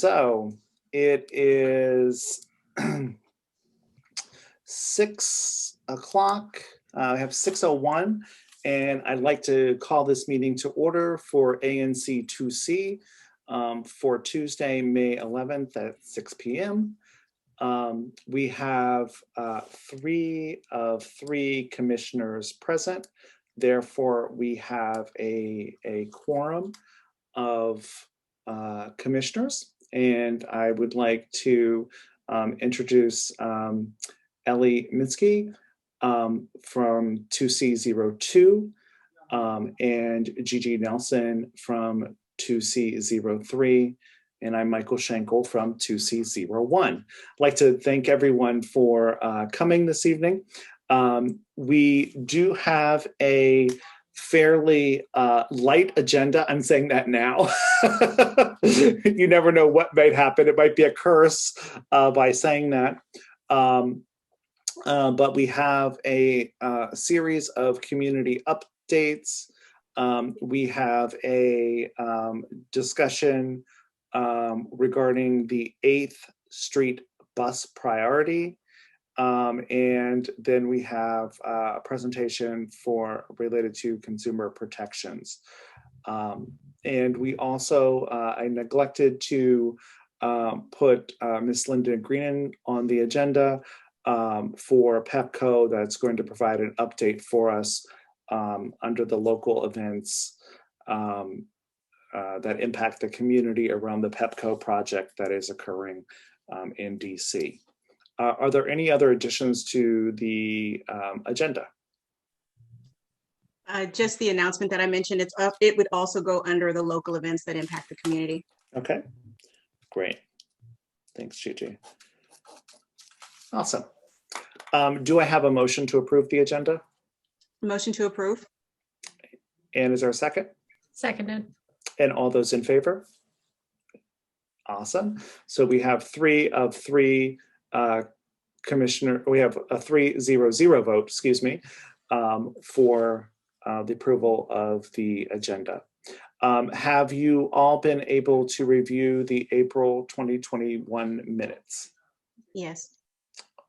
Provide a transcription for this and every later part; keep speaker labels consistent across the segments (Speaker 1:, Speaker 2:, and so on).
Speaker 1: So it is 6 o'clock. I have 6:01, and I'd like to call this meeting to order for ANC 2C for Tuesday, May 11th at 6 p.m. We have 3 of 3 commissioners present. Therefore, we have a quorum of commissioners, and I would like to introduce Ellie Minsky from 2C02 and Gigi Nelson from 2C03, and I'm Michael Schenkel from 2C01. I'd like to thank everyone for coming this evening. We do have a fairly light agenda. I'm saying that now. You never know what might happen. It might be a curse by saying that. But we have a series of community updates. We have a discussion regarding the 8th Street bus priority. And then we have a presentation related to consumer protections. And we also, I neglected to put Ms. Linda Greenan on the agenda for PEPCO that's going to provide an update for us under the local events that impact the community around the PEPCO project that is occurring in DC. Are there any other additions to the agenda?
Speaker 2: Just the announcement that I mentioned, it's up. It would also go under the local events that impact the community.
Speaker 1: Okay, great. Thanks, Gigi. Awesome. Do I have a motion to approve the agenda?
Speaker 2: Motion to approve.
Speaker 1: And is there a second?
Speaker 3: Seconded.
Speaker 1: And all those in favor? Awesome. So we have 3 of 3 commissioner, we have a 3-0-0 vote, excuse me, for the approval of the agenda. Have you all been able to review the April 2021 minutes?
Speaker 2: Yes.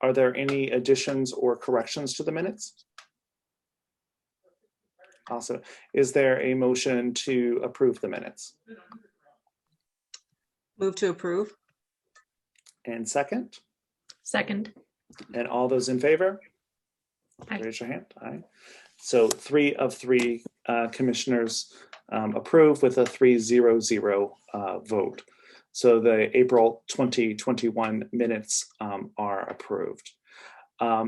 Speaker 1: Are there any additions or corrections to the minutes? Awesome. Is there a motion to approve the minutes?
Speaker 2: Move to approve.
Speaker 1: And second?
Speaker 3: Second.
Speaker 1: And all those in favor?
Speaker 3: Aye.
Speaker 1: Raise your hand. Aye. So 3 of 3 commissioners approve with a 3-0-0 vote. So the April 2021 minutes are approved.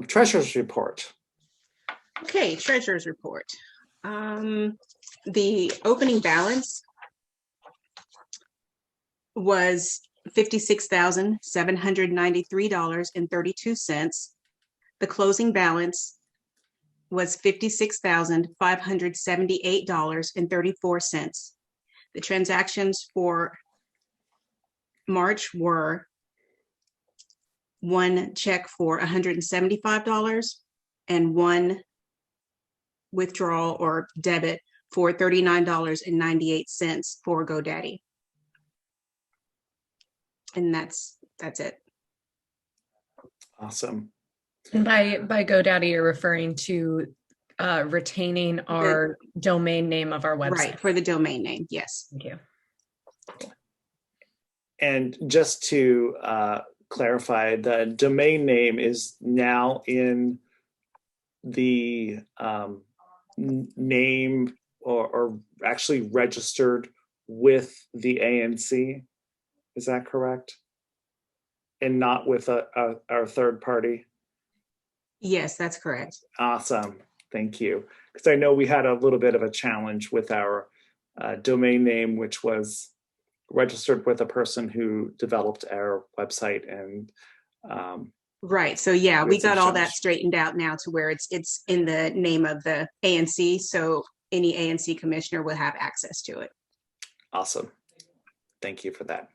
Speaker 1: Treasurer's report.
Speaker 2: Okay, treasurer's report. The opening balance was $56,793.32. The closing balance was $56,578.34. The transactions for March were 1 check for $175 and 1 withdrawal or debit for $39.98 for GoDaddy. And that's it.
Speaker 1: Awesome.
Speaker 3: And by GoDaddy, you're referring to retaining our domain name of our website.
Speaker 2: Right, for the domain name, yes.
Speaker 3: Thank you.
Speaker 1: And just to clarify, the domain name is now in the name or actually registered with the ANC. Is that correct? And not with our third party?
Speaker 2: Yes, that's correct.
Speaker 1: Awesome. Thank you. Because I know we had a little bit of a challenge with our domain name, which was registered with a person who developed our website. And
Speaker 2: right. So yeah, we got all that straightened out now to where it's in the name of the ANC. So any ANC commissioner will have access to it.
Speaker 1: Awesome. Thank you for that.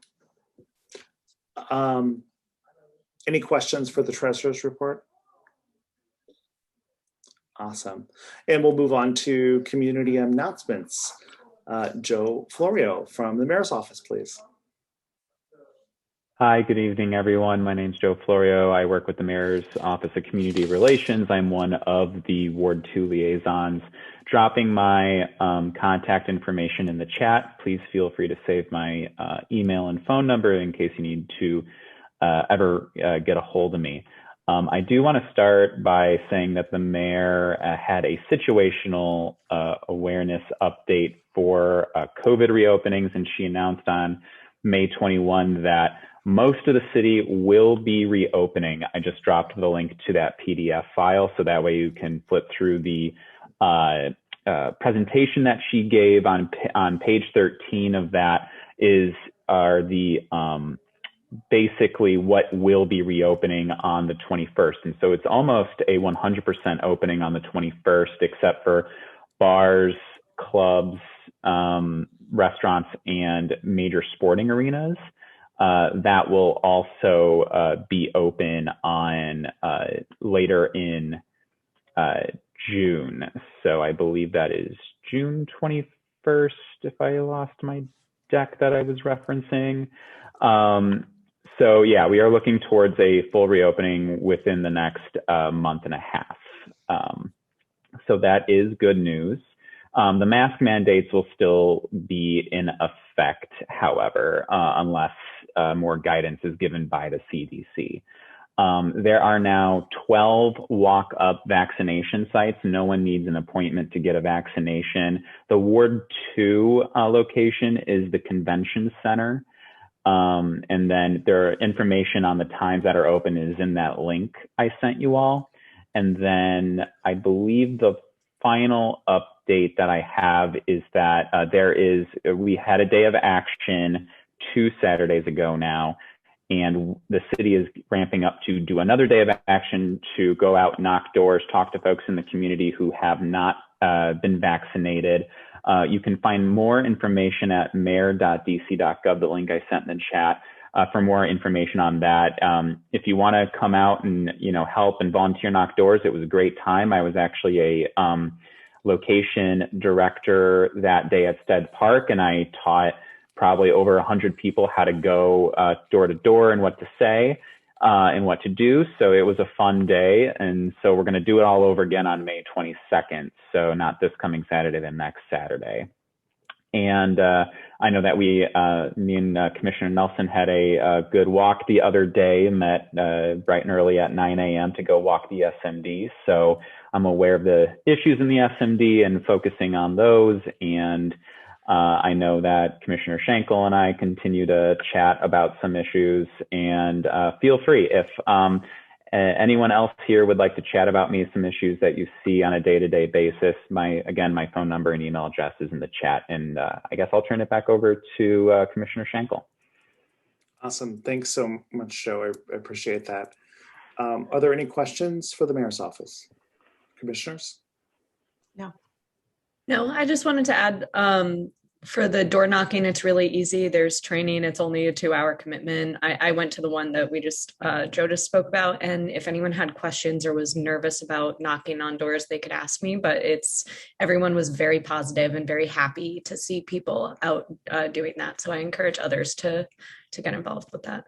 Speaker 1: Any questions for the treasurer's report? Awesome. And we'll move on to community announcements. Joe Florio from the mayor's office, please.
Speaker 4: Hi, good evening, everyone. My name is Joe Florio. I work with the Mayor's Office of Community Relations. I'm one of the Ward 2 liaisons. Dropping my contact information in the chat. Please feel free to save my email and phone number in case you need to ever get a hold of me. I do want to start by saying that the mayor had a situational awareness update for COVID reopenings, and she announced on May 21 that most of the city will be reopening. I just dropped the link to that PDF file so that way you can flip through the presentation that she gave on page 13 of that are the basically what will be reopening on the 21st. And so it's almost a 100% opening on the 21st, except for bars, clubs, restaurants, and major sporting arenas. That will also be open on later in June. So I believe that is June 21st, if I lost my deck that I was referencing. So yeah, we are looking towards a full reopening within the next month and a half. So that is good news. The mask mandates will still be in effect, however, unless more guidance is given by the CDC. There are now 12 walk-up vaccination sites. No one needs an appointment to get a vaccination. The Ward 2 location is the convention center. And then there are information on the times that are open is in that link I sent you all. And then I believe the final update that I have is that we had a day of action 2 Saturdays ago now, and the city is ramping up to do another day of action to go out, knock doors, talk to folks in the community who have not been vaccinated. You can find more information at mayor.dc.gov, the link I sent in the chat, for more information on that. If you want to come out and help and volunteer knock doors, it was a great time. I was actually a location director that day at Stead Park, and I taught probably over 100 people how to go door to door and what to say and what to do. So it was a fun day. And so we're going to do it all over again on May 22nd. So not this coming Saturday, the next Saturday. And I know that me and Commissioner Nelson had a good walk the other day, met bright and early at 9 a.m. to go walk the SMD. So I'm aware of the issues in the SMD and focusing on those. And I know that Commissioner Schenkel and I continue to chat about some issues, and feel free if anyone else here would like to chat about me, some issues that you see on a day-to-day basis. My phone number and email address is in the chat, and I guess I'll turn it back over to Commissioner Schenkel.
Speaker 1: Awesome. Thanks so much, Joe. I appreciate that. Are there any questions for the mayor's office? Commissioners?
Speaker 3: No, I just wanted to add, for the door knocking, it's really easy. There's training. It's only a 2-hour commitment. I went to the one that Joe just spoke about. And if anyone had questions or was nervous about knocking on doors, they could ask me, but everyone was very positive and very happy to see people out doing that. So I encourage others to get involved with that.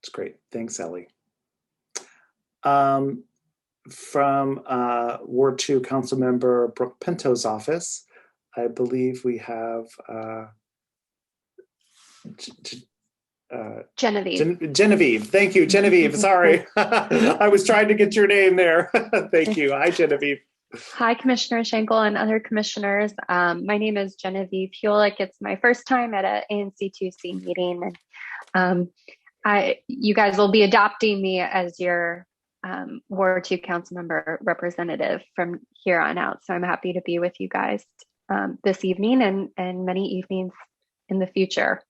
Speaker 1: It's great. Thanks, Ellie. From Ward 2 Councilmember Brooke Pinto's office, I believe we have
Speaker 5: Genevieve.
Speaker 1: Genevieve. Thank you, Genevieve. Sorry. I was trying to get your name there. Thank you. Hi, Genevieve.
Speaker 5: Hi, Commissioner Schenkel and other commissioners. My name is Genevieve Hulick. It's my first time at an ANC2C meeting. And you guys will be adopting me as your Ward 2 council member representative from here on out. So I'm happy to be with you guys this evening and many evenings in the future.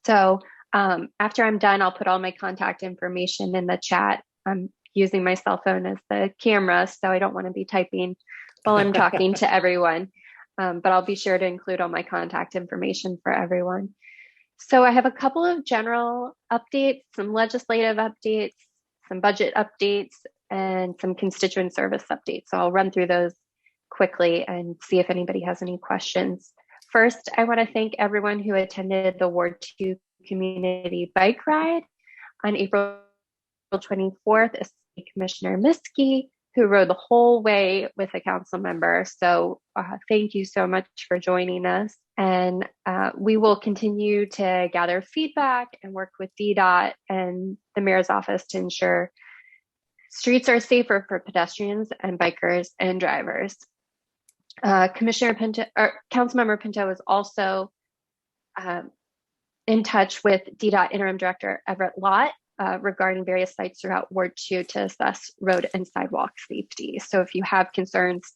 Speaker 5: So after I'm done, I'll put all my contact information in the chat. I'm using my cell phone as the camera, so I don't want to be typing while I'm talking to everyone, but I'll be sure to include all my contact information for everyone. So I have a couple of general updates, some legislative updates, some budget updates, and some constituent service updates. So I'll run through those quickly and see if anybody has any questions First, I want to thank everyone who attended the Ward 2 community bike ride on April 24th, especially Commissioner Miskey, who rode the whole way with a council member. So thank you so much for joining us. And we will continue to gather feedback and work with DDOT and the mayor's office to ensure streets are safer for pedestrians and bikers and drivers. Commissioner Pinto, or Councilmember Pinto is also in touch with DDOT Interim Director Everett Lott regarding various sites throughout Ward 2 to assess road and sidewalk safety. So if you have concerns,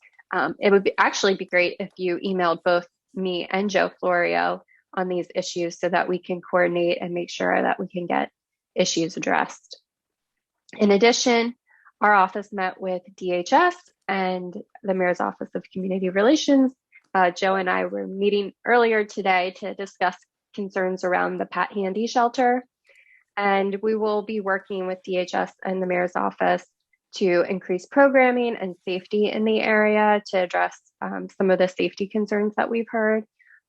Speaker 5: it would actually be great if you emailed both me and Joe Florio on these issues so that we can coordinate and make sure that we can get issues addressed. In addition, our office met with DHS and the Mayor's Office of Community Relations. Joe and I were meeting earlier today to discuss concerns around the Pat Handy shelter. And we will be working with DHS and the Mayor's Office to increase programming and safety in the area to address some of the safety concerns that we've heard.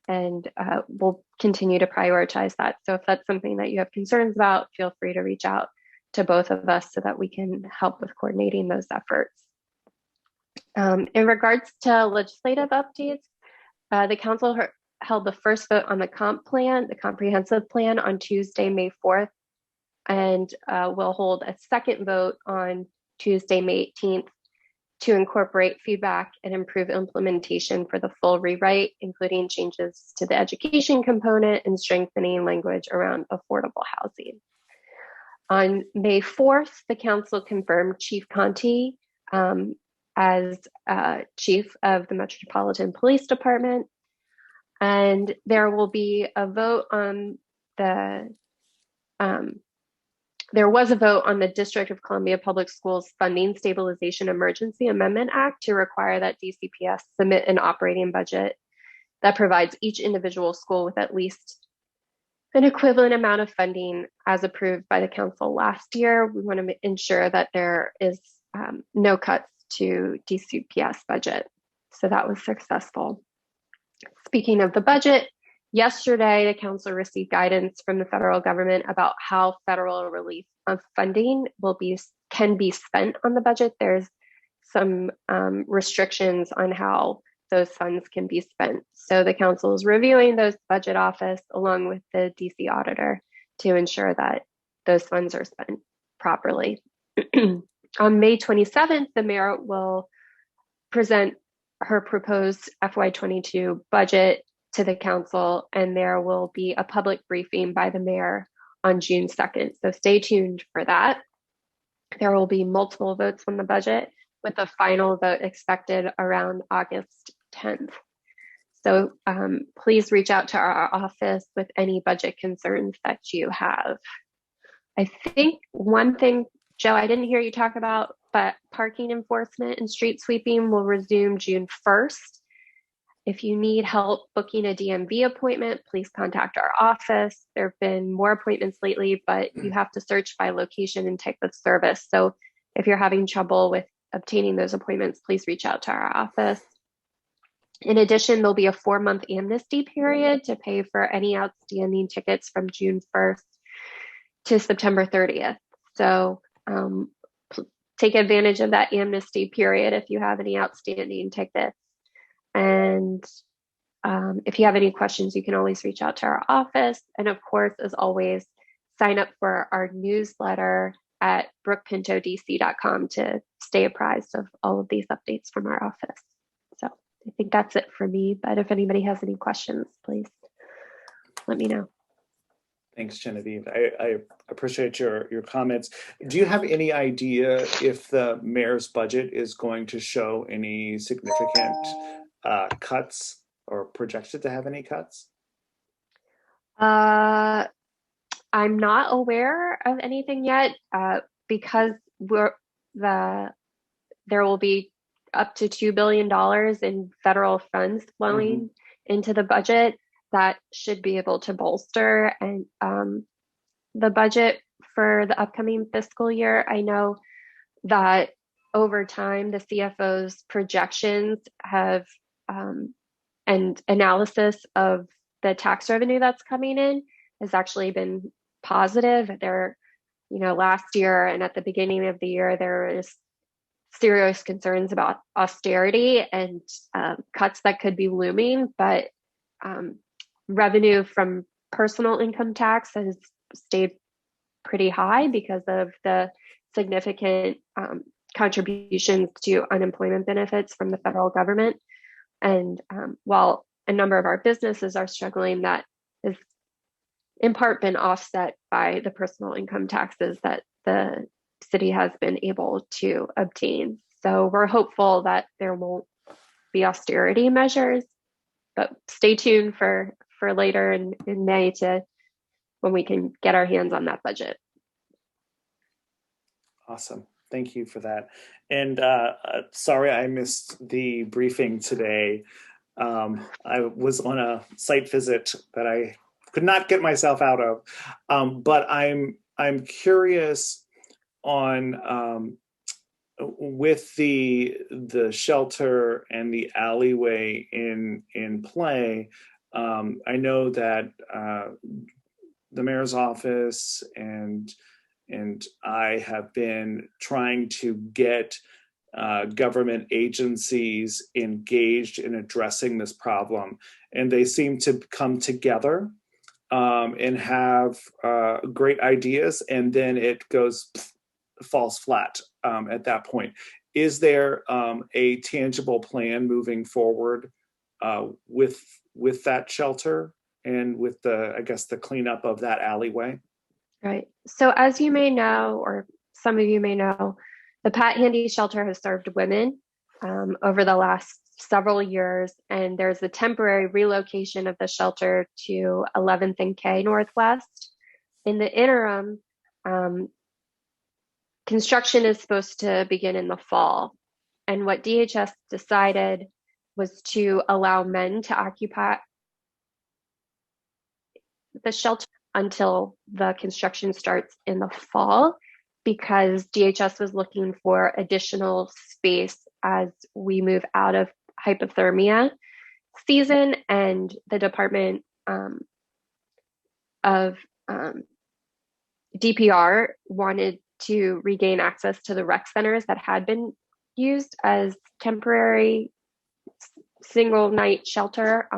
Speaker 5: And we'll continue to prioritize that. So if that's something that you have concerns about, feel free to reach out to both of us so that we can help with coordinating those efforts. In regards to legislative updates, the council held the first vote on the comp plan, the comprehensive plan, on Tuesday, May 4th, and will hold a second vote on Tuesday, May 18th to incorporate feedback and improve implementation for the full rewrite, including changes to the education component and strengthening language around affordable housing. On May 4th, the council confirmed Chief Conti as chief of the Metropolitan Police Department. And there will be a vote on there was a vote on the District of Columbia Public Schools Funding Stabilization Emergency Amendment Act to require that DCPS submit an operating budget that provides each individual school with at least an equivalent amount of funding as approved by the council last year. We want to ensure that there is no cuts to DCPS budget. So that was successful. Speaking of the budget, yesterday the council received guidance from the federal government about how federal relief of funding can be spent on the budget. There's some restrictions on how those funds can be spent. So the council is reviewing those budget office along with the DC auditor to ensure that those funds are spent properly. On May 27th, the mayor will present her proposed FY22 budget to the council, and there will be a public briefing by the mayor on June 2nd. So stay tuned for that. There will be multiple votes on the budget, with a final vote expected around August 10th. So please reach out to our office with any budget concerns that you have. I think one thing, Joe, I didn't hear you talk about, but parking enforcement and street sweeping will resume June 1st. If you need help booking a DMV appointment, please contact our office. There have been more appointments lately, but you have to search by location and type of service. So if you're having trouble with obtaining those appointments, please reach out to our office. In addition, there'll be a 4-month amnesty period to pay for any outstanding tickets from June 1st to September 30th. So take advantage of that amnesty period if you have any outstanding tickets. And if you have any questions, you can always reach out to our office. And of course, as always, sign up for our newsletter at brookpintodc.com to stay apprised of all of these updates from our office. So I think that's it for me. But if anybody has any questions, please let me know.
Speaker 1: Thanks, Genevieve. I appreciate your comments. Do you have any idea if the mayor's budget is going to show any significant cuts or projected to have any cuts?
Speaker 5: I'm not aware of anything yet because there will be up to $2 billion in federal funds flowing into the budget that should be able to bolster and the budget for the upcoming fiscal year. I know that over time, the CFO's projections have and analysis of the tax revenue that's coming in has actually been positive. There, last year and at the beginning of the year, there was serious concerns about austerity and cuts that could be looming, but revenue from personal income tax has stayed pretty high because of the significant contributions to unemployment benefits from the federal government. And while a number of our businesses are struggling, that has in part been offset by the personal income taxes that the city has been able to obtain. So we're hopeful that there won't be austerity measures, but stay tuned for later in May to when we can get our hands on that budget.
Speaker 1: Awesome. Thank you for that. And sorry I missed the briefing today. I was on a site visit that I could not get myself out of. But I'm curious on with the shelter and the alleyway in play. I know that the mayor's office and I have been trying to get government agencies engaged in addressing this problem, and they seem to come together and have great ideas, and then it falls flat at that point. Is there a tangible plan moving forward with that shelter and with the cleanup of that alleyway?
Speaker 5: Right. So as you may know, or some of you may know, the Pat Handy shelter has served women over the last several years, and there's a temporary relocation of the shelter to 11th and K Northwest. In the interim, construction is supposed to begin in the fall. And what DHS decided was to allow men to occupy the shelter until the construction starts in the fall, because DHS was looking for additional space as we move out of hypothermia season, and the Department of DPR wanted to regain access to the rec centers that had been used as temporary single night shelter.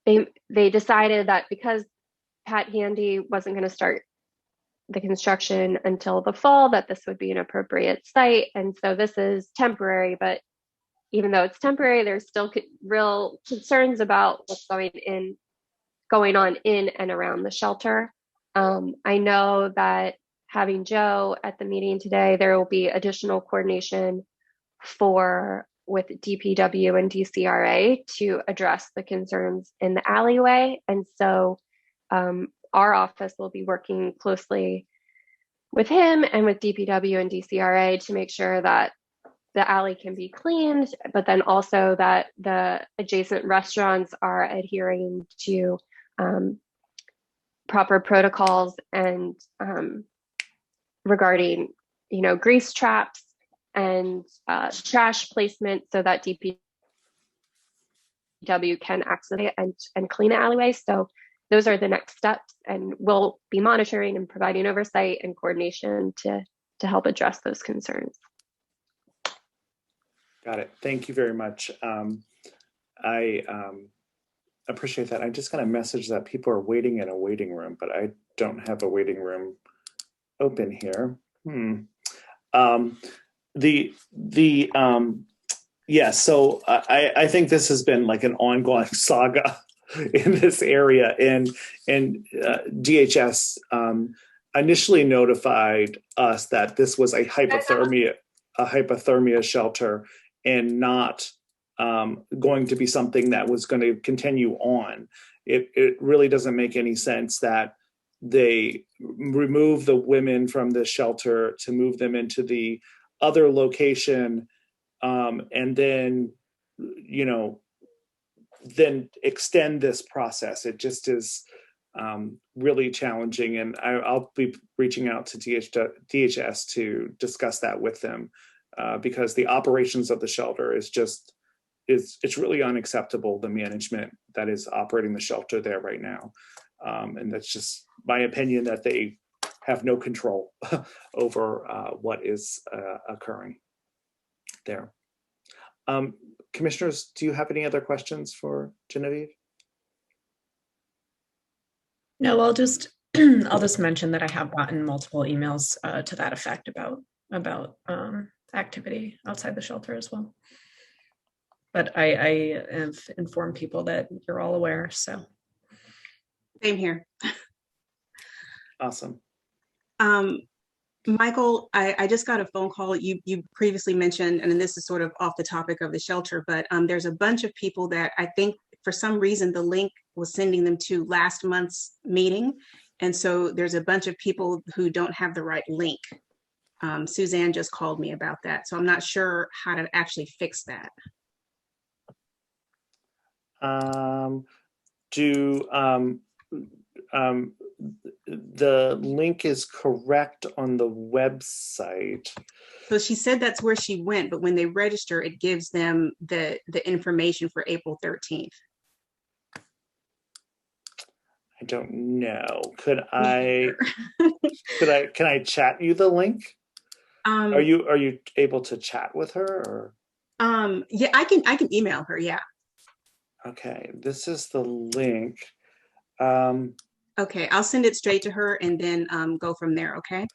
Speaker 5: They decided that because Pat Handy wasn't going to start the construction until the fall, that this would be an appropriate site. And so this is temporary, but even though it's temporary, there's still real concerns about what's going on in and around the shelter. I know that having Joe at the meeting today, there will be additional coordination with DPW and DCRA to address the concerns in the alleyway. And so our office will be working closely with him and with DPW and DCRA to make sure that the alley can be cleaned, but then also that the adjacent restaurants are adhering to proper protocols and regarding, grease traps and trash placement, so that DPW can access it and clean the alleyway. So those are the next steps, and we'll be monitoring and providing oversight and coordination to help address those concerns.
Speaker 1: Got it. Thank you very much. I appreciate that. I just got a message that people are waiting in a waiting room, but I don't have a waiting room open here. So I think this has been like an ongoing saga in this area, and DHS initially notified us that this was a hypothermia shelter and not going to be something that was going to continue on. It really doesn't make any sense that they remove the women from the shelter to move them into the other location, and then then extend this process. It just is really challenging, and I'll be reaching out to DHS to discuss that with them. because the operations of the shelter it's really unacceptable, the management that is operating the shelter there right now. And that's just my opinion, that they have no control over what is occurring there. Commissioners, do you have any other questions for Genevieve?
Speaker 3: No, I'll just mention that I have gotten multiple emails to that effect about activity outside the shelter as well. But I have informed people that you're all aware, so.
Speaker 2: Same here.
Speaker 1: Awesome.
Speaker 2: Michael, I just got a phone call. You previously mentioned, and this is sort of off the topic of the shelter, but there's a bunch of people that I think for some reason the link was sending them to last month's meeting. And so there's a bunch of people who don't have the right link. Suzanne just called me about that. So I'm not sure how to actually fix that.
Speaker 1: The link is correct on the website.
Speaker 2: So she said that's where she went, but when they register, it gives them the information for April 13th.
Speaker 1: I don't know. Can I chat you the link? Are you able to chat with her, or?
Speaker 2: Yeah, I can email her. Yeah.
Speaker 1: Okay, this is the link.
Speaker 2: Okay, I'll send it straight to her and then go from there. Okay.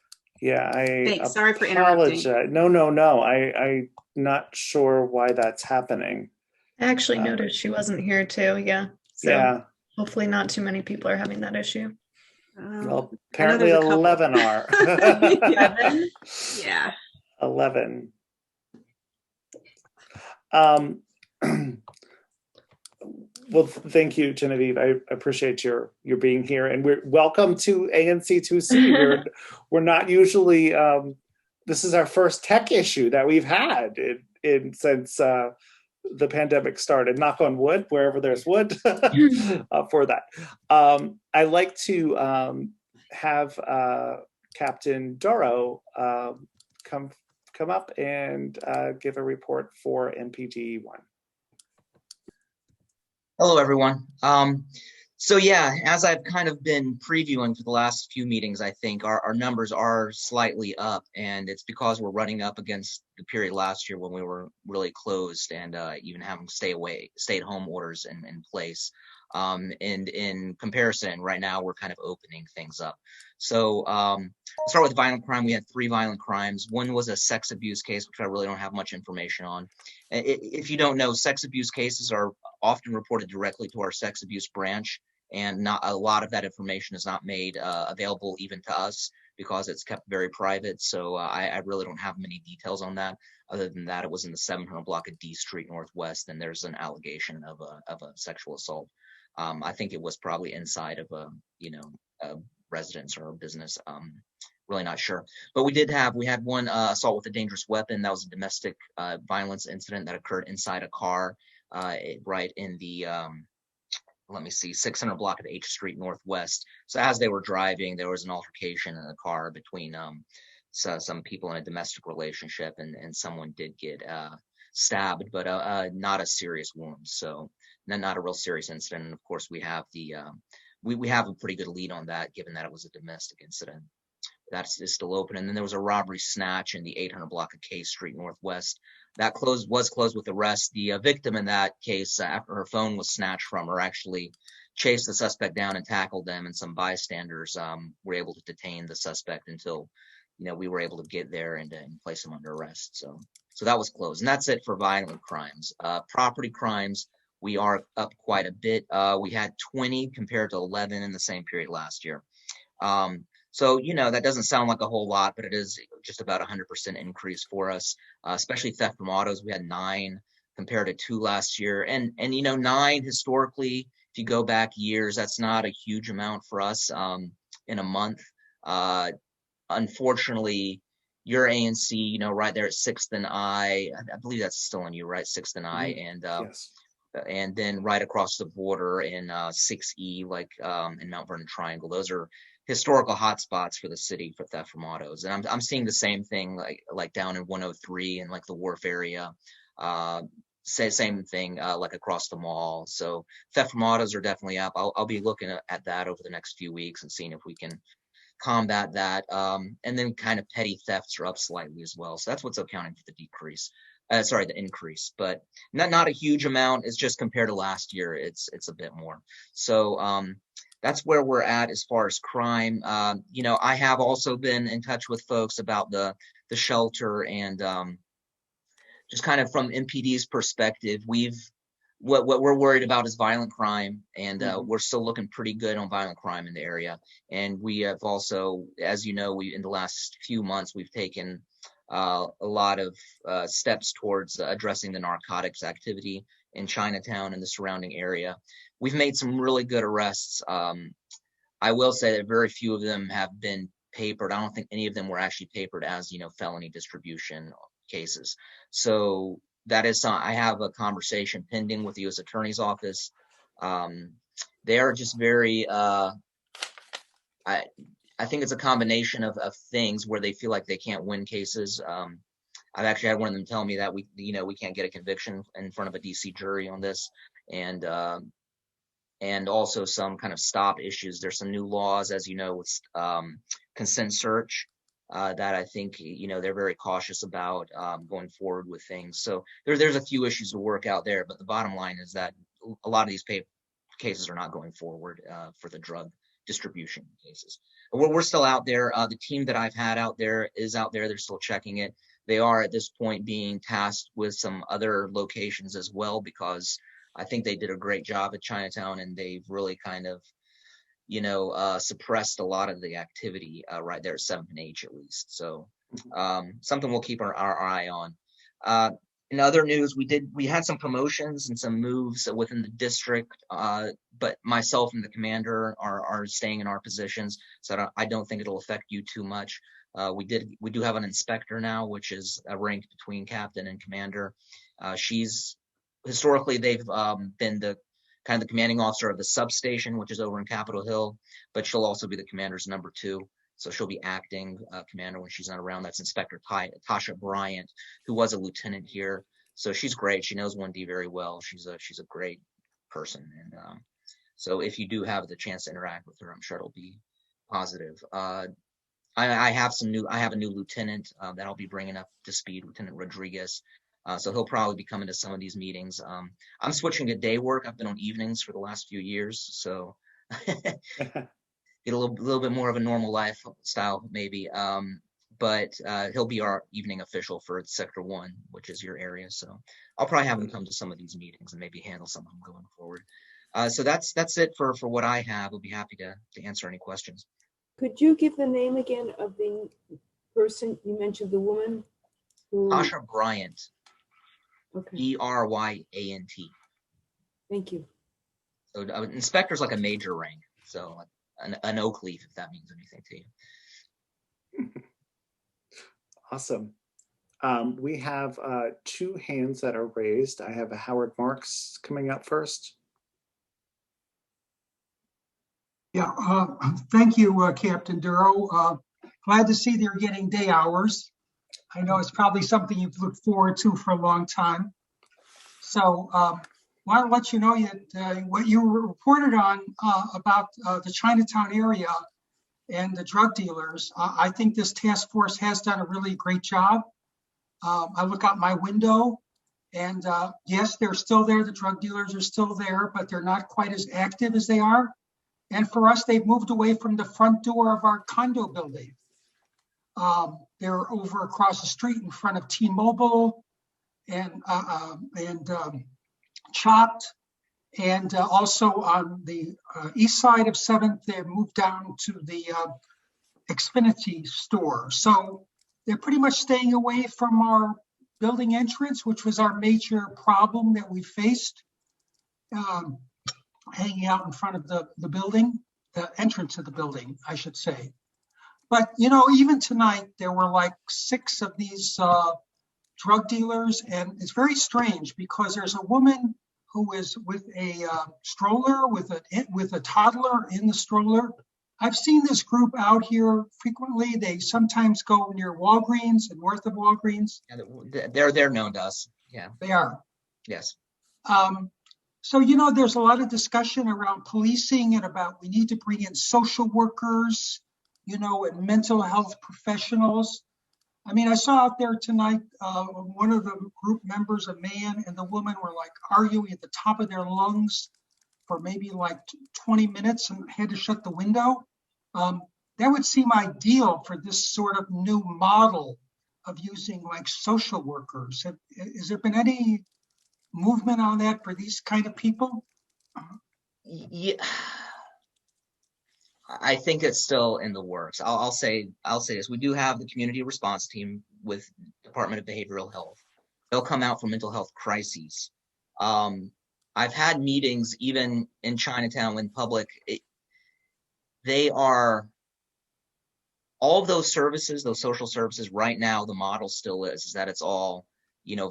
Speaker 1: Yeah,
Speaker 2: Thanks. Sorry for interrupting.
Speaker 1: No. I'm not sure why that's happening.
Speaker 3: I actually noticed she wasn't here too. Yeah. So
Speaker 1: yeah.
Speaker 3: Hopefully not too many people are having that issue.
Speaker 1: Well, apparently 11 are.
Speaker 2: 11? Yeah.
Speaker 1: 11. Well, thank you, Genevieve. I appreciate your being here, and we're welcome to ANC 2C. We're not usually. This is our first tech issue that we've had since the pandemic started. Knock on wood, wherever there's wood, for that. I like to have Captain Doro come up and give a report for MPG 1.
Speaker 6: Hello, everyone. So yeah, as I've kind of been previewing for the last few meetings, I think our numbers are slightly up, and it's because we're running up against the period last year when we were really closed and even having stay-at-home orders in place. And in comparison, right now we're kind of opening things up. So I'll start with violent crime. We had 3 violent crimes. One was a sex abuse case, which I really don't have much information on. If you don't know, sex abuse cases are often reported directly to our sex abuse branch, and not a lot of that information is not made available even to us because it's kept very private. So I really don't have many details on that. Other than that, it was in the 700 block of D Street Northwest, and there's an allegation of a sexual assault. I think it was probably inside of a residence or a business. Really not sure. But we had one assault with a dangerous weapon. That was a domestic violence incident that occurred inside a car right in the 600 block of H Street Northwest. So as they were driving, there was an altercation in the car between some people in a domestic relationship, and someone did get stabbed, but not a serious wound. So not a real serious incident. And of course, we have we have a pretty good lead on that, given that it was a domestic incident. That is still open. And then there was a robbery snatch in the 800 block of K Street Northwest. That was closed with arrest. The victim in that case, after her phone was snatched from her, actually chased the suspect down and tackled them, and some bystanders were able to detain the suspect until we were able to get there and place him under arrest. So that was closed. And that's it for violent crimes. Property crimes, we are up quite a bit. We had 20 compared to 11 in the same period last year. So, that doesn't sound like a whole lot, but it is just about 100% increase for us, especially theft from autos. We had 9 compared to 2 last year. And 9 historically, if you go back years, that's not a huge amount for us in a month. Unfortunately, your ANC, right there at 6th and I believe that's still on you, right? 6th and I, and
Speaker 1: Yes.
Speaker 6: And then right across the border in 6E, like in Mount Vernon Triangle, those are historical hotspots for the city for theft from autos. And I'm seeing the same thing like down in 103 and like the Wharf area. Same thing like across the mall. So theft from autos are definitely up. I'll be looking at that over the next few weeks and seeing if we can combat that. And then kind of petty thefts are up slightly as well. So that's what's accounting for the decrease. The increase, but not a huge amount. It's just compared to last year, it's a bit more. So that's where we're at as far as crime. You know, I have also been in touch with folks about the shelter, and just kind of from MPD's perspective, what we're worried about is violent crime, and we're still looking pretty good on violent crime in the area. And we have also, as you know, in the last few months, we've taken a lot of steps towards addressing the narcotics activity in Chinatown and the surrounding area. We've made some really good arrests. I will say that very few of them have been papered. I don't think any of them were actually papered as, you know, felony distribution cases. So that is I have a conversation pending with the U.S. Attorney's Office. They are just very I think it's a combination of things where they feel like they can't win cases. I've actually had one of them tell me that we can't get a conviction in front of a DC jury on this, and also some kind of stop issues. There's some new laws, as you know, with consent search that I think they're very cautious about going forward with things. So there's a few issues to work out there, but the bottom line is that a lot of these cases are not going forward for the drug distribution cases. We're still out there. The team that I've had out there is out there. They're still checking it. They are at this point being tasked with some other locations as well, because I think they did a great job at Chinatown, and they've really kind of, suppressed a lot of the activity right there at 7th and H at least. So something we'll keep our eye on. In other news, we had some promotions and some moves within the district, but myself and the commander are staying in our positions, so I don't think it'll affect you too much. We do have an inspector now, which is a rank between captain and commander. Historically they've been the kind of the commanding officer of the substation, which is over in Capitol Hill, but she'll also be the commander's number 2. So she'll be acting commander when she's not around. That's Inspector Tasha Bryant, who was a lieutenant here. So she's great. She knows 1D very well. She's a great person. And so if you do have the chance to interact with her, I'm sure it'll be positive. I have a new lieutenant that I'll be bringing up to speed, Lieutenant Rodriguez. So he'll probably be coming to some of these meetings. I'm switching to day work. I've been on evenings for the last few years. So get a little bit more of a normal lifestyle maybe, but he'll be our evening official for Sector 1, which is your area. So I'll probably have him come to some of these meetings and maybe handle some of them going forward. So that's it for what I have. I'll be happy to answer any questions.
Speaker 7: Could you give the name again of the person you mentioned, the woman?
Speaker 6: Tasha Bryant.
Speaker 7: Okay.
Speaker 6: Bryant.
Speaker 7: Thank you.
Speaker 6: So inspector's like a major rank. So an oak leaf, if that means anything to you.
Speaker 1: Awesome. We have 2 hands that are raised. I have a Howard Marks coming up first.
Speaker 8: Yeah, thank you, Captain Duro. Glad to see they're getting day hours. I know it's probably something you've looked forward to for a long time. So want to let you know that what you reported on about the Chinatown area and the drug dealers, I think this task force has done a really great job. I look out my window and yes, they're still there. The drug dealers are still there, but they're not quite as active as they are. And for us, they've moved away from the front door of our condo building. They're over across the street in front of T-Mobile and Chopped, and also on the east side of 7th, they moved down to the Xfinity store. So they're pretty much staying away from our building entrance, which was our major problem that we faced, hanging out in front of the building, the entrance of the building, I should say. But, even tonight, there were like 6 of these drug dealers, and it's very strange because there's a woman who is with a stroller with a toddler in the stroller, I've seen this group out here frequently. They sometimes go near Walgreens and north of Walgreens.
Speaker 6: Yeah, they're known to us. Yeah.
Speaker 8: They are.
Speaker 6: Yes.
Speaker 8: So, there's a lot of discussion around policing and about we need to bring in social workers, and mental health professionals. I mean, I saw out there tonight, one of the group members, a man and the woman, were like arguing at the top of their lungs for maybe like 20 minutes and had to shut the window. That would seem ideal for this sort of new model of using like social workers. Has there been any movement on that for these kind of people?
Speaker 6: Yeah, I think it's still in the works. I'll say this: we do have the community response team with Department of Behavioral Health. They'll come out for mental health crises. I've had meetings even in Chinatown in public. They are all of those services, those social services. Right now, the model still is that it's all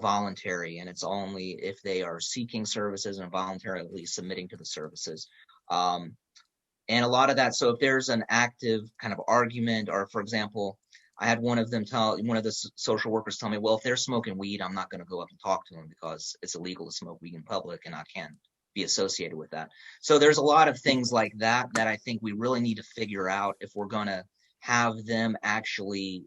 Speaker 6: voluntary, and it's only if they are seeking services and voluntarily submitting to the services. And a lot of that, so if there's an active kind of argument, or for example, I had one of the social workers tell me, well, if they're smoking weed, I'm not going to go up and talk to them because it's illegal to smoke weed in public and I can't be associated with that. So there's a lot of things like that I think we really need to figure out if we're going to have them actually,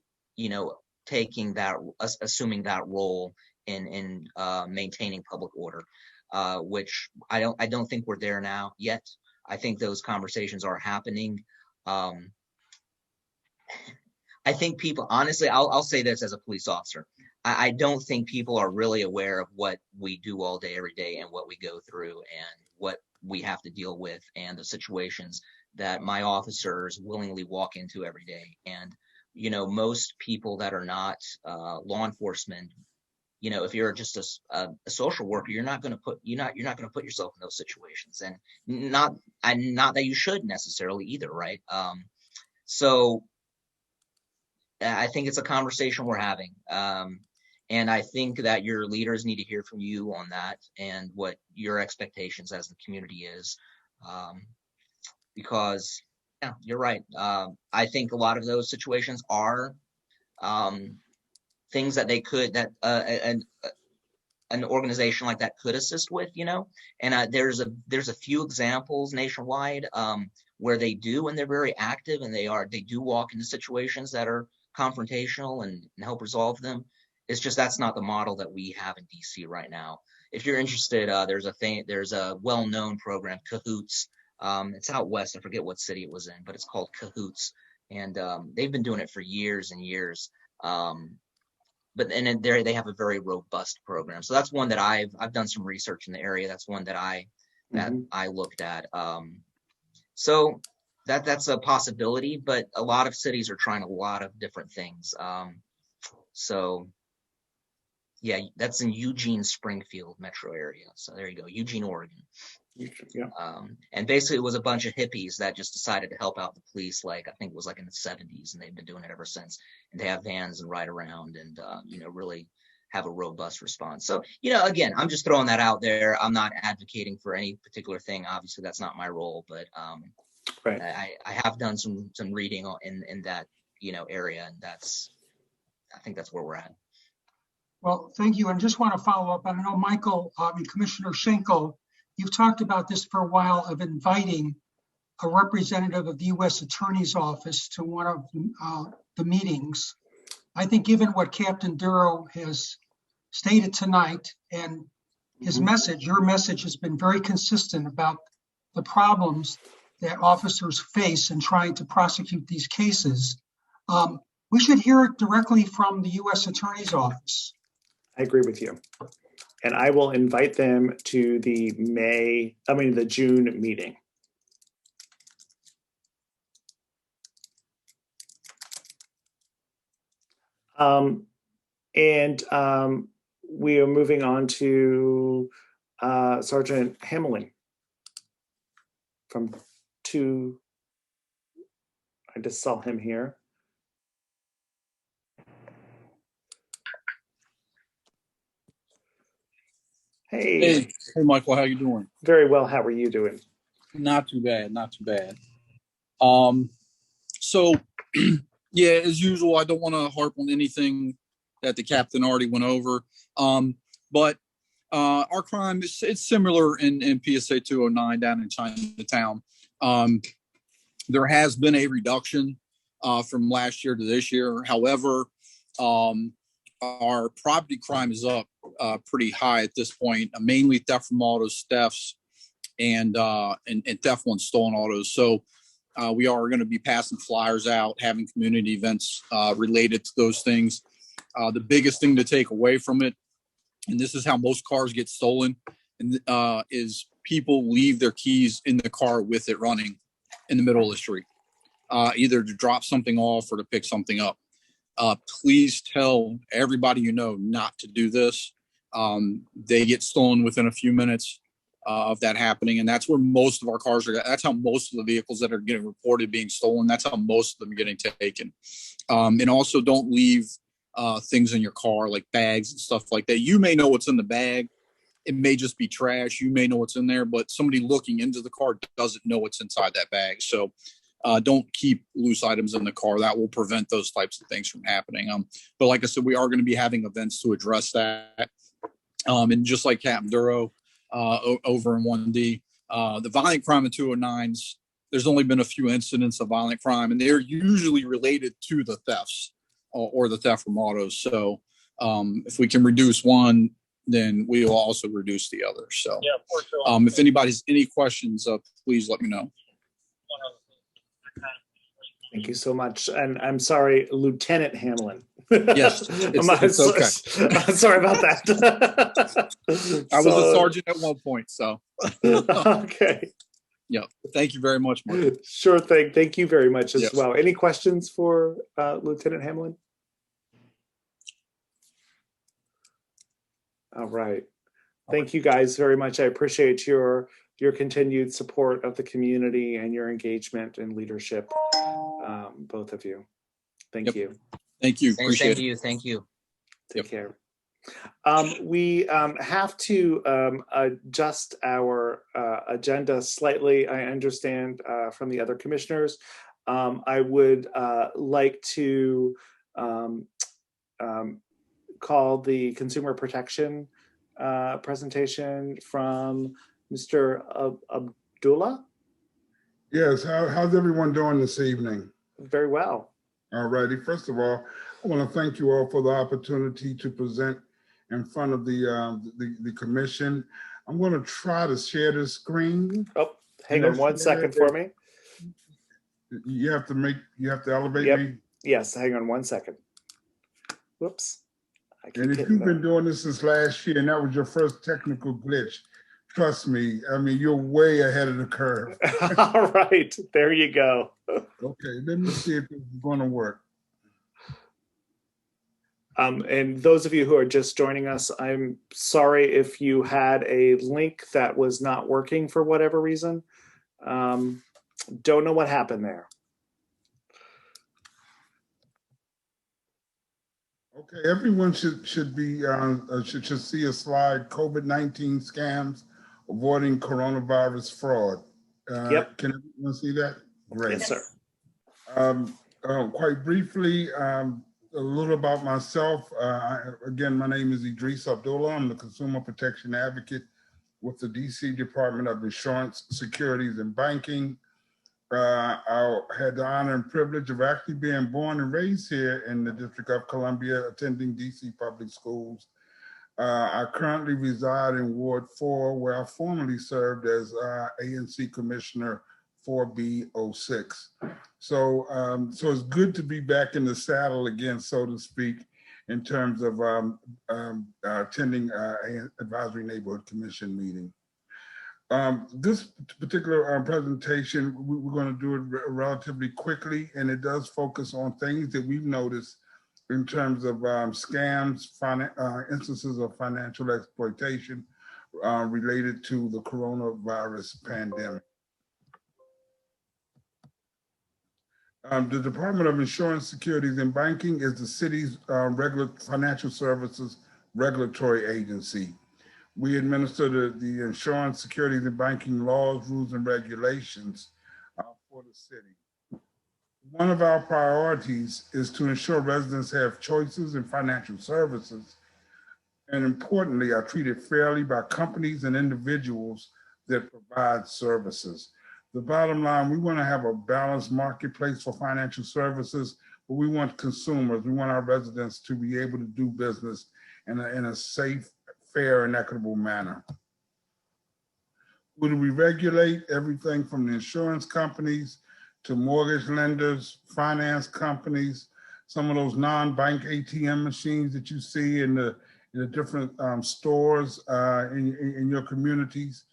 Speaker 6: taking that, assuming that role in maintaining public order, which I don't think we're there now yet. I think those conversations are happening. I think people, honestly, I'll say this as a police officer, I don't think people are really aware of what we do all day, every day, and what we go through and what we have to deal with and the situations that my officers willingly walk into every day. And, most people that are not law enforcement, if you're just a social worker, you're not going to put yourself in those situations, and not that you should necessarily either, right? So I think it's a conversation we're having, and I think that your leaders need to hear from you on that and what your expectations as the community is, because yeah, you're right. I think a lot of those situations are things that they could, that an organization like that could assist with, and there's a few examples nationwide where they do, and they're very active, and they do walk into situations that are confrontational and help resolve them. It's just that's not the model that we have in DC right now. If you're interested, there's a well-known program, Cahoots. It's out west. I forget what city it was in, but it's called Cahoots, and they've been doing it for years and years. But they have a very robust program. So that's one that I've done some research in the area. That's one that I looked at. So that's a possibility, but a lot of cities are trying a lot of different things. So yeah, that's in Eugene, Springfield metro area. So there you go, Eugene, Oregon.
Speaker 1: Yeah.
Speaker 6: And basically it was a bunch of hippies that just decided to help out the police, I think it was in the 70s, and they've been doing it ever since. And they have vans and ride around and, really have a robust response. So, again, I'm just throwing that out there. I'm not advocating for any particular thing. Obviously, that's not my role, but
Speaker 1: right.
Speaker 6: I have done some reading in that, area, and I think that's where we're at.
Speaker 8: Well, thank you. And just want to follow up. I know, Michael, Commissioner Schenkel, you've talked about this for a while, of inviting a representative of the U.S. Attorney's Office to one of the meetings. I think given what Captain Duro has stated tonight and his message, your message has been very consistent about the problems that officers face in trying to prosecute these cases. We should hear it directly from the U.S. Attorney's Office.
Speaker 1: I agree with you. And I will invite them to the June meeting. We are moving on to Sergeant Hamelin I just saw him here.
Speaker 9: Hey, Michael, how you doing?
Speaker 1: Very well. How are you doing?
Speaker 9: Not too bad, not too bad. So, yeah, as usual, I don't want to harp on anything that the captain already went over. But our crime is it's similar in PSA 209 down in Chinatown. There has been a reduction from last year to this year. However, our property crime is up pretty high at this point, mainly theft from autos, thefts, and theft on stolen autos. So we are going to be passing flyers out, having community events related to those things. The biggest thing to take away from it, and this is how most cars get stolen, and is people leave their keys in the car with it running in the middle of the street, either to drop something off or to pick something up. Please tell everybody you know not to do this. They get stolen within a few minutes of that happening, and that's where most of our cars are. That's how most of the vehicles that are getting reported being stolen, that's how most of them are getting taken. And also don't leave things in your car like bags and stuff like that. You may know what's in the bag. It may just be trash. You may know what's in there, but somebody looking into the car doesn't know what's inside that bag. So don't keep loose items in the car. That will prevent those types of things from happening. But like I said, we are going to be having events to address that. And just like Captain Duro over in 1D, the violent crime in 209s, there's only been a few incidents of violent crime, and they're usually related to the thefts or the theft from autos. So if we can reduce one, then we will also reduce the other. So if anybody has any questions, please let me know.
Speaker 1: Thank you so much. And I'm sorry, Lieutenant Hamlin.
Speaker 9: Yes, it's okay.
Speaker 1: I'm sorry about that.
Speaker 9: I was a sergeant at one point, so.
Speaker 1: Okay.
Speaker 9: Yeah, thank you very much, Mark.
Speaker 1: Sure thing. Thank you very much as
Speaker 9: Yes.
Speaker 1: well. Any questions for Lieutenant Hamlin? All right. Thank you guys very much. I appreciate your continued support of the community and your engagement and leadership, both of you. Thank you.
Speaker 9: Thank you.
Speaker 6: Same
Speaker 9: Appreciate
Speaker 6: to
Speaker 9: it.
Speaker 6: you. Thank you.
Speaker 1: Take care. We have to adjust our agenda slightly. I understand from the other commissioners. I would like to call the consumer protection presentation from Mr. Abdullah.
Speaker 10: Yes, how's everyone doing this evening?
Speaker 1: Very well.
Speaker 10: All righty. First of all, I want to thank you all for the opportunity to present in front of the commission. I'm going to try to share the screen.
Speaker 1: Oh, hang on one second for me.
Speaker 10: You have to elevate
Speaker 1: Yep.
Speaker 10: me.
Speaker 1: Yes, hang on one second. Whoops.
Speaker 10: And if you've been doing this since last year and that was your first technical glitch, trust me, I mean, you're way ahead of the curve.
Speaker 1: All right, there you go.
Speaker 10: Okay, let me see if this is going to work.
Speaker 1: And those of you who are just joining us, I'm sorry if you had a link that was not working for whatever reason. Don't know what happened there.
Speaker 10: Okay, everyone should see a slide, COVID-19 scams, avoiding coronavirus fraud.
Speaker 1: Yep.
Speaker 10: Can everyone see that? Great.
Speaker 1: Yes, sir.
Speaker 10: Quite briefly, a little about myself. Again, my name is Idris Abdullah. I'm the Consumer Protection Advocate with the DC Department of Insurance, Securities, and Banking. I had the honor and privilege of actually being born and raised here in the District of Columbia, attending DC public schools. I currently reside in Ward 4, where I formerly served as ANC Commissioner 4B06. So it's good to be back in the saddle again, so to speak, in terms of attending Advisory Neighborhood Commission meeting. This particular presentation, we're going to do it relatively quickly, and it does focus on things that we've noticed in terms of scams, instances of financial exploitation related to the coronavirus pandemic. The Department of Insurance, Securities, and Banking is the city's financial services regulatory agency. We administer the insurance, securities, and banking laws, rules, and regulations for the city. One of our priorities is to ensure residents have choices in financial services, and importantly, are treated fairly by companies and individuals that provide services. The bottom line, we want to have a balanced marketplace for financial services, but we want consumers, we want our residents to be able to do business in a safe, fair, and equitable manner. Would we regulate everything from the insurance companies to mortgage lenders, finance companies, some of those non-bank ATM machines that you see in the different stores in your communities?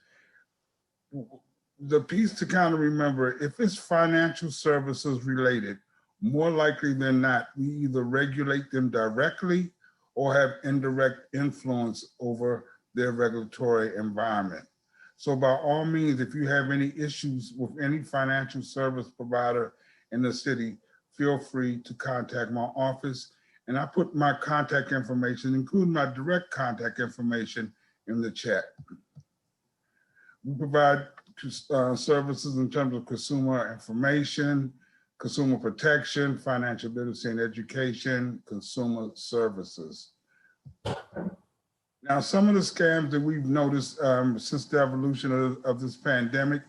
Speaker 10: The piece to kind of remember, if it's financial services related, more likely than not, we either regulate them directly or have indirect influence over their regulatory environment. So by all means, if you have any issues with any financial service provider in the city, feel free to contact my office. And I put my contact information, including my direct contact information, in the chat. We provide services in terms of consumer information, consumer protection, financial literacy and education, consumer services. Now, some of the scams that we've noticed since the evolution of this pandemic,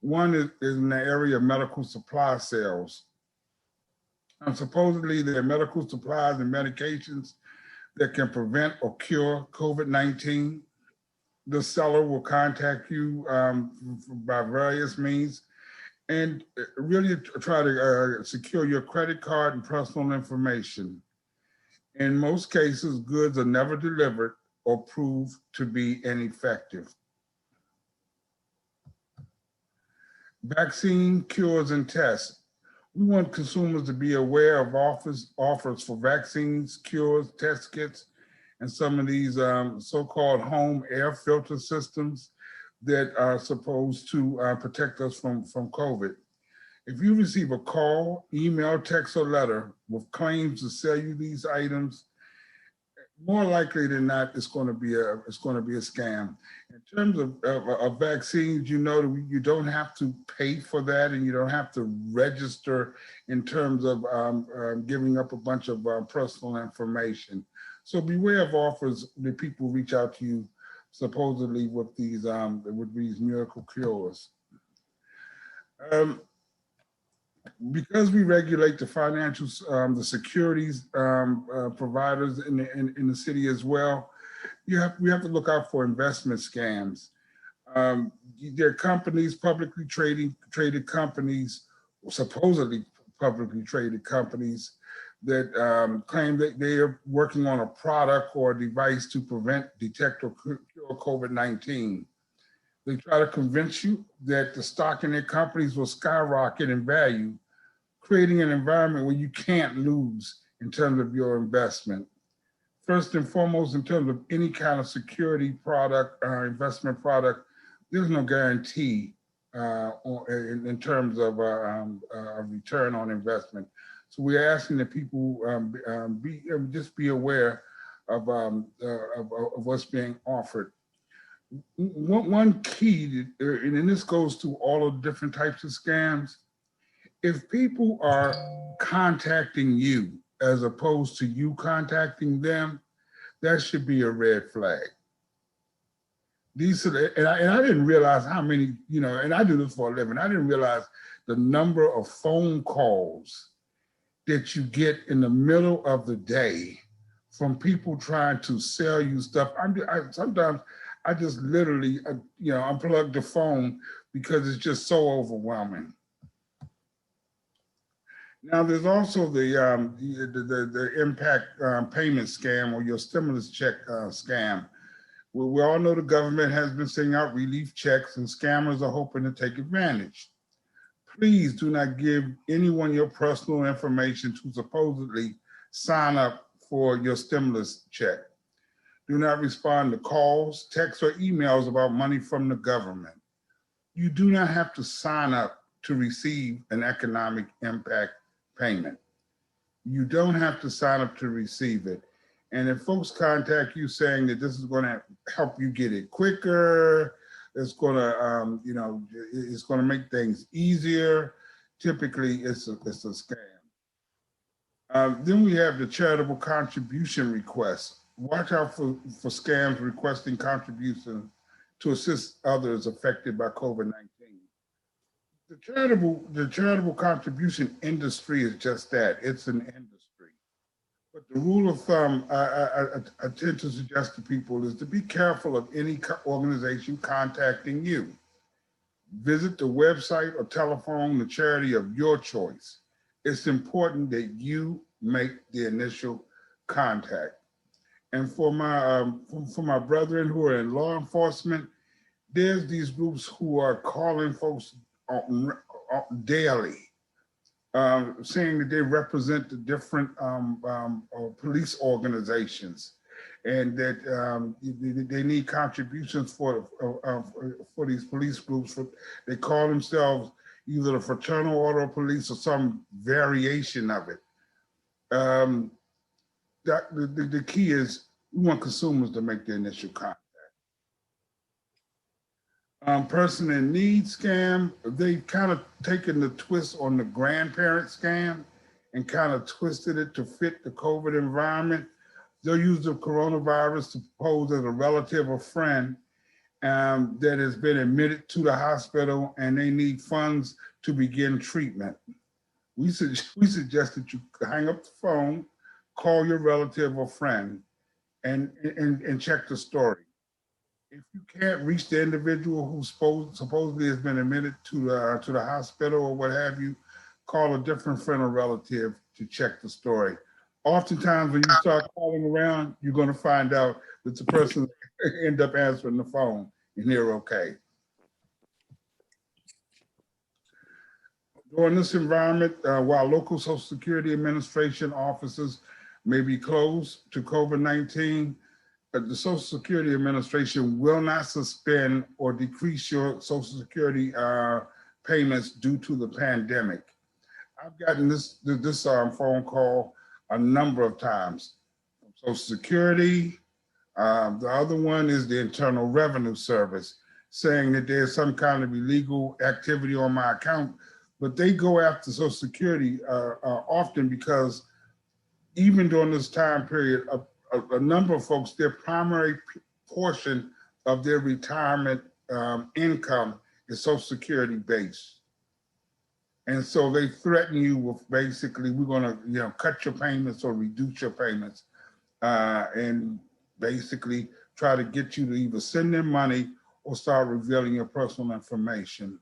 Speaker 10: one is in the area of medical supply sales. Supposedly, there are medical supplies and medications that can prevent or cure COVID-19. The seller will contact you by various means and really try to secure your credit card and personal information. In most cases, goods are never delivered or proved to be ineffective. Vaccine, cures, and tests. We want consumers to be aware of offers for vaccines, cures, test kits, and some of these so-called home air filter systems that are supposed to protect us from COVID. If you receive a call, email, text, or letter with claims to sell you these items, more likely than not, it's going to be a scam. In terms of vaccines, you know that you don't have to pay for that, and you don't have to register in terms of giving up a bunch of personal information. So beware of offers that people reach out to you supposedly with these miracle cures. Because we regulate the financial, the securities providers in the city as well, we have to look out for investment scams. There are companies, publicly traded companies, supposedly publicly traded companies, that claim that they are working on a product or a device to prevent, detect, or cure COVID-19. They try to convince you that the stock in their companies will skyrocket in value, creating an environment where you can't lose in terms of your investment. First and foremost, in terms of any kind of security product or investment product, there's no guarantee in terms of a return on investment. So we're asking that people just be aware of what's being offered. One key, and this goes to all of the different types of scams, if people are contacting you as opposed to you contacting them, that should be a red flag. And I didn't realize how many, and I do this for a living, I didn't realize the number of phone calls that you get in the middle of the day from people trying to sell you stuff. Sometimes I just literally, unplug the phone because it's just so overwhelming. Now, there's also the impact payment scam, or your stimulus check scam. We all know the government has been sending out relief checks, and scammers are hoping to take advantage. Please do not give anyone your personal information to supposedly sign up for your stimulus check. Do not respond to calls, texts, or emails about money from the government. You do not have to sign up to receive an economic impact payment. You don't have to sign up to receive it. And if folks contact you saying that this is going to help you get it quicker, it's going to, it's going to make things easier, typically it's a scam. Then we have the charitable contribution requests. Watch out for scams requesting contributions to assist others affected by COVID-19. The charitable contribution industry is just that. It's an industry. But the rule of thumb I tend to suggest to people is to be careful of any organization contacting you. Visit the website or telephone the charity of your choice. It's important that you make the initial contact. And for my brethren who are in law enforcement, there's these groups who are calling folks daily, saying that they represent the different police organizations, and that they need contributions for these police groups. They call themselves either the Fraternal Order of Police or some variation of it. The key is we want consumers to make the initial contact. Person in need scam, they've kind of taken the twist on the grandparent scam and kind of twisted it to fit the COVID environment. They'll use the coronavirus to pose as a relative or friend that has been admitted to the hospital and they need funds to begin treatment. We suggest that you hang up the phone, call your relative or friend, and check the story. If you can't reach the individual who supposedly has been admitted to the hospital or what have you, call a different friend or relative to check the story. Oftentimes when you start calling around, you're going to find out that the person end up answering the phone and they're okay. During this environment, while local Social Security Administration offices may be closed to COVID-19, the Social Security Administration will not suspend or decrease your Social Security payments due to the pandemic. I've gotten this phone call a number of times from Social Security. The other one is the Internal Revenue Service, saying that there's some kind of illegal activity on my account, but they go after Social Security often because even during this time period, a number of folks, their primary portion of their retirement income is Social Security based. And so they threaten you with basically, we're gonna cut your payments or reduce your payments and basically try to get you to either send them money or start revealing your personal information.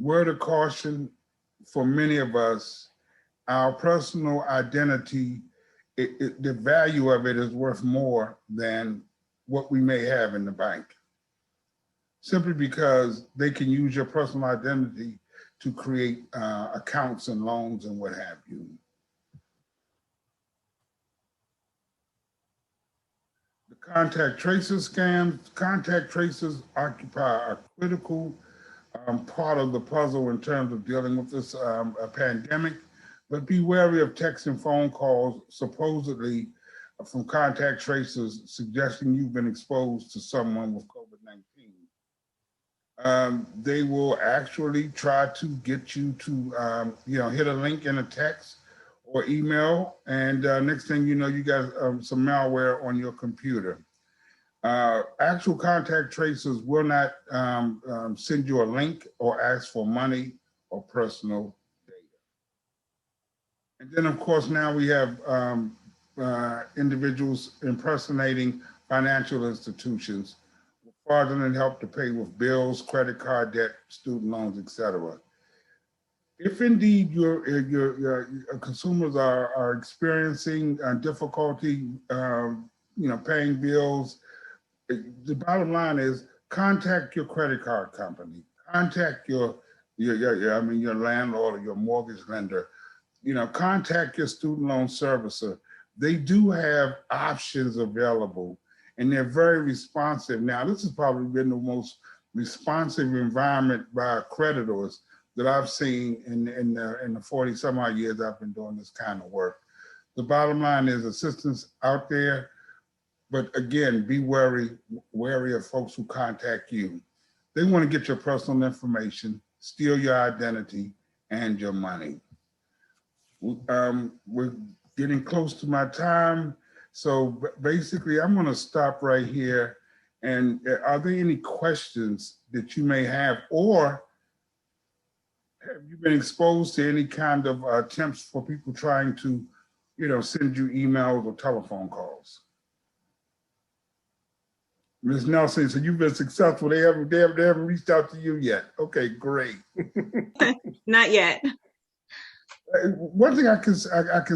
Speaker 10: Word of caution for many of us, our personal identity, the value of it is worth more than what we may have in the bank, simply because they can use your personal identity to create accounts and loans and what have you. The contact tracers scams, contact tracers occupy a critical part of the puzzle in terms of dealing with this pandemic. But be wary of texts and phone calls supposedly from contact tracers suggesting you've been exposed to someone with COVID-19. They will actually try to get you to hit a link in a text or email, and next thing you know, you got some malware on your computer. Actual contact tracers will not send you a link or ask for money or personal. And then, of course, now we have individuals impersonating financial institutions, fraudulent help to pay with bills, credit card debt, student loans, etc. If indeed your consumers are experiencing difficulty, paying bills, the bottom line is contact your credit card company, contact your landlord or your mortgage lender. Contact your student loan servicer. They do have options available and they're very responsive. Now, this has probably been the most responsive environment by creditors that I've seen in the 40 some odd years I've been doing this kind of work. The bottom line is assistance out there, but again, be wary of folks who contact you. They want to get your personal information, steal your identity, and your money. We're getting close to my time. So basically, I'm going to stop right here. And are there any questions that you may have, or have you been exposed to any kind of attempts for people trying to, send you emails or telephone calls? Ms. Nelson, so you've been successful. They haven't reached out to you yet. Okay, great.
Speaker 2: Not yet.
Speaker 10: One thing I can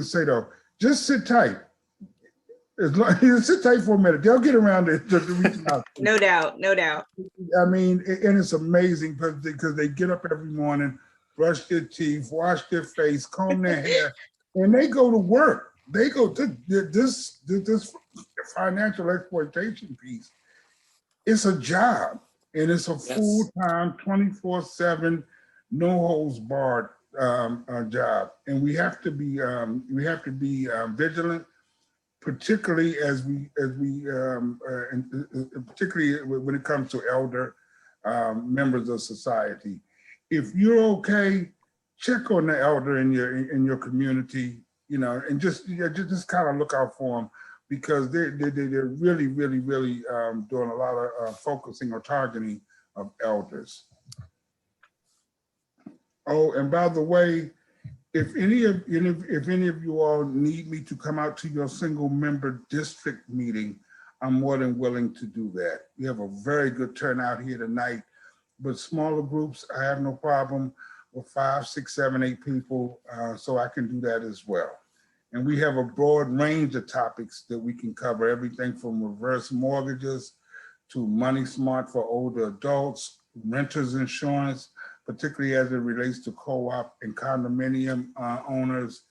Speaker 10: say though, just sit tight. Sit tight for a minute. They'll get around to reaching out.
Speaker 2: No doubt, no doubt.
Speaker 10: I mean, and it's amazing because they get up every morning, brush their teeth, wash their face, comb their hair, and they go to work. They go to this financial exploitation piece. It's a job, and it's a full-time, 24/7, no holds barred job, and we have to be vigilant, particularly particularly when it comes to elder members of society. If you're okay, check on the elder in your community, and just kind of look out for them, because they're really doing a lot of focusing or targeting of elders. Oh, and by the way, if any of you all need me to come out to your single member district meeting, I'm more than willing to do that. We have a very good turnout here tonight, but smaller groups, I have no problem with 5, 6, 7, 8 people, so I can do that as well. And we have a broad range of topics that we can cover, everything from reverse mortgages to Money Smart for older adults, renters insurance, particularly as it relates to co-op and condominium owners.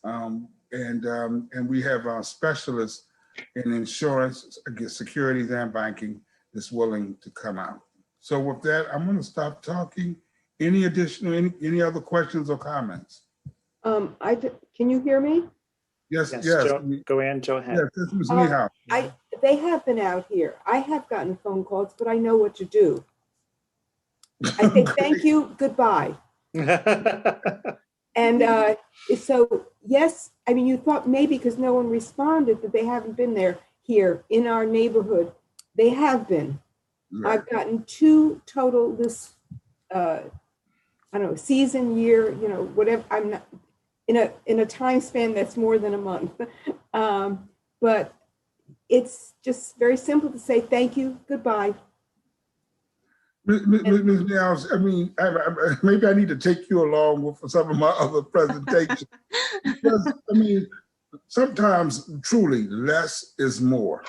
Speaker 10: And we have specialists in insurance, securities and banking that's willing to come out. So with that, I'm going to stop talking. Any other questions or comments?
Speaker 7: Can you hear me?
Speaker 10: Yes.
Speaker 1: Go ahead, Joe.
Speaker 10: Yes, this is Nihal.
Speaker 7: They have been out here. I have gotten phone calls, but I know what to do. I say thank you, goodbye. And so, yes, I mean, you thought maybe because no one responded that they haven't been here in our neighborhood. They have been. Right. I've gotten 2 total this, I don't know, season, year, whatever. I'm not in a time span that's more than a month. But it's just very simple to say thank you, goodbye.
Speaker 10: Ms. Niles, I mean, maybe I need to take you along with some of my other presentations. Because, I mean, sometimes truly less is more.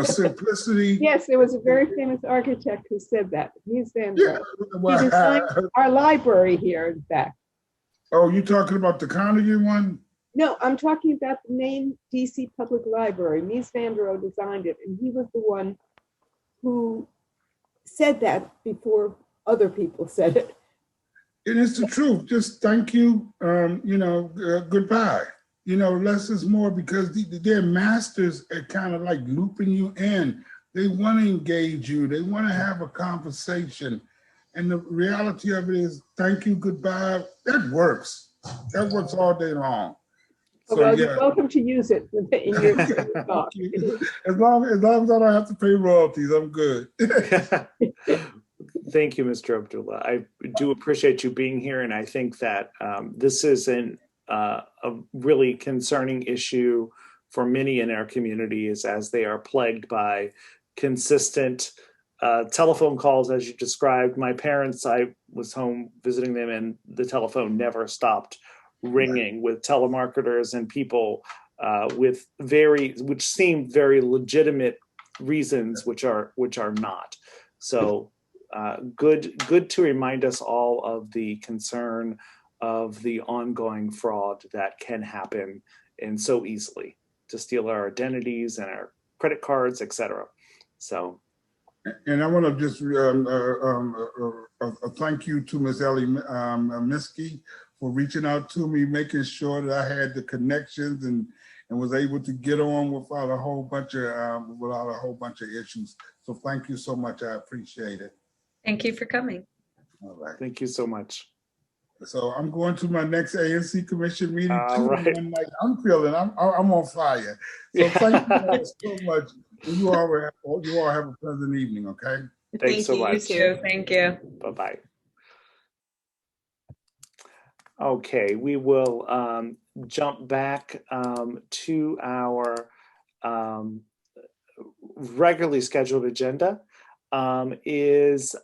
Speaker 10: Simplicity.
Speaker 7: Yes, there was a very famous architect who said that. He's he
Speaker 10: well,
Speaker 7: designed our library here, in fact.
Speaker 10: Oh, you talking about the Carnegie one?
Speaker 7: No, I'm talking about the main DC Public Library. Mies van der Rohe designed it, and he was the one who said that before other people said it.
Speaker 10: And it's the truth. Just thank you, goodbye. Less is more, because they're masters at kind of like looping you in. They want to engage you. They want to have a conversation. And the reality of it is, thank you, goodbye. That works. That works all day long. So,
Speaker 7: well, you're welcome to use it in your talk.
Speaker 10: As long as I don't have to pay royalties, I'm good.
Speaker 1: Thank you, Mr. Abdullah. I do appreciate you being here, and I think that this is a really concerning issue for many in our communities, as they are plagued by consistent telephone calls, as you described. My parents, I was home visiting them, and the telephone never stopped ringing with telemarketers and people which seem very legitimate reasons, which are not. So good to remind us all of the concern of the ongoing fraud that can happen, and so easily, to steal our identities and our credit cards, etc. So.
Speaker 10: And I want to just thank you to Ms. Ellie Miskey for reaching out to me, making sure that I had the connections and was able to get on without a whole bunch of issues. So thank you so much. I appreciate it.
Speaker 3: Thank you for coming.
Speaker 10: All right.
Speaker 1: Thank you so much.
Speaker 10: So I'm going to my next ANC commission meeting
Speaker 1: All
Speaker 10: too.
Speaker 1: right.
Speaker 10: And I'm on fire. So
Speaker 1: Yeah.
Speaker 10: thank you all so much. You all have a pleasant evening, okay?
Speaker 1: Thanks so
Speaker 2: you, you
Speaker 1: much.
Speaker 2: too.
Speaker 3: Thank you.
Speaker 1: Bye-bye. Okay, we will jump back to our regularly scheduled agenda. Is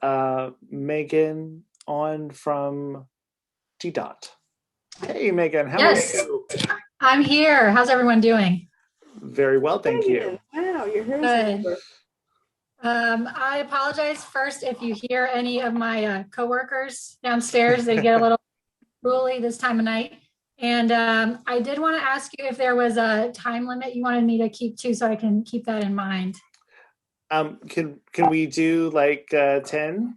Speaker 1: Megan on from DDOT? Hey, Megan, how
Speaker 11: Yes.
Speaker 1: are you?
Speaker 11: I'm here. How's everyone doing?
Speaker 1: Very well, thank you.
Speaker 7: Wow, your hair's
Speaker 11: Good.
Speaker 7: over.
Speaker 11: I apologize first if you hear any of my coworkers downstairs. They get a little unruly this time of night. And I did want to ask you if there was a time limit you wanted me to keep to, so I can keep that in mind.
Speaker 1: Can we do like 10,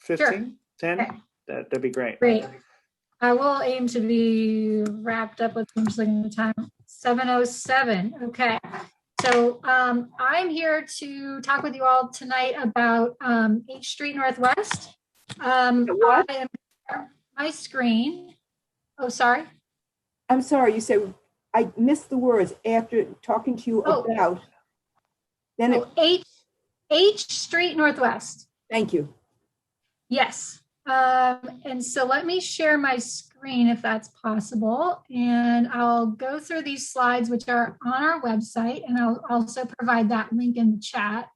Speaker 1: 15,
Speaker 11: Sure.
Speaker 1: 10?
Speaker 11: Okay.
Speaker 1: That'd be great.
Speaker 11: Great. I will aim to be wrapped up with, I'm just looking at the time, 7:07. Okay. So I'm here to talk with you all tonight about H Street Northwest.
Speaker 7: What?
Speaker 11: I am my screen. Oh, sorry.
Speaker 7: I'm sorry, you said, I missed the words after talking to you about. Then it,
Speaker 11: H Street Northwest.
Speaker 7: thank you.
Speaker 11: Yes. And so let me share my screen if that's possible. And I'll go through these slides, which are on our website, and I'll also provide that link in the chat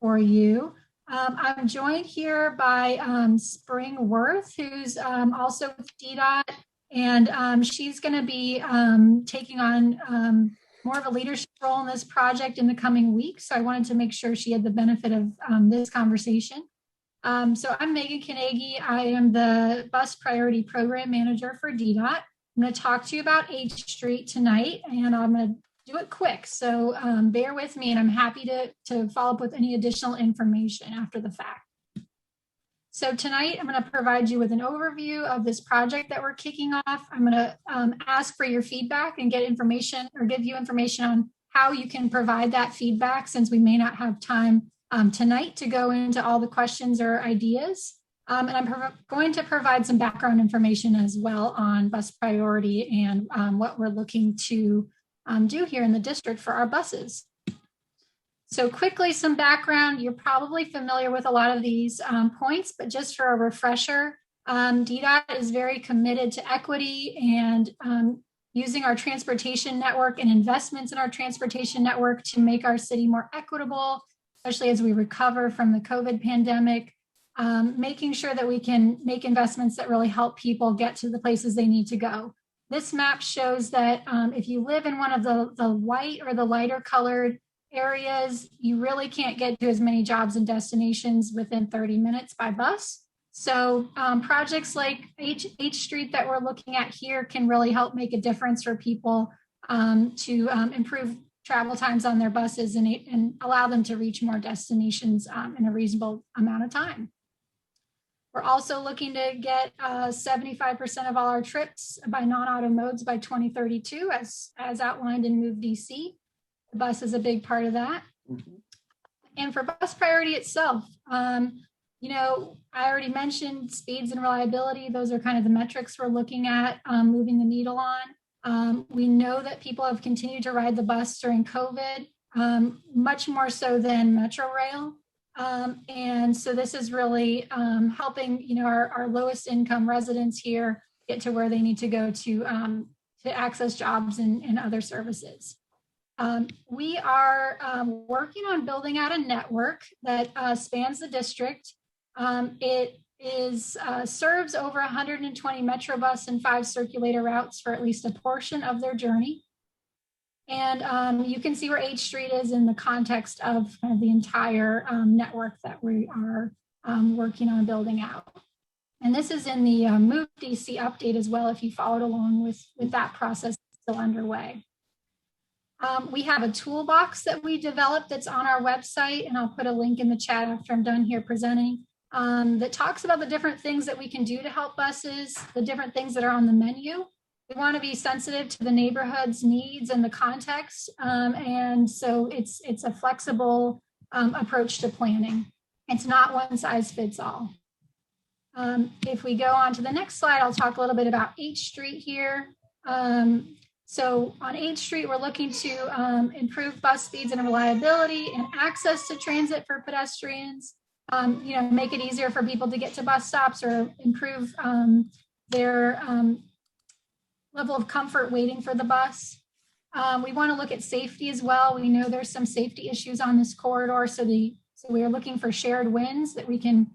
Speaker 11: for you. I'm joined here by Spring Worth, who's also with DDOT, and she's going to be taking on more of a leadership role in this project in the coming weeks. So I wanted to make sure she had the benefit of this conversation. So I'm Megan Kanegi. I am the Bus Priority Program Manager for DDOT. I'm going to talk to you about H Street tonight, and I'm going to do it quick. So bear with me, and I'm happy to follow up with any additional information after the fact. So tonight, I'm going to provide you with an overview of this project that we're kicking off. I'm going to ask for your feedback and get information or give you information on how you can provide that feedback, since we may not have time tonight to go into all the questions or ideas. And I'm going to provide some background information as well on bus priority and what we're looking to do here in the district for our buses. So quickly, some background. You're probably familiar with a lot of these points, but just for a refresher, DDOT is very committed to equity and using our transportation network and investments in our transportation network to make our city more equitable, especially as we recover from the COVID pandemic, making sure that we can make investments that really help people get to the places they need to go. This map shows that if you live in one of the white or the lighter colored areas, you really can't get to as many jobs and destinations within 30 minutes by bus. So projects like H Street that we're looking at here can really help make a difference for people to improve travel times on their buses and allow them to reach more destinations in a reasonable amount of time. We're also looking to get 75% of all our trips by non-auto modes by 2032, as outlined in Move DC. The bus is a big part of that. Mm-hmm. And for bus priority itself, you know, I already mentioned speeds and reliability. Those are kind of the metrics we're looking at moving the needle on. We know that people have continued to ride the bus during COVID, much more so than Metro Rail. And so this is really helping, you know, our lowest income residents here get to where they need to go to access jobs and other services. We are working on building out a network that spans the district. It serves over 120 Metrobus and 5 circulator routes for at least a portion of their journey. And you can see where H Street is in the context of kind of the entire network that we are working on building out. And this is in the Move DC update as well, if you followed along with that process still underway. We have a toolbox that we developed that's on our website, and I'll put a link in the chat after I'm done here presenting, that talks about the different things that we can do to help buses, the different things that are on the menu. We want to be sensitive to the neighborhood's needs and the context, and so it's a flexible approach to planning. It's not one size fits all. If we go on to the next slide, I'll talk a little bit about H Street here. So on H Street, we're looking to improve bus speeds and reliability and access to transit for pedestrians. Make it easier for people to get to bus stops or improve their level of comfort waiting for the bus. We want to look at safety as well. We know there's some safety issues on this corridor, so we are looking for shared wins that we can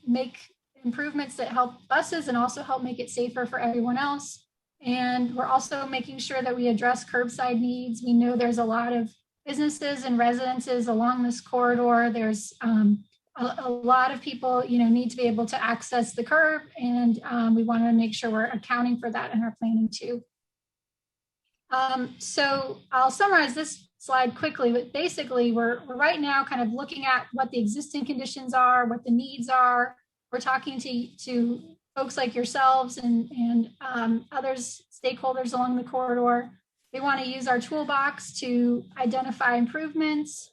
Speaker 11: make improvements that help buses and also help make it safer for everyone else. And we're also making sure that we address curbside needs. We know there's a lot of businesses and residences along this corridor. There's a lot of people, need to be able to access the curb, and we want to make sure we're accounting for that in our planning too. So I'll summarize this slide quickly, but basically we're right now kind of looking at what the existing conditions are, what the needs are. We're talking to folks like yourselves and others, stakeholders along the corridor. We want to use our toolbox to identify improvements.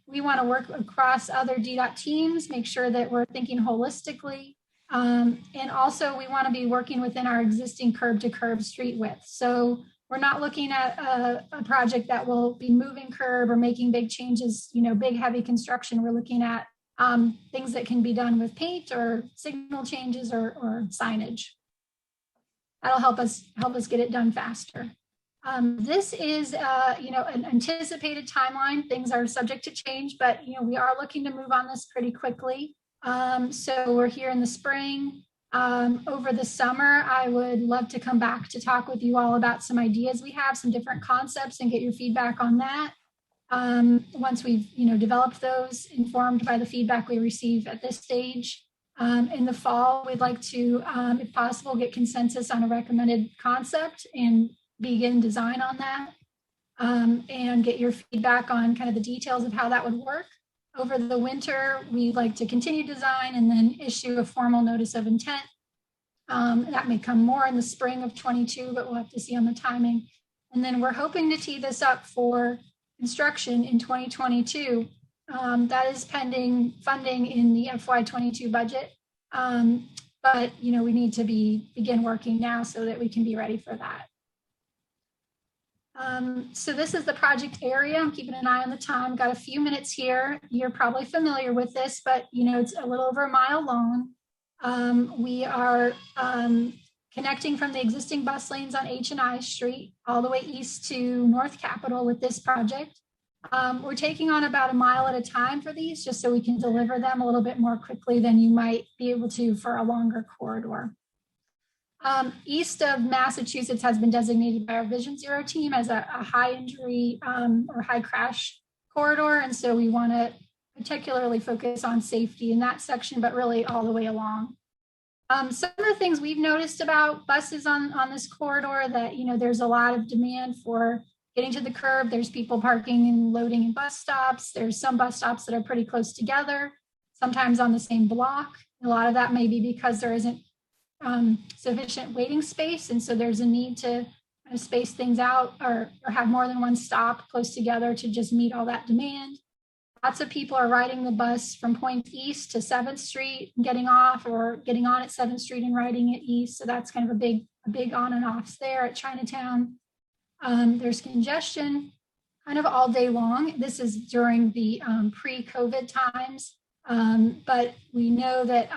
Speaker 11: We want to work across other DDOT teams, make sure that we're thinking holistically. And also we want to be working within our existing curb to curb street width. So we're not looking at a project that will be moving curb or making big changes, big heavy construction. We're looking at things that can be done with paint or signal changes or signage. That'll help us get it done faster. This is, an anticipated timeline. Things are subject to change, but we are looking to move on this pretty quickly. So we're here in the spring. Over the summer, I would love to come back to talk with you all about some ideas we have, some different concepts, and get your feedback on that. Once we've developed those, informed by the feedback we receive at this stage. In the fall, we'd like to, if possible, get consensus on a recommended concept and begin design on that, and get your feedback on kind of the details of how that would work. Over the winter, we'd like to continue design and then issue a formal notice of intent. That may come more in the spring of 22, but we'll have to see on the timing. And then we're hoping to tee this up for construction in 2022. That is pending funding in the FY22 budget. But we need to begin working now so that we can be ready for that. So this is the project area. I'm keeping an eye on the time. Got a few minutes here. You're probably familiar with this, but it's a little over a mile long. We are connecting from the existing bus lanes on H and I Street all the way east to North Capitol with this project. We're taking on about a mile at a time for these, just so we can deliver them a little bit more quickly than you might be able to for a longer corridor. East of Massachusetts has been designated by our Vision Zero team as a high injury or high crash corridor. And so we want to particularly focus on safety in that section, but really all the way along. Some of the things we've noticed about buses on this corridor that, there's a lot of demand for getting to the curb. There's people parking and loading in bus stops. There's some bus stops that are pretty close together, sometimes on the same block. A lot of that may be because there isn't sufficient waiting space, and so there's a need to kind of space things out or have more than one stop close together to just meet all that demand. Lots of people are riding the bus from Point East to 7th Street, getting off or getting on at 7th Street and riding it east. So that's kind of a big on and offs there at Chinatown. There's congestion kind of all day long. This is during the pre-COVID times, but we know that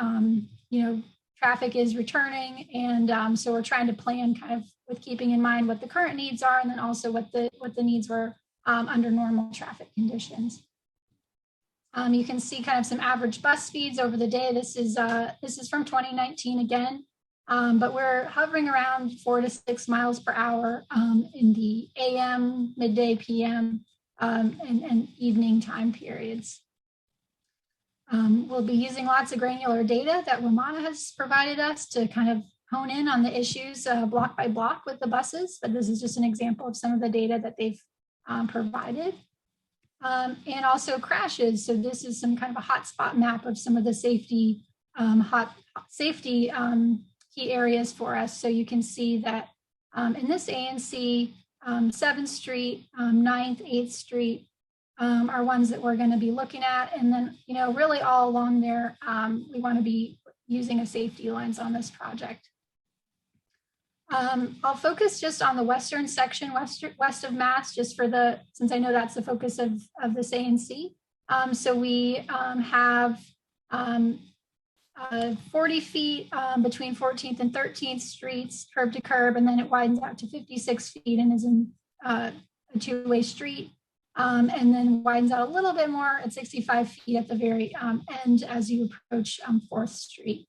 Speaker 11: traffic is returning, and so we're trying to plan kind of with keeping in mind what the current needs are, and then also what the needs were under normal traffic conditions. You can see kind of some average bus speeds over the day. This is from 2019 again, but we're hovering around 4 to 6 miles per hour in the AM, midday, PM, and evening time periods. We'll be using lots of granular data that WMATA has provided us to kind of hone in on the issues block by block with the buses, but this is just an example of some of the data that they've provided. And also crashes. So this is some kind of a hotspot map of some of the safety key areas for us. So you can see that in this ANC, 7th Street, 9th, 8th Street, are ones that we're going to be looking at. And then, really all along there, we want to be using a safety lens on this project. I'll focus just on the western section, west of Mass, just since I know that's the focus of this ANC. So we have 40 feet between 14th and 13th streets, curb to curb, and then it widens out to 56 feet and is in a two-way street. And then widens out a little bit more at 65 feet at the very end as you approach 4th Street.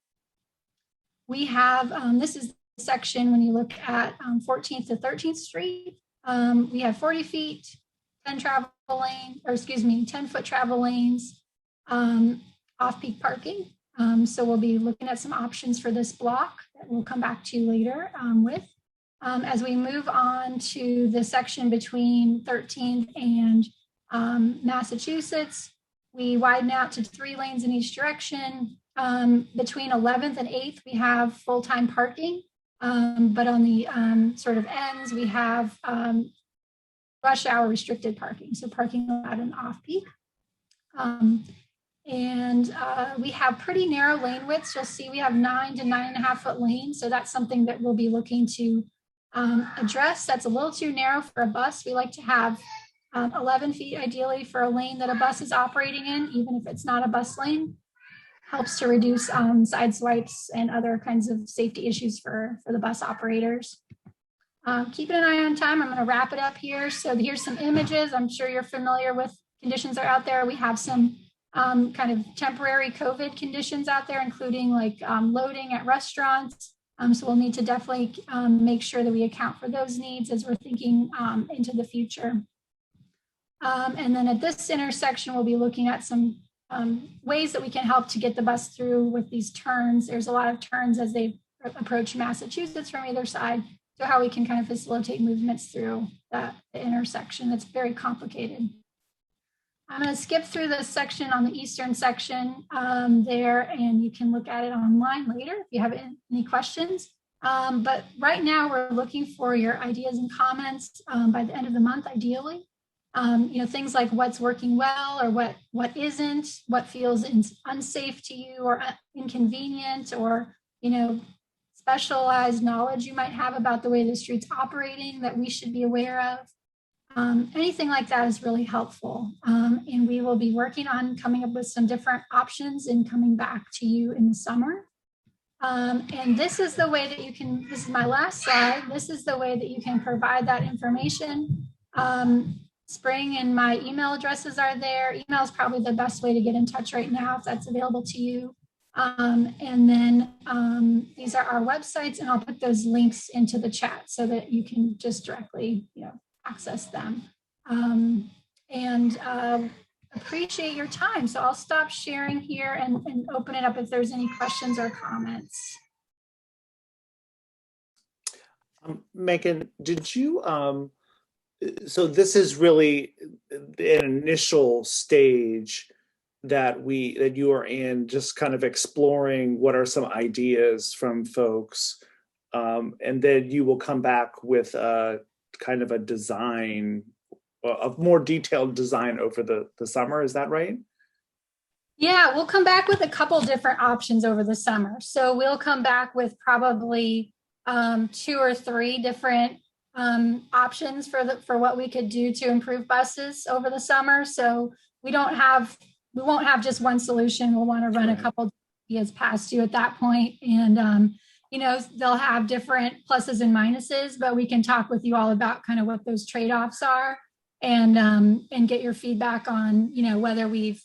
Speaker 11: We have, this is the section when you look at 14th to 13th Street. We have 40 feet, 10 10-foot travel lanes, off-peak parking. So we'll be looking at some options for this block that we'll come back to later with. As we move on to the section between 13th and Massachusetts, we widen out to 3 lanes in each direction. Between 11th and 8th, we have full-time parking, but on the sort of ends, we have rush hour restricted parking, so parking allowed in off-peak. And we have pretty narrow lane widths. You'll see we have 9 to 9.5 foot lanes, so that's something that we'll be looking to address. That's a little too narrow for a bus. We like to have 11 feet ideally for a lane that a bus is operating in, even if it's not a bus lane. Helps to reduce side swipes and other kinds of safety issues for the bus operators. Keeping an eye on time, I'm going to wrap it up here. So here's some images. I'm sure you're familiar with conditions that are out there. We have some kind of temporary COVID conditions out there, including like loading at restaurants. So we'll need to definitely make sure that we account for those needs as we're thinking into the future. And then at this intersection, we'll be looking at some ways that we can help to get the bus through with these turns. There's a lot of turns as they approach Massachusetts from either side. So how we can kind of facilitate movements through the intersection. That's very complicated. I'm going to skip through this section on the eastern section there, and you can look at it online later if you have any questions. But right now we're looking for your ideas and comments by the end of the month, ideally. Things like what's working well or what isn't, what feels unsafe to you or inconvenient, or, specialized knowledge you might have about the way the street's operating that we should be aware of. Anything like that is really helpful. And we will be working on coming up with some different options and coming back to you in the summer. And this is the way that you can, this is my last slide. This is the way that you can provide that information. Spring and my email addresses are there. Email is probably the best way to get in touch right now if that's available to you. And then these are our websites, and I'll put those links into the chat so that you can just directly, access them. Appreciate your time. So I'll stop sharing here and open it up if there's any questions or comments.
Speaker 1: Megan, did you, so this is really an initial stage that you are in, just kind of exploring what are some ideas from folks, and then you will come back with a kind of a design, a more detailed design over the summer. Is that right?
Speaker 11: Yeah, we'll come back with a couple different options over the summer. So we'll come back with probably 2 or 3 different options for what we could do to improve buses over the summer. So we won't have just one solution. We'll want to run a couple ideas past you at that point. And, they'll have different pluses and minuses, but we can talk with you all about kind of what those trade-offs are and get your feedback on, whether we've,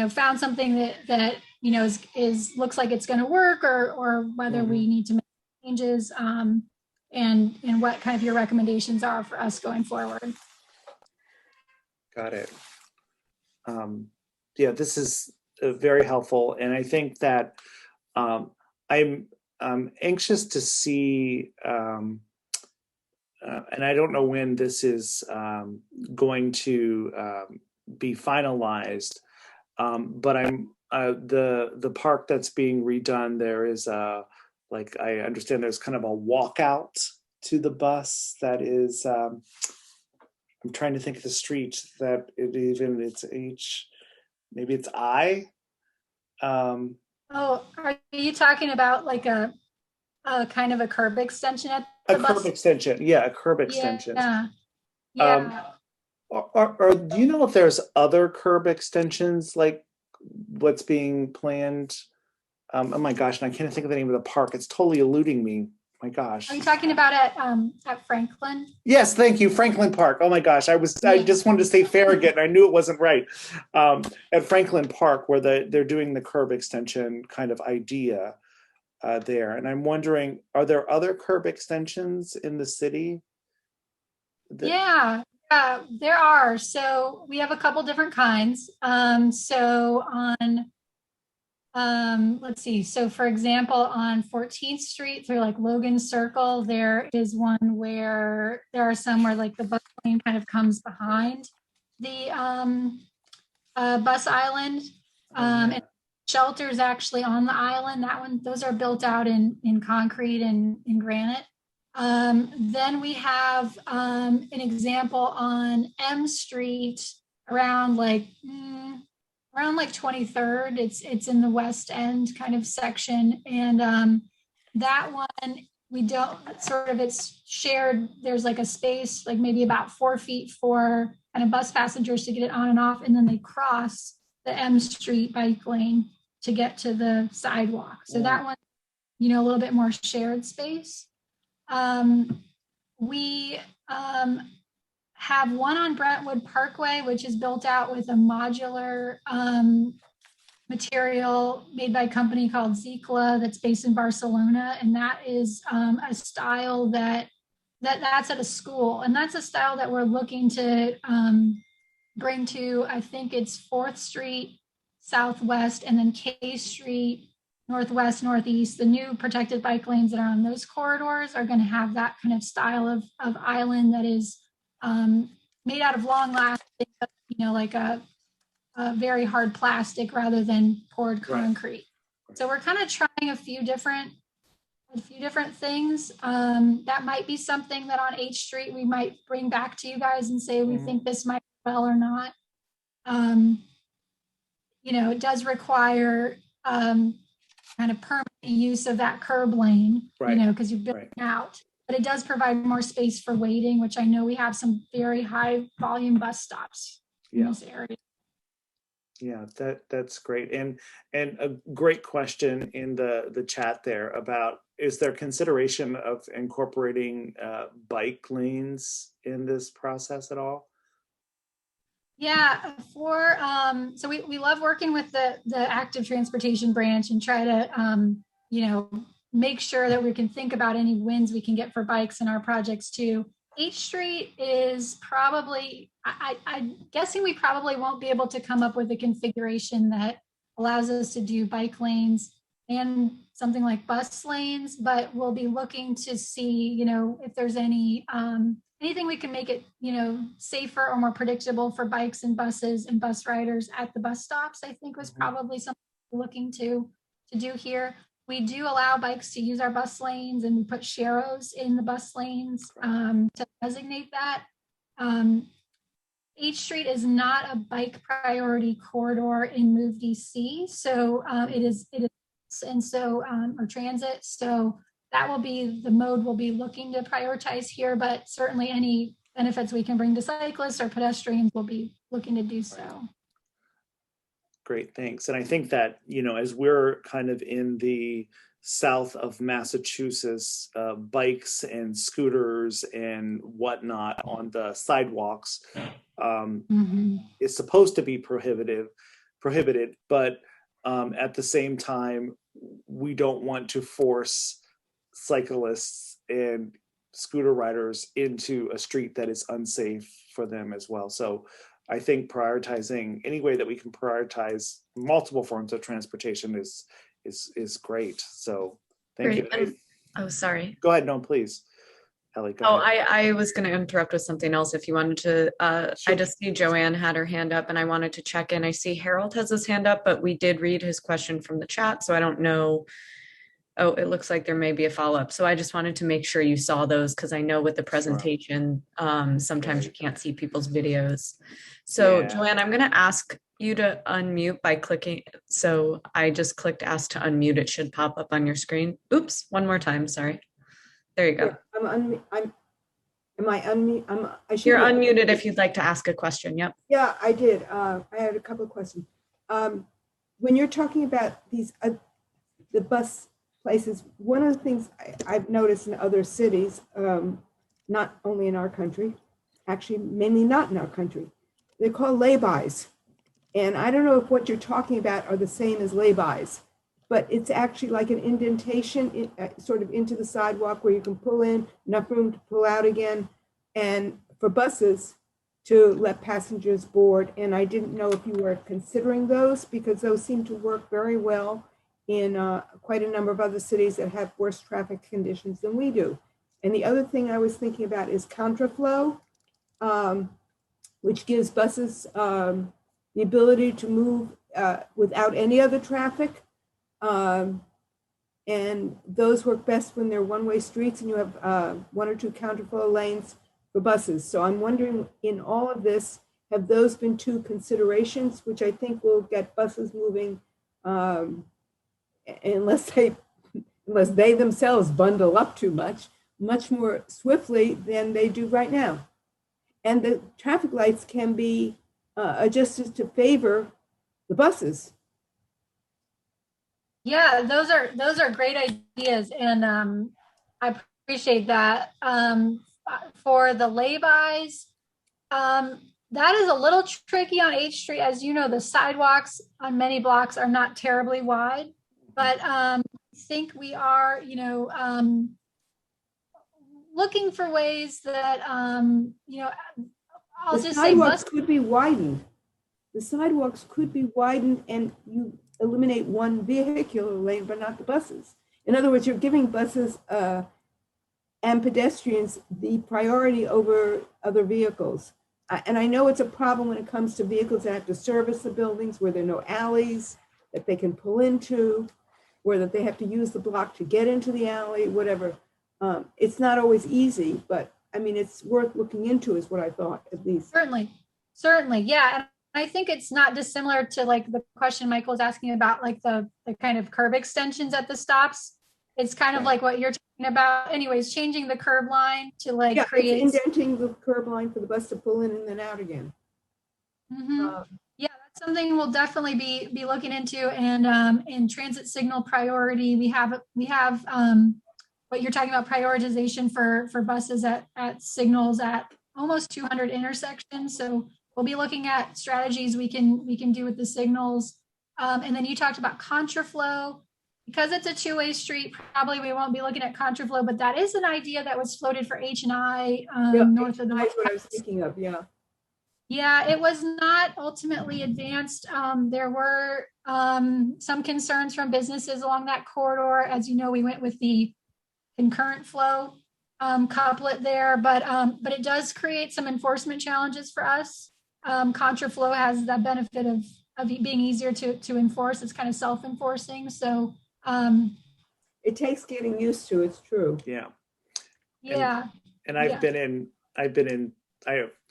Speaker 11: found something that looks like it's going to work or whether we need to make changes and what kind of your recommendations are for us going forward.
Speaker 1: Got it. Yeah, this is very helpful. And I think that I'm anxious to see, and I don't know when this is going to be finalized, but I'm the park that's being redone. There is I understand there's kind of a walkout to the bus that is I'm trying to think of the street that it's H, maybe it's I.
Speaker 11: Oh, are you talking about like a kind of a curb extension at
Speaker 1: A
Speaker 11: the bus?
Speaker 1: curb extension, yeah, a curb extension.
Speaker 11: Yeah,
Speaker 1: Um,
Speaker 11: yeah.
Speaker 1: do you know if there's other curb extensions like what's being planned? Oh my gosh, and I can't think of the name of the park. It's totally eluding me. My gosh.
Speaker 11: Are you talking about at Franklin?
Speaker 1: Yes, thank you, Franklin Park. Oh my gosh, I just wanted to say Farragut, and I knew it wasn't right. At Franklin Park, where they're doing the curb extension kind of idea there, and I'm wondering, are there other curb extensions in the city?
Speaker 11: Yeah, there are. So we have a couple different kinds. So on let's see. So for example, on 14th Street through like Logan Circle, there is one where there are some where like the bus lane kind of comes behind the bus island. And shelters actually on the island. Those are built out in concrete and in granite. Then we have an example on M Street around like 23rd. It's in the West End kind of section, and that one we don't sort of, it's shared. There's like a space like maybe about 4 feet for kind of bus passengers to get it on and off, and then they cross the M Street bike lane to get to the sidewalk. So that one, a little bit more shared space. We have one on Brentwood Parkway, which is built out with a modular material made by a company called Zikla that's based in Barcelona. And that is a style that's at a school. And that's a style that we're looking to bring to, I think it's 4th Street Southwest and then K Street Northwest, Northeast. The new protected bike lanes that are on those corridors are going to have that kind of style of island that is made out of long lasting, like a very hard plastic rather than poured concrete. Right. So we're kind of trying a few different things. That might be something that on H Street we might bring back to you guys and say we think this might be well or not. It does require kind of permanent use of that curb lane, because you're building out. But it does provide more space for waiting, which I know we have some very high volume bus stops in this area.
Speaker 1: Yeah, that's great. And a great question in the chat there about, is there consideration of incorporating bike lanes in this process at all?
Speaker 11: Yeah, so we love working with the active transportation branch and try to make sure that we can think about any wins we can get for bikes in our projects too. H Street is probably, I'm guessing we probably won't be able to come up with a configuration that allows us to do bike lanes and something like bus lanes, but we'll be looking to see, if there's anything we can make it, safer or more predictable for bikes and buses and bus riders at the bus stops, I think was probably something we're looking to do here. We do allow bikes to use our bus lanes, and we put sharrows in the bus lanes to designate that. H Street is not a bike priority corridor in Move DC, so it is, and so or transit. So that will be the mode we'll be looking to prioritize here, but certainly any benefits we can bring to cyclists or pedestrians will be looking to do so.
Speaker 1: Great, thanks. And I think that, as we're kind of in the south of Massachusetts, bikes and scooters and whatnot on the sidewalks is supposed to be prohibited, but at the same time, we don't want to force cyclists and scooter riders into a street that is unsafe for them as well. So I think prioritizing any way that we can prioritize multiple forms of transportation is great. So thank you.
Speaker 3: Oh, sorry.
Speaker 1: Go ahead. No, please. Ellie, go ahead.
Speaker 3: I was going to interrupt with something else if you wanted to. Sure. I just see Joanne had her hand up and I wanted to check in. I see Harold has his hand up, but we did read his question from the chat. So I don't know Oh, it looks like there may be a follow-up. So I just wanted to make sure you saw those because I know with the presentation, sometimes you can't see people's videos. So
Speaker 1: Yeah.
Speaker 3: Joanne, I'm going to ask you to unmute by clicking. So I just clicked ask to unmute. It should pop up on your screen. Oops, one more time. Sorry. There you go.
Speaker 7: Yeah, am I unmute?
Speaker 3: You're unmuted if you'd like to ask a question. Yep.
Speaker 7: Yeah, I did. I had a couple of questions. When you're talking about these, the bus places, one of the things I've noticed in other cities, not only in our country, actually mainly not in our country, they're called laybys. And I don't know if what you're talking about are the same as laybys, but it's actually like an indentation sort of into the sidewalk where you can pull in, enough room to pull out again, and for buses to let passengers board. And I didn't know if you were considering those, because those seem to work very well in quite a number of other cities that have worse traffic conditions than we do. And the other thing I was thinking about is contraflow, which gives buses the ability to move without any other traffic. And those work best when they're one-way streets and you have one or two counterflow lanes for buses. So I'm wondering, in all of this, have those been two considerations, which I think will get buses moving unless they themselves bundle up too much more swiftly than they do right now. And the traffic lights can be adjusted to favor the buses.
Speaker 11: Yeah, those are great ideas, and I appreciate that. For the laybys, that is a little tricky on H Street. As you know, the sidewalks on many blocks are not terribly wide, but I think we are, looking for ways that, I'll just say
Speaker 7: sidewalks could be widened. The sidewalks could be widened and you eliminate one vehicular lane, but not the buses. In other words, you're giving buses and pedestrians the priority over other vehicles. And I know it's a problem when it comes to vehicles that have to service the buildings where there are no alleys that they can pull into, or that they have to use the block to get into the alley, whatever. It's not always easy, but I mean, it's worth looking into is what I thought, at least.
Speaker 11: Certainly. Yeah. And I think it's not dissimilar to like the question Michael was asking about, like the kind of curb extensions at the stops. It's kind of like what you're talking about. Anyways, changing the curb line to like create
Speaker 7: indenting the curb line for the bus to pull in and then out again.
Speaker 11: Mm-hmm. Yeah, that's something we'll definitely be looking into. And in transit signal priority, we have what you're talking about, prioritization for buses at signals at almost 200 intersections. So we'll be looking at strategies we can do with the signals. And then you talked about contraflow. Because it's a two-way street, probably we won't be looking at contraflow, but that is an idea that was floated for H&I north of the
Speaker 7: That's what I was thinking of, yeah.
Speaker 11: Yeah, it was not ultimately advanced. There were some concerns from businesses along that corridor. As you know, we went with the concurrent flow couplet there, but it does create some enforcement challenges for us. Contraflow has the benefit of being easier to enforce. It's kind of self-enforcing, so
Speaker 7: it takes getting used to. It's true.
Speaker 1: Yeah.
Speaker 11: Yeah.
Speaker 1: And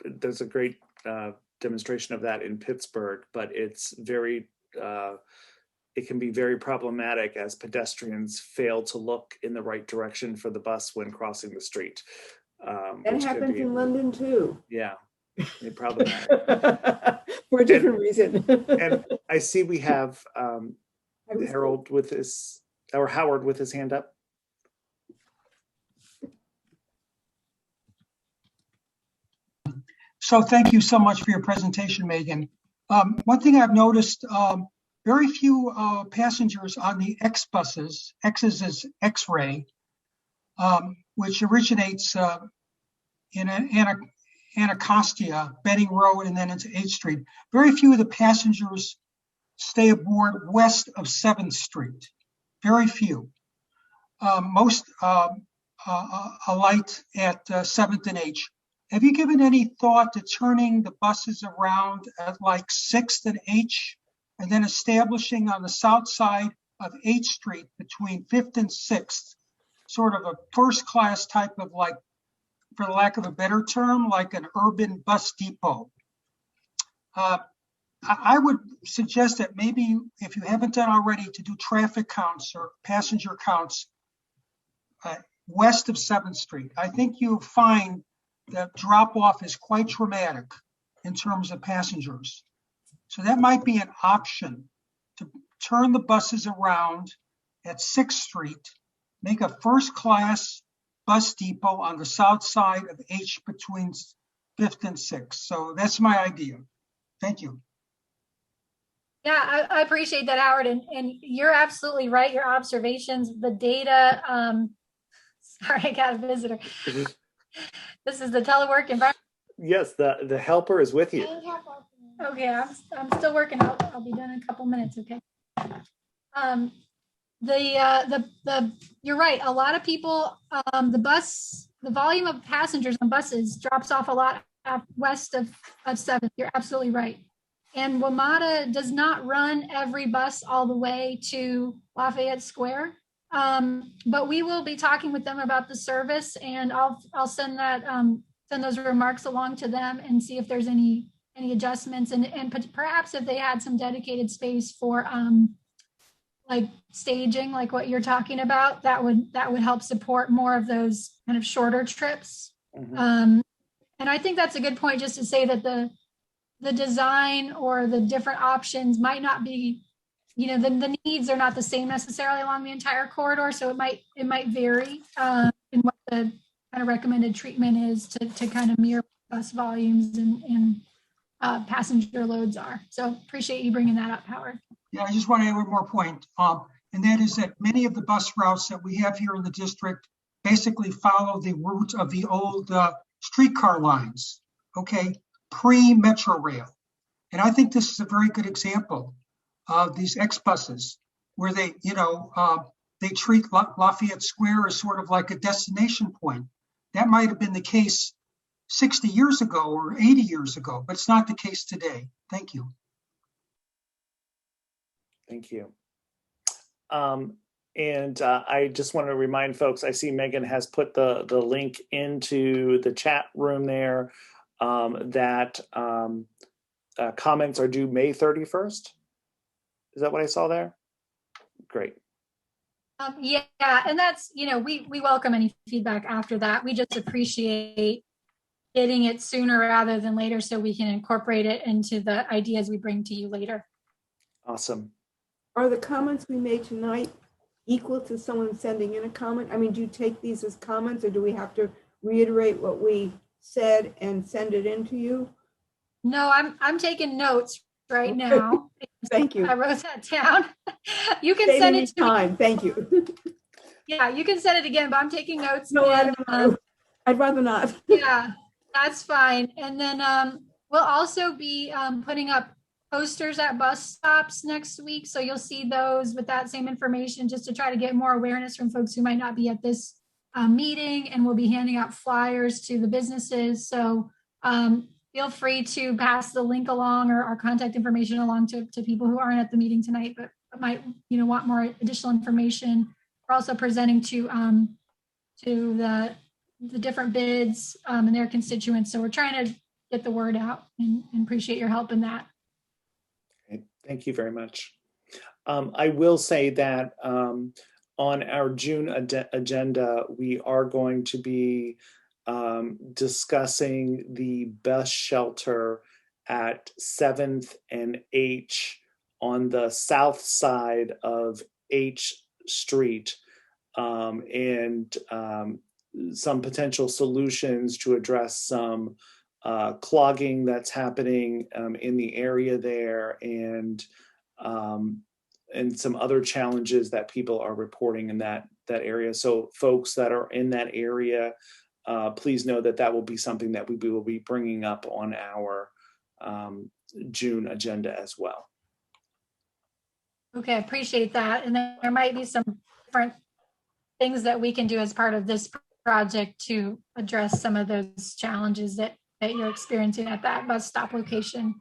Speaker 1: there's a great demonstration of that in Pittsburgh, but it's very, it can be very problematic as pedestrians fail to look in the right direction for the bus when crossing the street.
Speaker 7: That happens in London too.
Speaker 1: Yeah, problematic.
Speaker 7: For a different reason.
Speaker 1: And I see we have Howard with his hand up.
Speaker 8: So thank you so much for your presentation, Megan. One thing I've noticed, very few passengers on the X buses. X's is X-ray, which originates in Anacostia, Benning Road, and then into H Street. Very few of the passengers stay aboard west of 7th Street. Very few. Most alight at 7th and H. Have you given any thought to turning the buses around at like 6th and H, and then establishing on the south side of H Street between 5th and 6th, sort of a first class type of, like, for lack of a better term, like an urban bus depot. I would suggest that maybe if you haven't done already, to do traffic counts or passenger counts west of 7th Street. I think you'll find that drop off is quite dramatic in terms of passengers. So that might be an option, to turn the buses around at 6th Street, make a first class bus depot on the south side of H between 5th and 6th. So that's my idea. Thank you.
Speaker 11: Yeah, I appreciate that, Howard. And you're absolutely right. Your observations, the data, sorry, I got a visitor. This is the telework environment.
Speaker 1: Yes, the helper is with you.
Speaker 11: Okay, I'm still working. I'll be done in a couple minutes. Okay. You're right. A lot of people, the volume of passengers on buses drops off a lot west of 7th. You're absolutely right. And WMATA does not run every bus all the way to Lafayette Square. But we will be talking with them about the service, and I'll send those remarks along to them and see if there's any adjustments, and perhaps if they had some dedicated space for like staging, like what you're talking about, that would help support more of those kind of shorter trips. Mm-hmm. And I think that's a good point, just to say that the design or the different options might not be, the needs are not the same necessarily along the entire corridor. So it might vary in what the kind of recommended treatment is to kind of mirror bus volumes and passenger loads are. So appreciate you bringing that up, Howard.
Speaker 8: Yeah, I just want to add one more point. And that is that many of the bus routes that we have here in the district basically follow the route of the old streetcar lines, okay, pre-Metro Rail. And I think this is a very good example of these X-buses, where they treat Lafayette Square as sort of like a destination point. That might have been the case 60 years ago or 80 years ago, but it's not the case today. Thank you.
Speaker 1: Thank you. And I just want to remind folks, I see Megan has put the link into the chat room there, that comments are due May 31st. Is that what I saw there? Great.
Speaker 11: Yeah, and that's, we welcome any feedback after that. We just appreciate getting it sooner rather than later so we can incorporate it into the ideas we bring to you later.
Speaker 1: Awesome.
Speaker 7: Are the comments we made tonight equal to someone sending in a comment? I mean, do you take these as comments, or do we have to reiterate what we said and send it in to you?
Speaker 11: No, I'm taking notes right now.
Speaker 7: Thank you.
Speaker 11: I wrote that down. You can send it to
Speaker 7: time. Me. Thank you.
Speaker 11: Yeah, you can send it again, but I'm taking notes.
Speaker 7: No, I don't know. I'd rather not.
Speaker 11: Yeah, that's fine. And then we'll also be putting up posters at bus stops next week. So you'll see those with that same information, just to try to get more awareness from folks who might not be at this meeting. And we'll be handing out flyers to the businesses. So feel free to pass the link along or our contact information along to people who aren't at the meeting tonight, but might want more additional information. We're also presenting to the different bids and their constituents. So we're trying to get the word out, and appreciate your help in that.
Speaker 1: Okay. Thank you very much. I will say that on our June agenda, we are going to be discussing the bus shelter at 7th and H on the south side of H Street, and some potential solutions to address some clogging that's happening in the area there, and some other challenges that people are reporting in that area. So folks that are in that area, please know that will be something that we will be bringing up on our June agenda as well.
Speaker 11: Okay, appreciate that. And then there might be some different things that we can do as part of this project to address some of those challenges that you're experiencing at that bus stop location.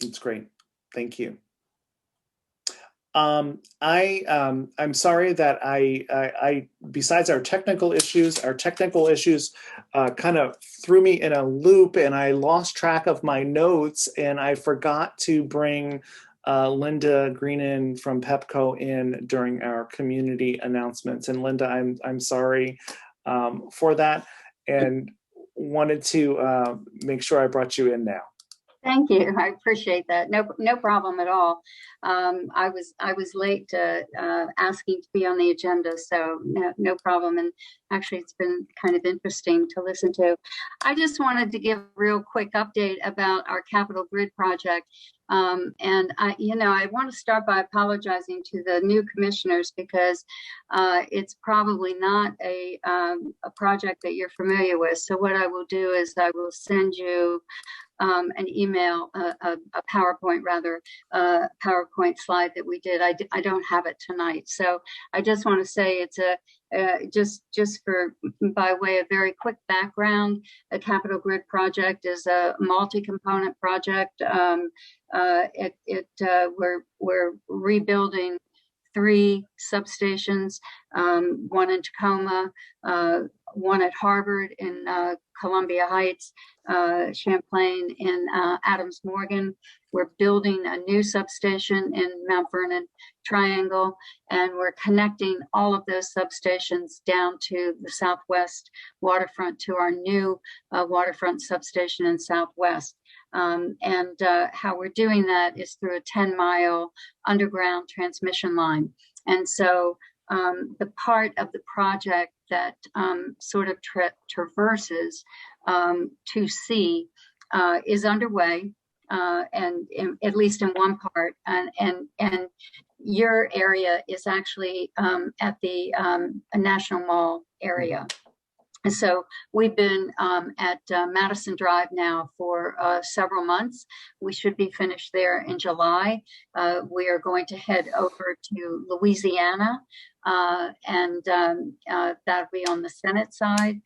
Speaker 1: It's great. Thank you. I'm sorry that I besides our technical issues kind of threw me in a loop, and I lost track of my notes, and I forgot to bring Linda Greenan from Pepco in during our community announcements. And Linda, I'm sorry for that, and wanted to make sure I brought you in now.
Speaker 12: Thank you. I appreciate that. No problem at all. I was late asking to be on the agenda, so no problem. And actually, it's been kind of interesting to listen to. I just wanted to give a real quick update about our Capital Grid project. And I want to start by apologizing to the new commissioners because it's probably not a project that you're familiar with. So what I will do is I will send you an email, a PowerPoint rather, PowerPoint slide that we did. I don't have it tonight. So I just want to say it's just for by way of very quick background, a Capital Grid project is a multi-component project. We're rebuilding 3 substations, one in Tacoma, one at Harvard in Columbia Heights, Champlain in Adams Morgan. We're building a new substation in Mount Vernon Triangle, and we're connecting all of those substations down to the Southwest waterfront to our new waterfront substation in Southwest. And how we're doing that is through a 10-mile underground transmission line. And so the part of the project that sort of traverses 2C is underway, and at least in one part, and your area is actually at the National Mall area. And so we've been at Madison Drive now for several months. We should be finished there in July. We are going to head over to Louisiana, and that'll be on the Senate side,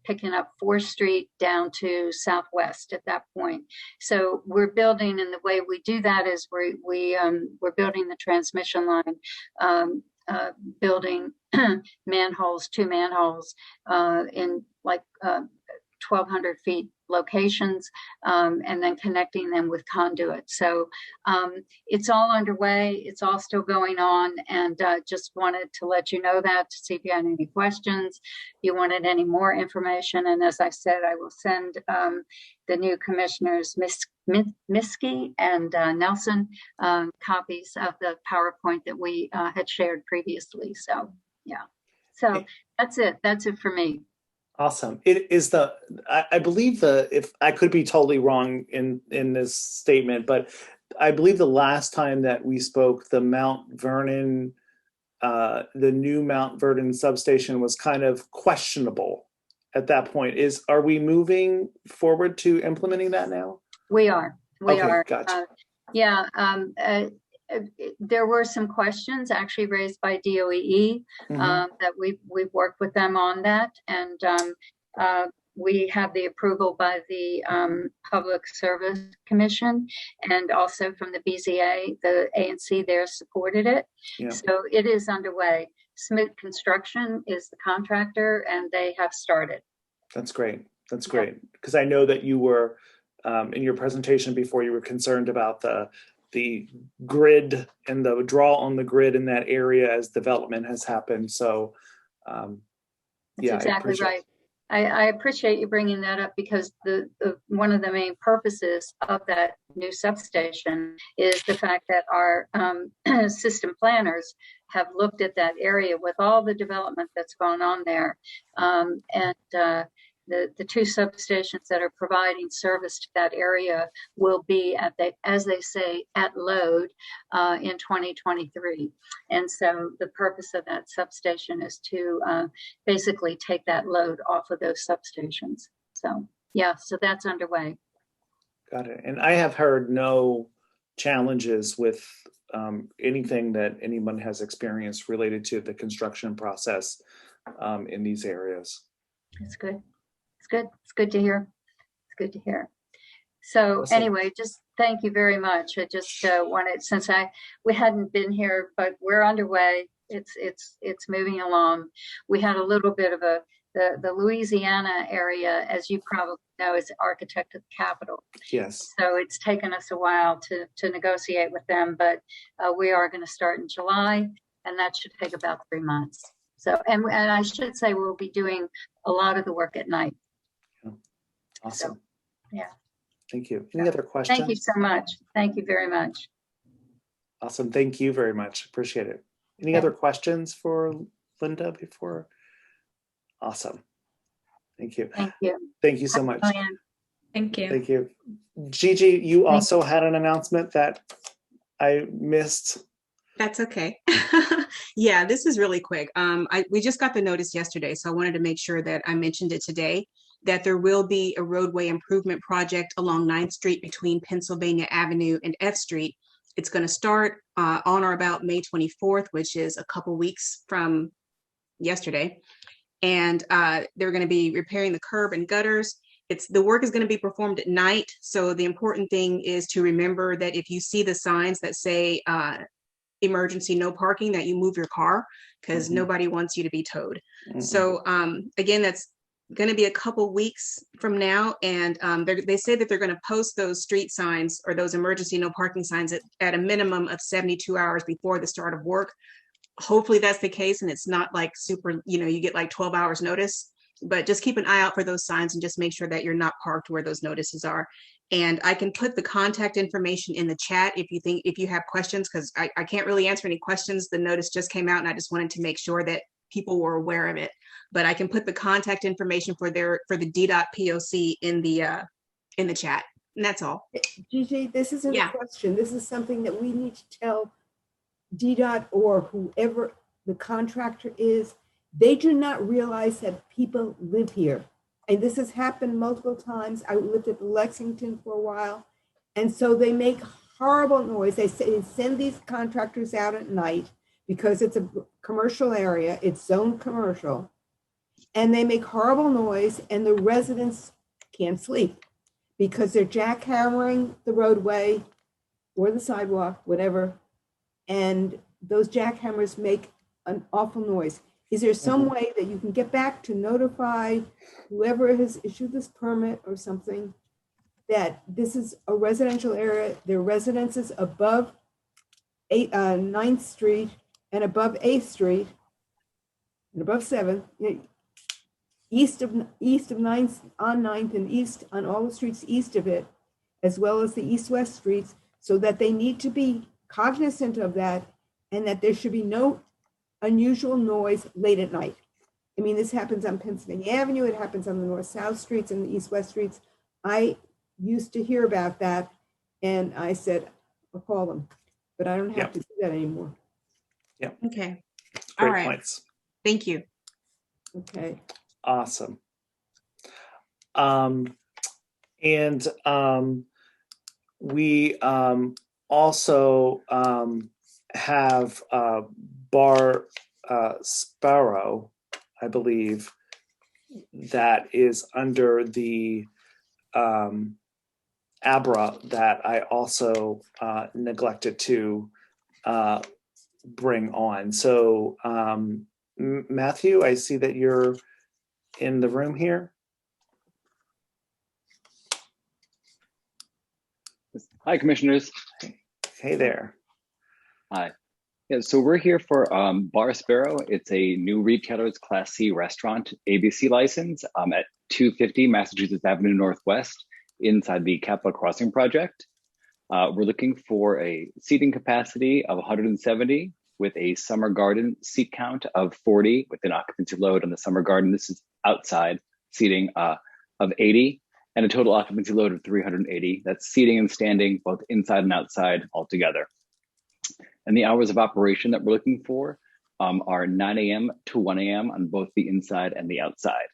Speaker 12: picking up 4th Street down to Southwest at that point. So we're building, and the way we do that is we're building the transmission line, building manholes, 2 manholes in like 1,200 feet locations, and then connecting them with conduit. So it's all underway. It's all still going on, and just wanted to let you know that, to see if you had any questions, if you wanted any more information. And as I said, I will send the new commissioners, Miskey and Nelson, copies of the PowerPoint that we had shared previously. So yeah, so that's it. That's it for me.
Speaker 1: Awesome. It is I believe if I could be totally wrong in this statement, but I believe the last time that we spoke, the Mount Vernon, the new Mount Vernon substation was kind of questionable at that point. Are we moving forward to implementing that now?
Speaker 12: We are. We are.
Speaker 1: Gotcha.
Speaker 12: There were some questions actually raised by DOEE that we've worked with them on that, and we have the approval by the Public Service Commission, and also from the BZA. The ANC there supported it, so it is underway. Smith Construction is the contractor, and they have started. That's great. That's great, because I know that you were in your presentation before, you were concerned about the grid and the draw on the grid in that area as development has happened. So that's exactly right. I appreciate you bringing that up, because the one of the main purposes of that new substation is the fact that our system planners have looked at that area with all the development that's gone on there, and the 2 substations that are providing service to that area will be as they say, at load in 2023. And so the purpose of that substation is to basically take that load off of those substations. So so that's underway. Got it. And I have heard no challenges with anything that anyone has experienced related to the construction process in these areas. That's good. It's good. It's good to hear. It's good to hear. So
Speaker 1: Awesome.
Speaker 12: anyway, just thank you very much. I just wanted, since we hadn't been here, but we're underway. It's moving along. We had a little bit of the Louisiana area, as you probably know, is the architect of the Capitol.
Speaker 1: Yes.
Speaker 12: So it's taken us a while to negotiate with them, but we are going to start in July, and that should take about 3 months. So, and I should say we'll be doing a lot of the work at night.
Speaker 1: Awesome.
Speaker 12: So, yeah.
Speaker 1: Thank you. Any other questions?
Speaker 12: Thank you so much. Thank you very much.
Speaker 1: Awesome. Thank you very much. Appreciate it. Any other questions for Linda before? Awesome. Thank you.
Speaker 12: Thank you.
Speaker 1: Thank you so much.
Speaker 3: Thank you.
Speaker 1: Thank you. Gigi, you also had an announcement that I missed.
Speaker 2: That's okay. Yeah, this is really quick. We just got the notice yesterday, so I wanted to make sure that I mentioned it today, that there will be a roadway improvement project along 9th Street between Pennsylvania Avenue and F Street. It's going to start on or about May 24th, which is a couple weeks from yesterday. And they're going to be repairing the curb and gutters. The work is going to be performed at night. So the important thing is to remember that if you see the signs that say emergency no parking, that you move your car, because nobody wants you to be towed. So again, that's going to be a couple weeks from now. And they say that they're going to post those street signs or those emergency no parking signs at a minimum of 72 hours before the start of work. Hopefully that's the case, and it's not like super, you get like 12 hours notice, but just keep an eye out for those signs and just make sure that you're not parked where those notices are. And I can put the contact information in the chat if you have questions, because I can't really answer any questions. The notice just came out and I just wanted to make sure that people were aware of it. But I can put the contact information for the DDOT POC in the chat. And that's all.
Speaker 7: Gigi, this isn't a question. This is something that we need to tell DDOT or whoever the contractor is. They do not realize that people live here. And this has happened multiple times. I lived at Lexington for a while. And so they make horrible noise. They send these contractors out at night because it's a commercial area. It's zoned commercial. And they make horrible noise, and the residents can't sleep because they're jackhammering the roadway or the sidewalk, whatever. And those jackhammers make an awful noise. Is there some way that you can get back to notify whoever has issued this permit or something that this is a residential area, there are residences above 9th Street and above 8th Street and above 7th, east of 9th on 9th and east on all the streets east of it, as well as the east-west streets, so that they need to be cognizant of that and that there should be no unusual noise late at night. I mean, this happens on Pennsylvania Avenue. It happens on the north-south streets and the east-west streets. I used to hear about that, and I said, I'll call them, but I don't have to do that anymore.
Speaker 1: Yeah.
Speaker 2: Okay.
Speaker 1: Great
Speaker 2: All right.
Speaker 1: points.
Speaker 2: Thank you.
Speaker 7: Okay.
Speaker 1: Awesome. We also have Bar Sparrow, I believe, that is under the ABRA that I also neglected to bring on. So Matthew, I see that you're in the room here.
Speaker 13: Hi, commissioners.
Speaker 1: Hey there.
Speaker 13: Hi. Yeah, so we're here for Bar Sparrow. It's a new retailer's Class C restaurant ABC license at 250 Massachusetts Avenue Northwest inside the Capitol Crossing project. We're looking for a seating capacity of 170 with a summer garden seat count of 40 with an occupancy load on the summer garden. This is outside seating of 80 and a total occupancy load of 380. That's seating and standing both inside and outside altogether. And the hours of operation that we're looking for are 9 a.m. to 1 a.m. on both the inside and the outside.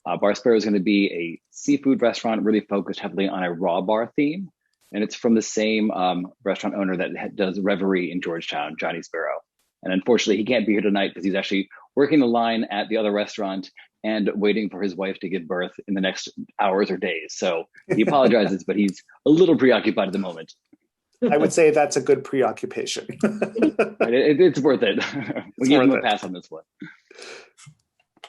Speaker 13: Bar Sparrow is going to be a seafood restaurant really focused heavily on a raw bar theme. And it's from the same restaurant owner that does Reverie in Georgetown, Johnny Sparrow. And unfortunately, he can't be here tonight because he's actually working the line at the other restaurant and waiting for his wife to give birth in the next hours or days. So he apologizes, but he's a little preoccupied at the moment.
Speaker 1: I would say that's a good preoccupation.
Speaker 13: It's worth it. We'll give him a pass on this one.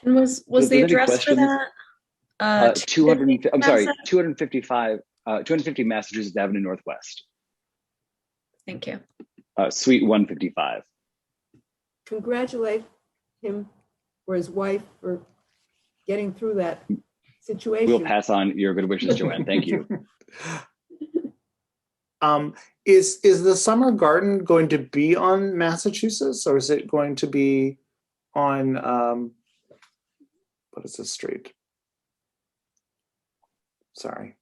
Speaker 3: And was the address for that?
Speaker 13: 250. I'm sorry, 250 Massachusetts Avenue Northwest.
Speaker 3: Thank you.
Speaker 13: Suite 155.
Speaker 7: Congratulate him or his wife for getting through that situation.
Speaker 13: We'll pass on your good wishes, Joanne. Thank you.
Speaker 1: Is the summer garden going to be on Massachusetts, or is it going to be on what is this street? Sorry.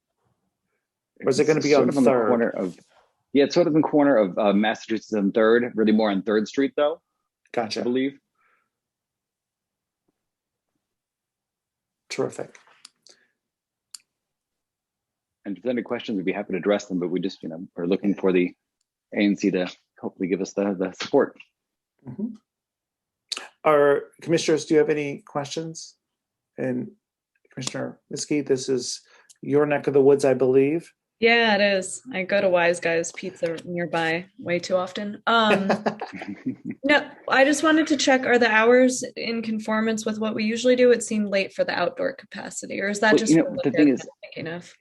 Speaker 1: Or is it going to be on
Speaker 13: the corner of? Yeah, it's sort of in the corner of Massachusetts and 3rd, really more on 3rd Street though.
Speaker 1: Gotcha.
Speaker 13: I believe.
Speaker 1: Terrific.
Speaker 13: And if there's any questions, we'd be happy to address them, but we just, are looking for the ANC to hopefully give us the support.
Speaker 1: Mm-hmm. Our commissioners, do you have any questions? And Commissioner Miskey, this is your neck of the woods, I believe.
Speaker 3: Yeah, it is. I go to Wise Guys Pizza nearby way too often. No, I just wanted to check, are the hours in conformance with what we usually do? It seemed late for the outdoor capacity, or is that just
Speaker 13: the thing is
Speaker 3: thinking of?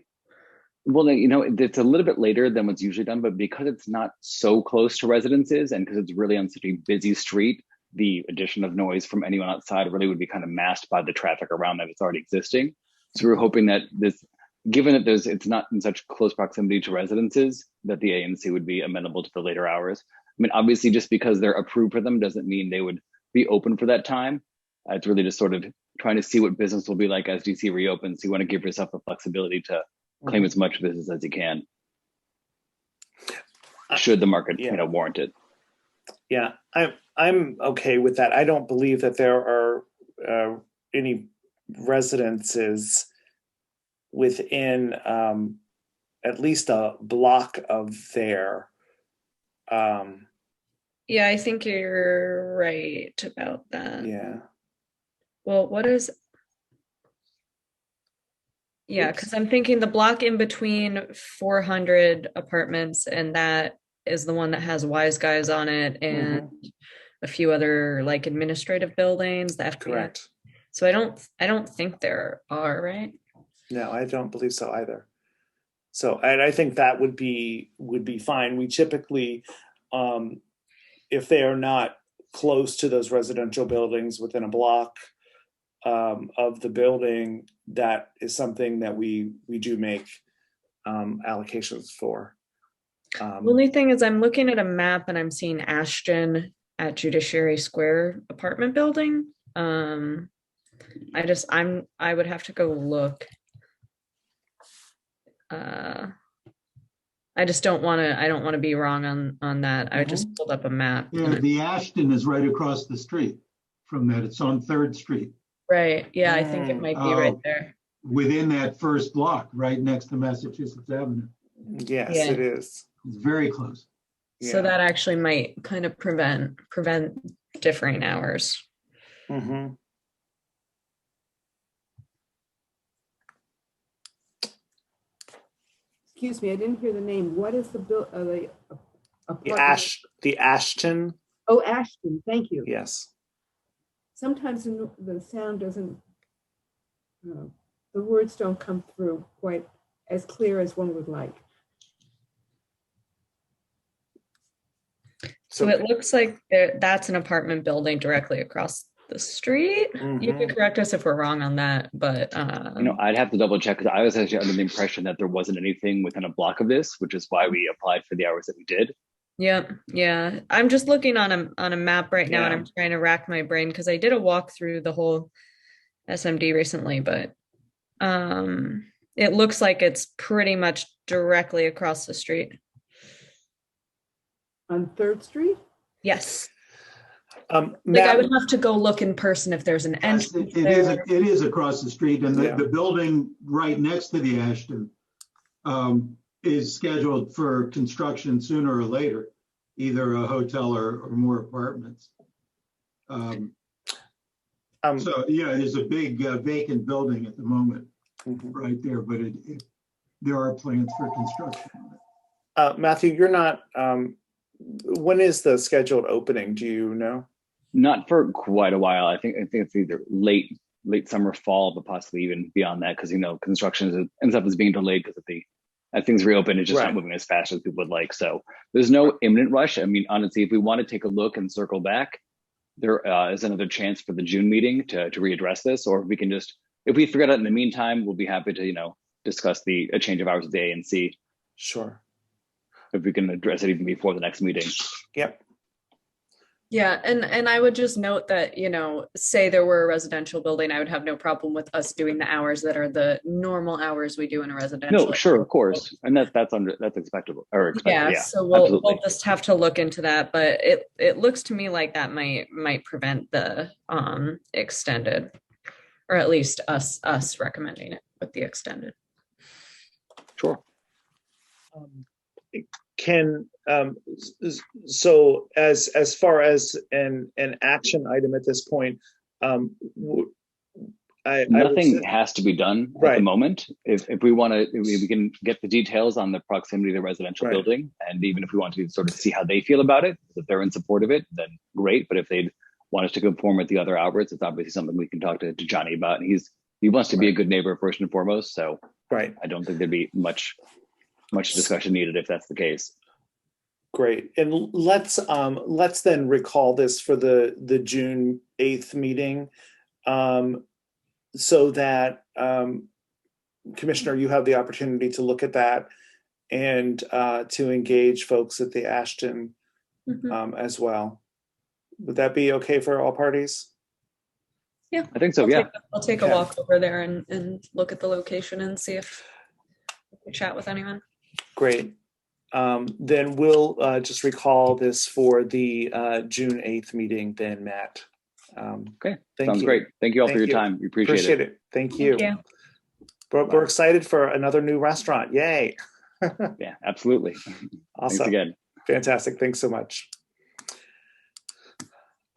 Speaker 13: Well, it's a little bit later than what's usually done, but because it's not so close to residences and because it's really on such a busy street, the addition of noise from anyone outside really would be kind of masked by the traffic around that it's already existing. So we're hoping that given that it's not in such close proximity to residences, that the ANC would be amenable to the later hours. I mean, obviously, just because they're approved for them doesn't mean they would be open for that time. It's really just sort of trying to see what business will be like as DC reopens. So you want to give yourself the flexibility to claim as much business as you can, should the market warrant it.
Speaker 1: Yeah, I'm okay with that. I don't believe that there are any residences within at least a block of there.
Speaker 3: Yeah, I think you're right about that.
Speaker 1: Yeah.
Speaker 3: Well, what is? Yeah, because I'm thinking the block in between 400 apartments, and that is the one that has Wise Guys on it and a few other like administrative buildings, the FBI.
Speaker 1: Correct.
Speaker 3: So I don't think there are, right?
Speaker 1: No, I don't believe so either. So, and I think that would be fine. We typically, if they are not close to those residential buildings within a block of the building, that is something that we do make allocations for.
Speaker 3: The only thing is I'm looking at a map and I'm seeing Ashton at Judiciary Square apartment building. I would have to go look. I just don't want to be wrong on that. I just pulled up a map.
Speaker 14: Yeah, the Ashton is right across the street from that. It's on 3rd Street.
Speaker 3: Right. Yeah, I think it might be right there.
Speaker 14: Within that first block, right next to Massachusetts Avenue.
Speaker 1: Yes, it is.
Speaker 14: It's very close.
Speaker 3: So that actually might kind of prevent differing hours.
Speaker 1: Mm-hmm.
Speaker 7: Excuse me, I didn't hear the name. What is the bill?
Speaker 1: The Ashton.
Speaker 7: Oh, Ashton. Thank you.
Speaker 1: Yes.
Speaker 7: Sometimes the sound doesn't, the words don't come through quite as clear as one would like.
Speaker 3: So it looks like that's an apartment building directly across the street. You can correct us if we're wrong on that, but
Speaker 13: I'd have to double check because I was actually under the impression that there wasn't anything within a block of this, which is why we applied for the hours that we did.
Speaker 3: Yeah. I'm just looking on a map right now, and I'm trying to rack my brain because I did a walk through the whole SMD recently, but it looks like it's pretty much directly across the street.
Speaker 7: On 3rd Street?
Speaker 3: Yes. I would have to go look in person if there's an entrance.
Speaker 14: It is across the street, and the building right next to the Ashton is scheduled for construction sooner or later, either a hotel or more apartments. So, yeah, there's a big vacant building at the moment right there, but there are plans for construction.
Speaker 1: Matthew, you're not, when is the scheduled opening? Do you know?
Speaker 13: Not for quite a while. I think it's either late summer, fall, but possibly even beyond that, because construction and stuff is being delayed because of as things reopen, it's just not moving as fast as people would like. So there's no imminent rush. I mean, honestly, if we want to take a look and circle back, there is another chance for the June meeting to readdress this, or we can if we figure it out in the meantime, we'll be happy to discuss a change of hours with the ANC.
Speaker 1: Sure.
Speaker 13: If we can address it even before the next meeting.
Speaker 1: Yep.
Speaker 3: Yeah, and I would just note that, say there were a residential building, I would have no problem with us doing the hours that are the normal hours we do in a residential.
Speaker 13: No, sure, of course, and that's expectable.
Speaker 3: Yeah, so we'll just have to look into that, but it looks to me like that might prevent the extended, or at least us recommending it with the extended.
Speaker 13: Sure.
Speaker 1: So as far as an action item at this point,
Speaker 13: nothing has to be done at the moment. If we want to, we can get the details on the proximity of the residential building, and even if we want to sort of see how they feel about it, if they're in support of it, then great. But if they want us to conform with the other Alberts, it's obviously something we can talk to Johnny about. And he wants to be a good neighbor first and foremost. So I don't think there'd be much discussion needed if that's the case.
Speaker 1: Great. And let's then recall this for the June 8th meeting, so that Commissioner, you have the opportunity to look at that and to engage folks at the Ashton as well. Would that be okay for all parties?
Speaker 3: Yeah,
Speaker 13: I think so.
Speaker 3: I'll take a walk over there and look at the location and see if we can chat with anyone.
Speaker 1: Great. Then we'll just recall this for the June 8th meeting then, Matt.
Speaker 13: Okay, sounds great. Thank you all for your time. We appreciate it.
Speaker 1: Thank you. We're excited for another new restaurant. Yay.
Speaker 13: Yeah, absolutely.
Speaker 1: Awesome.
Speaker 13: Thanks again.
Speaker 1: Fantastic. Thanks so much.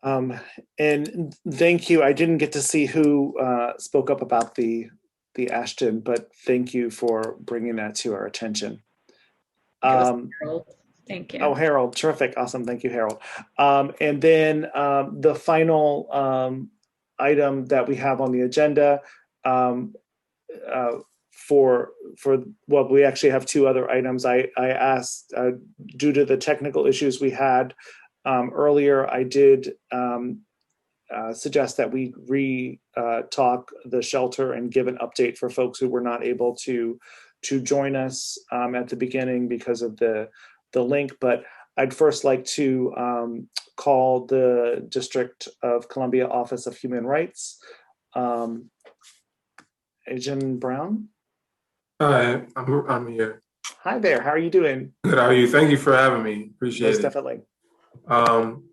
Speaker 1: And thank you. I didn't get to see who spoke up about the Ashton, but thank you for bringing that to our attention.
Speaker 3: Harold. Thank you.
Speaker 1: Oh, Harold, terrific. Awesome. Thank you, Harold. And then the final item that we have on the agenda we actually have two other items. I asked, due to the technical issues we had earlier, I did suggest that we talk the shelter and give an update for folks who were not able to join us at the beginning because of the link. But I'd first like to call the District of Columbia Office of Human Rights. Agent Brown?
Speaker 15: Hi, I'm here.
Speaker 1: Hi there, how are you doing?
Speaker 15: Good, how are you? Thank you for having me. Appreciate
Speaker 1: Most
Speaker 15: it.
Speaker 1: definitely.
Speaker 15: I'm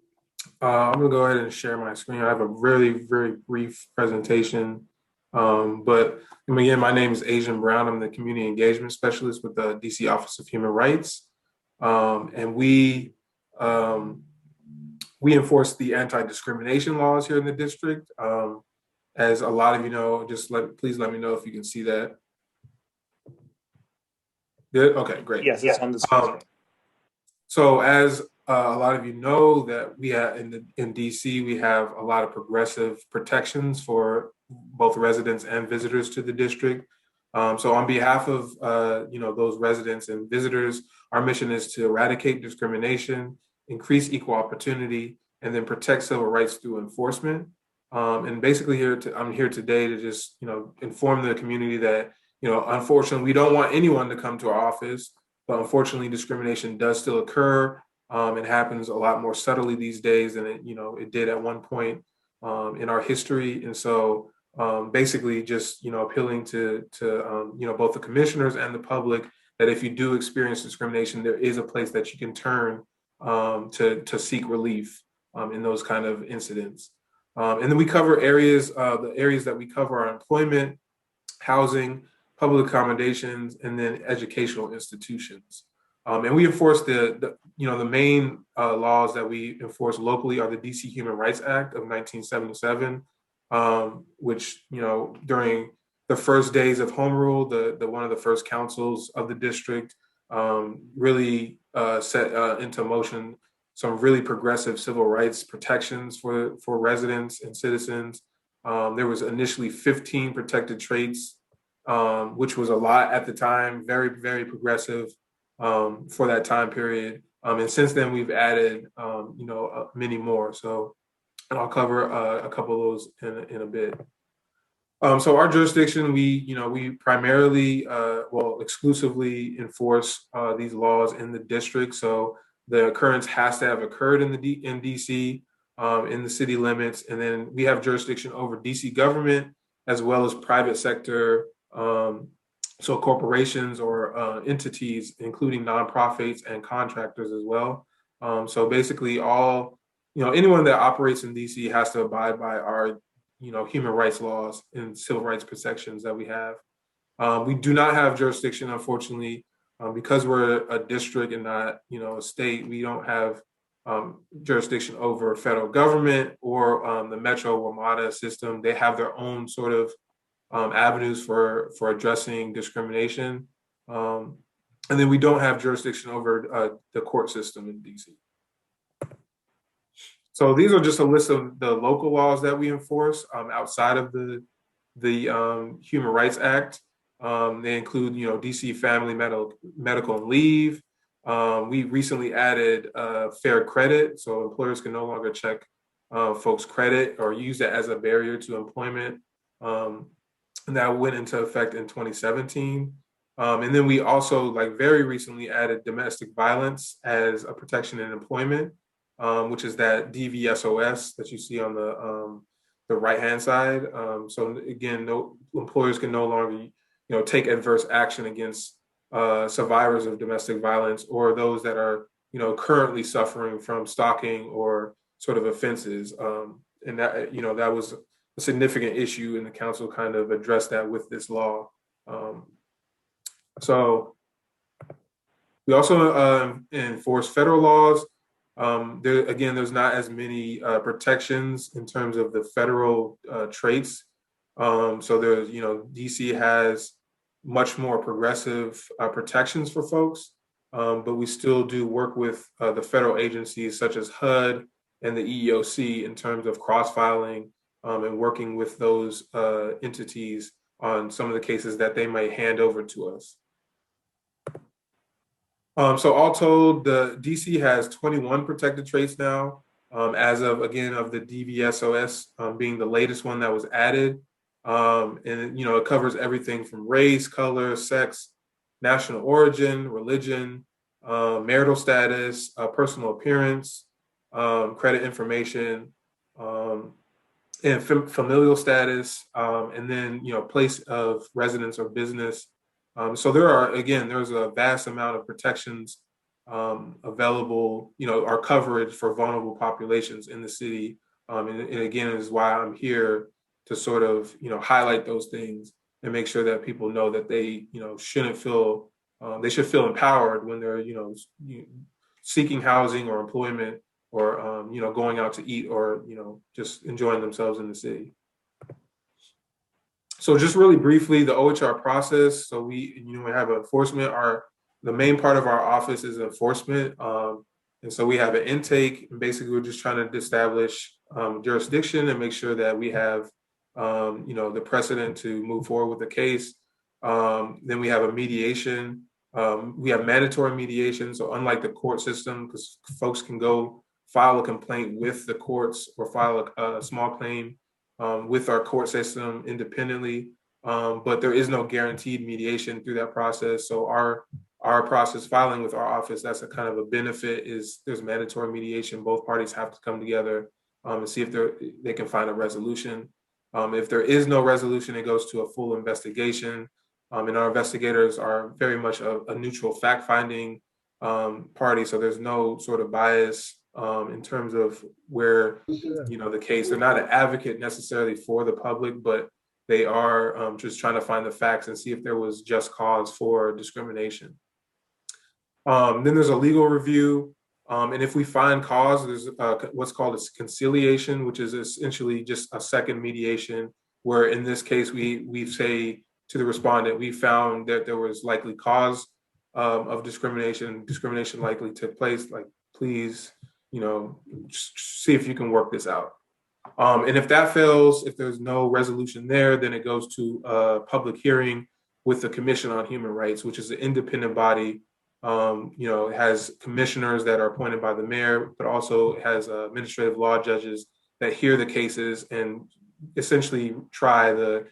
Speaker 15: gonna go ahead and share my screen. I have a really, very brief presentation. But again, my name is Agent Brown. I'm the Community Engagement Specialist with the DC Office of Human Rights. And we enforce the anti-discrimination laws here in the district. As a lot of you know, please let me know if you can see that. Good, okay, great.
Speaker 1: Yes, it's on the screen.
Speaker 15: So as a lot of you know, that we have in DC, we have a lot of progressive protections for both residents and visitors to the district. So on behalf of those residents and visitors, our mission is to eradicate discrimination, increase equal opportunity, and then protect civil rights through enforcement. And basically I'm here today to just inform the community that unfortunately we don't want anyone to come to our office, but unfortunately discrimination does still occur. It happens a lot more subtly these days than it did at one point in our history. And so basically just appealing to both the commissioners and the public that if you do experience discrimination, there is a place that you can turn to seek relief in those kind of incidents. And then we cover the areas that we cover are employment, housing, public accommodations, and then educational institutions. And we enforce the main laws that we enforce locally are the DC Human Rights Act of 1977, which, during the first days of home rule, the one of the first councils of the district really set into motion some really progressive civil rights protections for residents and citizens. There was initially 15 protected traits, which was a lot at the time, very, very progressive for that time period. And since then, we've added, many more. So, and I'll cover a couple of those in a bit. So our jurisdiction, we primarily, exclusively enforce these laws in the district. So the occurrence has to have occurred in DC, in the city limits, and then we have jurisdiction over DC government as well as private sector, so corporations or entities, including nonprofits and contractors as well. So basically, anyone that operates in DC has to abide by our human rights laws and civil rights protections that we have. We do not have jurisdiction, unfortunately, because we're a district and not, a state. We don't have jurisdiction over federal government or the Metro WMATA system. They have their own sort of avenues for addressing discrimination. And then we don't have jurisdiction over the court system in DC. So these are just a list of the local laws that we enforce outside of the Human Rights Act. They include, DC Family Medical and Leave. We recently added fair credit, so employers can no longer check folks' credit or use that as a barrier to employment. And that went into effect in 2017. And then we also, very recently, added domestic violence as a protection in employment, which is that DVSOS that you see on the right-hand side. So again, no employers can no longer, take adverse action against survivors of domestic violence or those that are, currently suffering from stalking or sort of offenses. And that, that was a significant issue, and the council kind of addressed that with this law. So we also enforce federal laws. There's not as many protections in terms of the federal traits. So there's, DC has much more progressive protections for folks, but we still do work with the federal agencies such as HUD and the EEOC in terms of cross-filing and working with those entities on some of the cases that they might hand over to us. So all told, the DC has 21 protected traits now, as of the DVSOS being the latest one that was added. And it covers everything from race, color, sex, national origin, religion, marital status, personal appearance, credit information, and familial status, and then place of residence or business. So there's a vast amount of protections available, our coverage for vulnerable populations in the city. And again, is why I'm here to sort of, highlight those things and make sure that people know that they, shouldn't feel, they should feel empowered when they're, seeking housing or employment or, going out to eat or, just enjoying themselves in the city. So just really briefly, the OHR process. So we have enforcement. The main part of our office is enforcement. And so we have an intake, and basically we're just trying to establish jurisdiction and make sure that we have, the precedent to move forward with the case. Then we have a mediation. We have mandatory mediation. So unlike the court system, because folks can go file a complaint with the courts or file a small claim with our court system independently, but there is no guaranteed mediation through that process. So our process filing with our office, that's a kind of a benefit, is there's mandatory mediation. Both parties have to come together and see if they can find a resolution. If there is no resolution, it goes to a full investigation. And our investigators are very much a neutral fact-finding party. So there's no sort of bias in terms of where, the case. They're not an advocate necessarily for the public, but they are just trying to find the facts and see if there was just cause for discrimination. Then there's a legal review. And if we find cause, there's what's called a conciliation, which is essentially just a second mediation, where in this case, we say to the respondent, we found that there was likely cause of discrimination likely took place, like, please, see if you can work this out. And if that fails, if there's no resolution there, then it goes to a public hearing with the Commission on Human Rights, which is an independent body. It has commissioners that are appointed by the mayor, but also has administrative law judges that hear the cases and essentially try the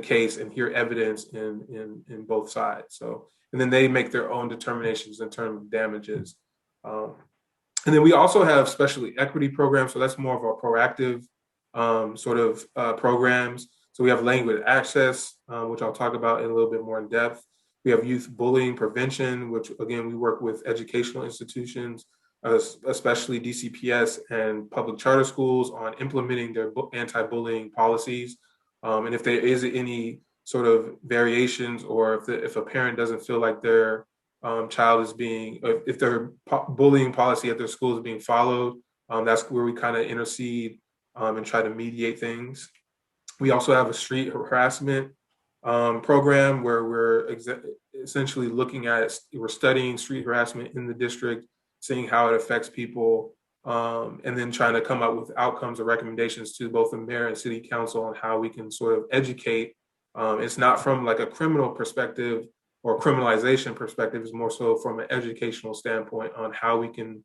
Speaker 15: case and hear evidence in both sides. So, and then they make their own determinations in terms of damages. And then we also have special equity programs. So that's more of a proactive programs. So we have language access, which I'll talk about in a little bit more in depth. We have youth bullying prevention, which again, we work with educational institutions, especially DCPS and public charter schools, on implementing their anti-bullying policies. And if there is any sort of variations, or if a parent doesn't feel like their child is being, if their bullying policy at their school is being followed, that's where we kind of intercede and try to mediate things. We also have a street harassment program where we're essentially we're studying street harassment in the district, seeing how it affects people, and then trying to come up with outcomes or recommendations to both the mayor and city council on how we can sort of educate. It's not from like a criminal perspective or criminalization perspective, it's more so from an educational standpoint on how we can,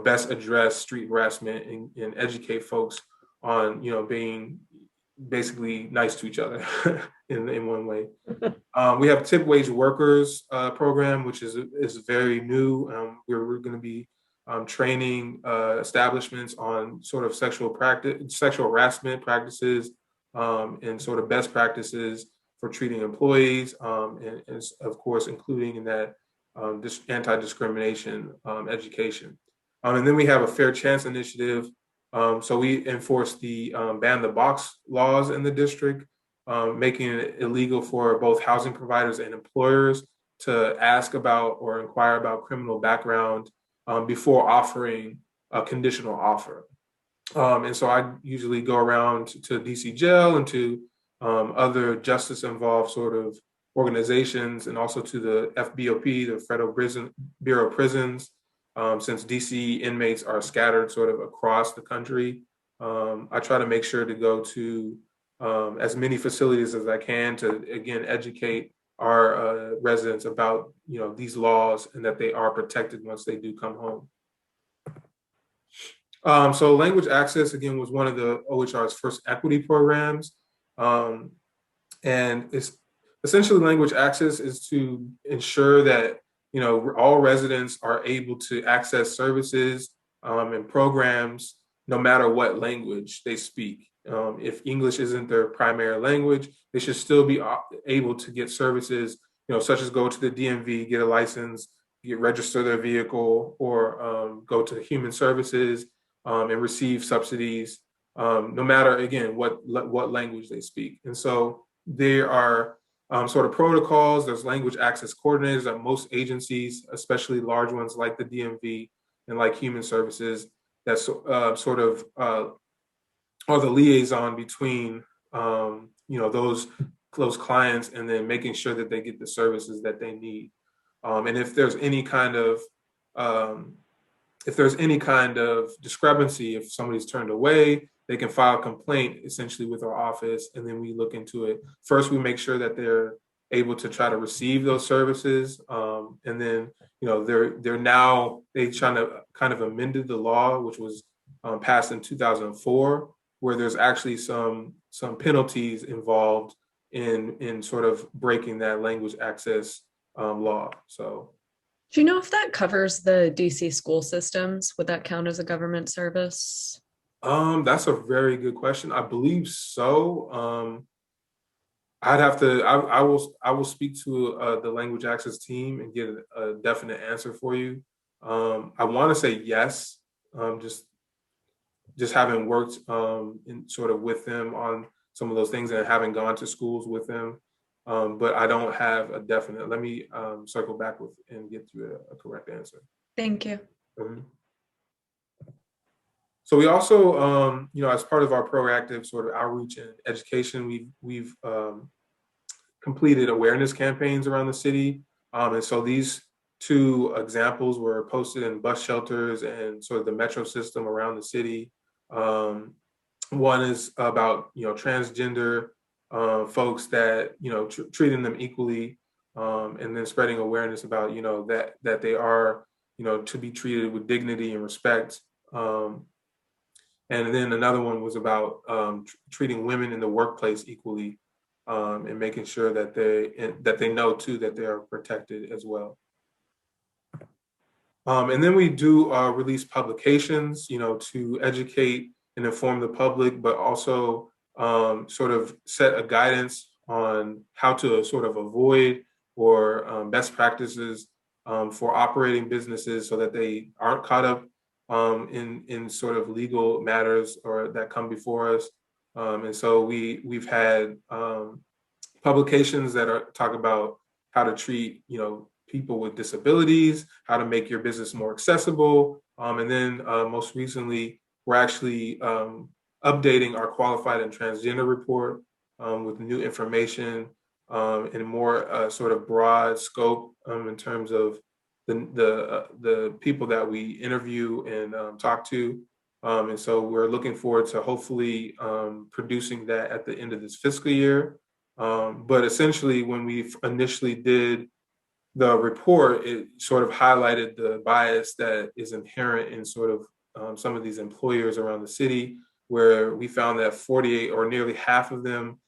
Speaker 15: best address street harassment and educate folks on, being basically nice to each other in one way. We have tip wage workers program, which is very new. We're going to be training establishments on sort of sexual harassment practices and sort of best practices for treating employees, and of course, including in that this anti-discrimination education. And then we have a fair chance initiative. So we enforce the ban the box laws in the district, making it illegal for both housing providers and employers to ask about or inquire about criminal background before offering a conditional offer. And so I usually go around to DC jail and to other justice involved sort of organizations, and also to the FBOP, the Federal Bureau of Prisons, since DC inmates are scattered sort of across the country. I try to make sure to go to as many facilities as I can to, again, educate our residents about, these laws and that they are protected once they do come home. So language access, again, was one of the OHR's first equity programs. And it's essentially language access is to ensure that, all residents are able to access services and programs no matter what language they speak. If English isn't their primary language, they should still be able to get services, such as go to the DMV, get a license, register their vehicle, or go to human services and receive subsidies, no matter, again, what language they speak. And so there are sort of protocols. There's language access coordinators at most agencies, especially large ones like the DMV and like human services, that sort of are the liaison between those clients and then making sure that they get the services that they need. And if there's any kind of discrepancy, if somebody's turned away, they can file a complaint essentially with our office, and then we look into it. First, we make sure that they're able to try to receive those services, and then they kind of amended the law, which was passed in 2004, where there's actually some penalties involved in sort of breaking that language access law. So.
Speaker 3: Do you know if that covers the DC school systems? Would that count as a government service?
Speaker 15: That's a very good question. I believe so. I will speak to the language access team and get a definite answer for you. I want to say yes, just having worked in sort of with them on some of those things and having gone to schools with them. But I don't have a definite. Let me circle back with and get you a correct answer.
Speaker 3: Thank you.
Speaker 15: Mhm. So we also, as part of our proactive sort of outreach and education, we've completed awareness campaigns around the city. And so these two examples were posted in bus shelters and sort of the metro system around the city. One is about, transgender folks that, treating them equally, and then spreading awareness about, that they are, to be treated with dignity and respect. And then another one was about treating women in the workplace equally, and making sure that they know too that they are protected as well. And then we do release publications, to educate and inform the public, but also sort of set a guidance on how to sort of avoid or best practices for operating businesses so that they aren't caught up in sort of legal matters or that come before us. And so we've had publications that talk about how to treat, people with disabilities, how to make your business more accessible. And then most recently, we're actually updating our qualified and transgender report with new information and more sort of broad scope in terms of the people that we interview and talk to. And so we're looking forward to hopefully producing that at the end of this fiscal year. But essentially, when we initially did the report, it sort of highlighted the bias that is inherent in sort of some of these employers around the city, where we found that 48 or nearly half of them,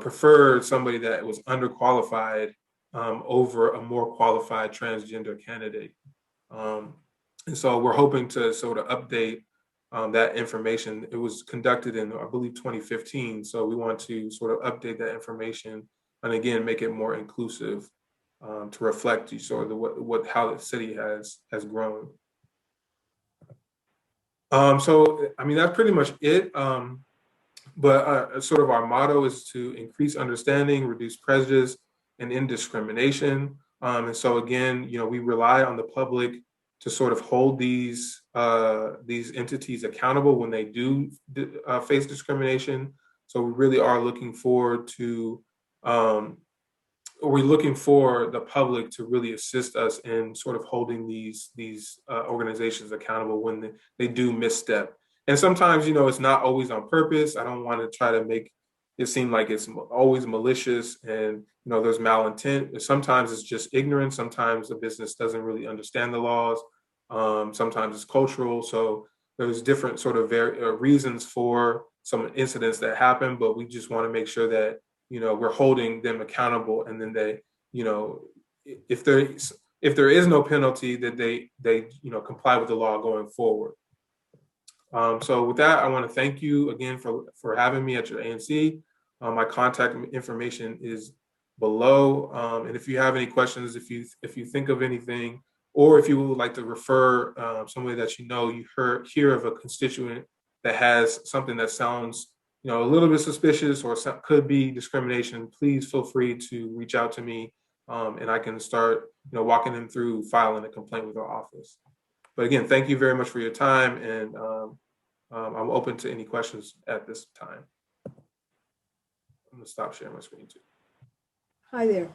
Speaker 15: preferred somebody that was underqualified over a more qualified transgender candidate. And so we're hoping to sort of update that information. It was conducted in, I believe, 2015. So we want to sort of update that information and again, make it more inclusive to reflect sort of how the city has grown. So, I mean, that's pretty much it. But sort of our motto is to increase understanding, reduce prejudice, and end discrimination. And so again, we rely on the public to sort of hold these entities accountable when they do face discrimination. So we really are looking forward to we're looking for the public to really assist us in sort of holding these organizations accountable when they do misstep. And sometimes, it's not always on purpose. I don't want to try to make it seem like it's always malicious and, there's malintent. Sometimes it's just ignorance. Sometimes the business doesn't really understand the laws. Sometimes it's cultural. So there's different sort of reasons for some incidents that happen, but we just want to make sure that we're holding them accountable, and then they, if there is no penalty, that they comply with the law going forward. So with that, I want to thank you again for having me at your ANC. My contact information is below, and if you have any questions, if you think of anything, or if you would like to refer somebody that you hear of a constituent that has something that sounds a little bit suspicious or could be discrimination, please feel free to reach out to me, and I can start, walking them through filing a complaint with our office. But again, thank you very much for your time, and I'm open to any questions at this time. I'm gonna stop sharing my screen too.
Speaker 7: Hi there.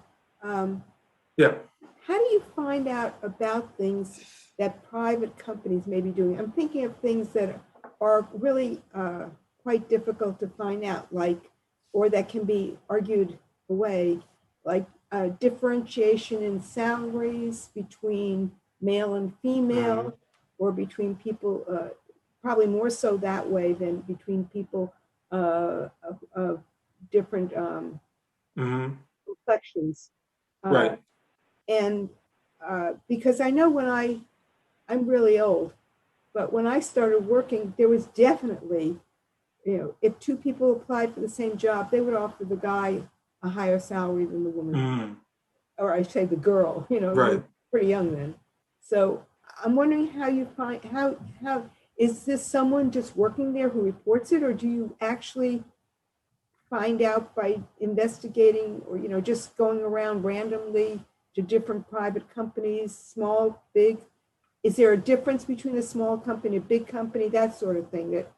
Speaker 15: Yeah.
Speaker 7: How do you find out about things that private companies may be doing? I'm thinking of things that are really quite difficult to find out, or that can be argued away, like differentiation in salaries between male and female, or between people, probably more so that way than between people of different complexions.
Speaker 15: Right.
Speaker 7: And because I know I'm really old, but when I started working, there was definitely, if two people applied for the same job, they would offer the guy a higher salary than the woman, or I say the girl,
Speaker 15: right.
Speaker 7: Pretty young then. So I'm wondering how you find, how is this someone just working there who reports it, or do you actually find out by investigating or, just going around randomly to different private companies, small, big? Is there a difference between a small company, a big company, that sort of thing that,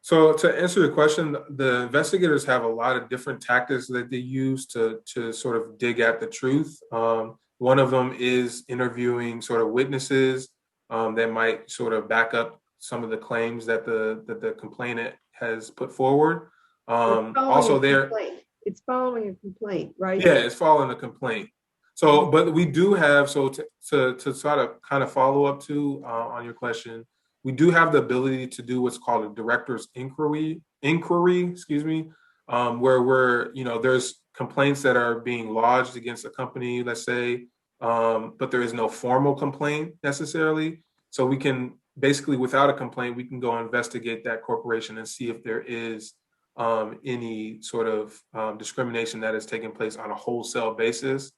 Speaker 15: So to answer your question, the investigators have a lot of different tactics that they use to sort of dig at the truth. One of them is interviewing sort of witnesses that might sort of back up some of the claims that the complainant has put forward. Also,
Speaker 7: it's following a complaint, right?
Speaker 15: Yeah, it's following a complaint. So, but we do have, so to sort of kind of follow up to on your question, we do have the ability to do what's called a director's inquiry, where there's complaints that are being lodged against a company, let's say, but there is no formal complaint necessarily. So we can basically, without a complaint, we can go investigate that corporation and see if there is any sort of discrimination that is taking place on a wholesale basis.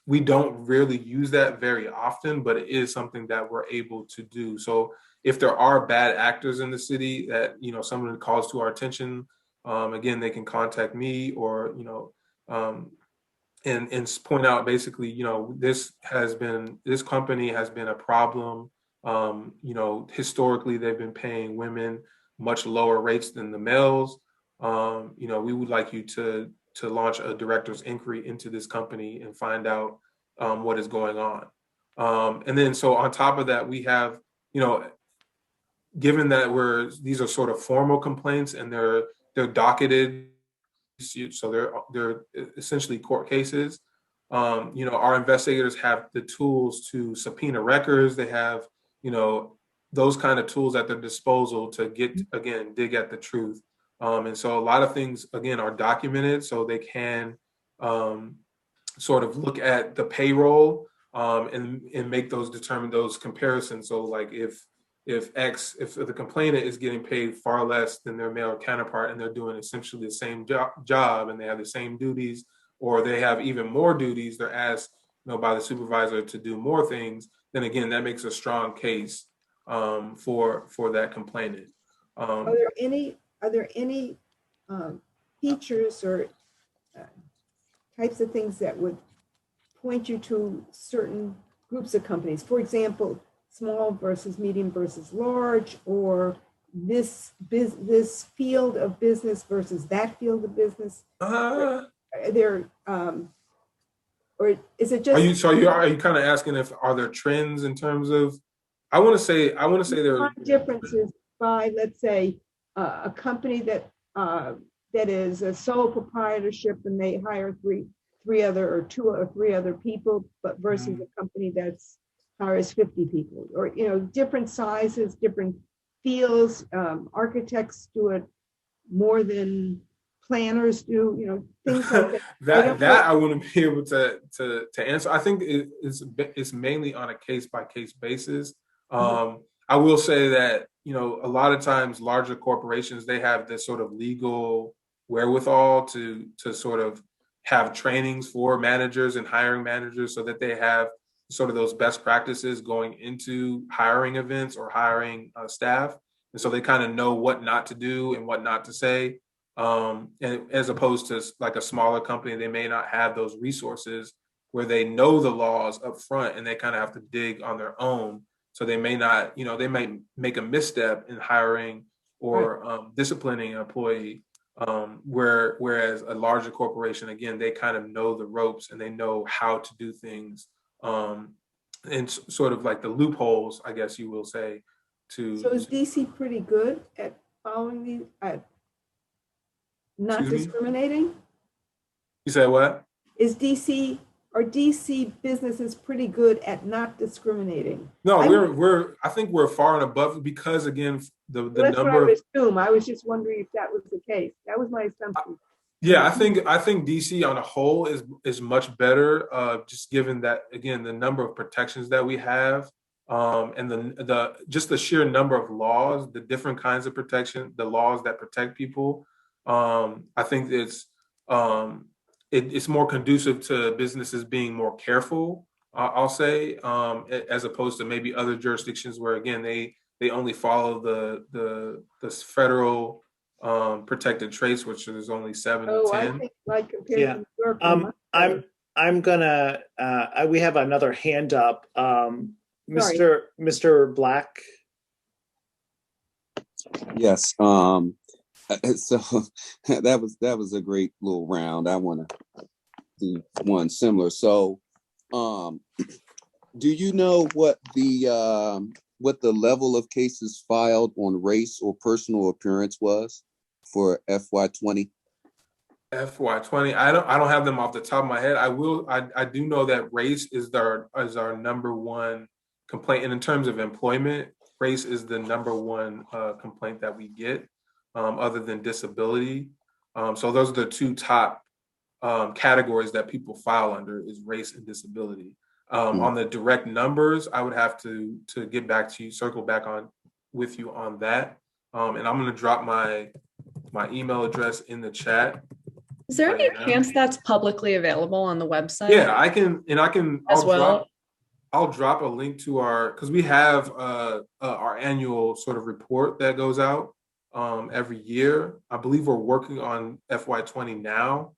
Speaker 15: We don't really use that very often, but it is something that we're able to do. So if there are bad actors in the city that, someone calls to our attention, again, they can contact me or, and point out basically, this company has been a problem. Historically, they've been paying women much lower rates than the males. We would like you to launch a director's inquiry into this company and find out what is going on. And then, so on top of that, we have, given that these are sort of formal complaints and they're docketed, so they're essentially court cases. Our investigators have the tools to subpoena records. They have, those kind of tools at their disposal to dig at the truth. And so a lot of things, again, are documented so they can sort of look at the payroll and make determine those comparisons. So like if the complainant is getting paid far less than their male counterpart and they're doing essentially the same job and they have the same duties, or they have even more duties, they're asked by the supervisor to do more things, then again, that makes a strong case for that complainant.
Speaker 7: Are there any features or types of things that would point you to certain groups of companies? For example, small versus medium versus large, or this field of business versus that field of business? Or is it just?
Speaker 15: Are you kind of asking are there trends in terms of? I want to say there are
Speaker 7: differences by, let's say, a company that is a sole proprietorship and they hire two or three other people, but versus a company that's hires 50 people, or different sizes, different fields. Architects do it more than planners do. Things like that.
Speaker 15: I wouldn't be able to answer. I think it's mainly on a case by case basis. I will say that a lot of times larger corporations, they have this sort of legal wherewithal to sort of have trainings for managers and hiring managers so that they have sort of those best practices going into hiring events or hiring staff. And so they kind of know what not to do and what not to say. And as opposed to like a smaller company, they may not have those resources where they know the laws up front and they kind of have to dig on their own. So they may not, they might make a misstep in hiring or disciplining an employee. Whereas a larger corporation, again, they kind of know the ropes and they know how to do things, and sort of like the loopholes, I guess you will say.
Speaker 7: So is DC pretty good at following at not discriminating?
Speaker 15: You said what?
Speaker 7: Are DC businesses pretty good at not discriminating?
Speaker 15: No, I think we're far and above, because again, the
Speaker 7: that's
Speaker 15: number.
Speaker 7: What I would assume. I was just wondering if that was the case. That was my assumption.
Speaker 15: Yeah, I think DC on a whole is much better, just given that, again, the number of protections that we have, and the just the sheer number of laws, the different kinds of protection, the laws that protect people. I think it's more conducive to businesses being more careful, I'll say, as opposed to maybe other jurisdictions where, again, they only follow the federal protected traits, which there's only 7 to
Speaker 7: Oh,
Speaker 15: 10.
Speaker 7: I think like compared
Speaker 1: Yeah.
Speaker 7: to New York. they're much better.
Speaker 1: I'm gonna, we have another hand up.
Speaker 7: Sorry.
Speaker 1: Mr. Black.
Speaker 16: Yes. So that was a great little round. I want to do one similar. So, do you know what the level of cases filed on race or personal appearance was for FY20?
Speaker 15: FY20. I don't have them off the top of my head. I do know that race is our number one complaint, and in terms of employment, race is the number one complaint that we get, other than disability. So those are the 2 top categories that people file under, is race and disability. On the direct numbers, I would have to get back to you, circle back on with you on that. And I'm going to drop my email address in the chat.
Speaker 3: Is there any chance that's publicly available on the website?
Speaker 15: Yeah, I can. I'll drop a link to because we have our annual sort of report that goes out every year. I believe we're working on FY20 now.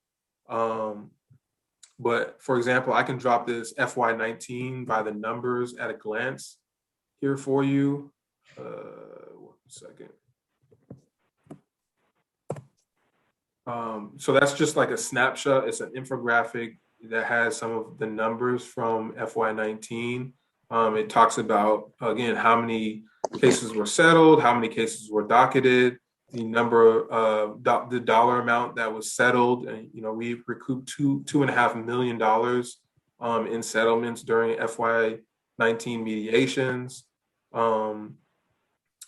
Speaker 15: But for example, I can drop this FY19 by the numbers at a glance here for you. 1 second. So that's just like a snapshot. It's an infographic that has some of the numbers from FY19. It talks about, again, how many cases were settled, how many cases were docketed, the number of the dollar amount that was settled. And, we recouped $2.5 million in settlements during FY19 mediations. And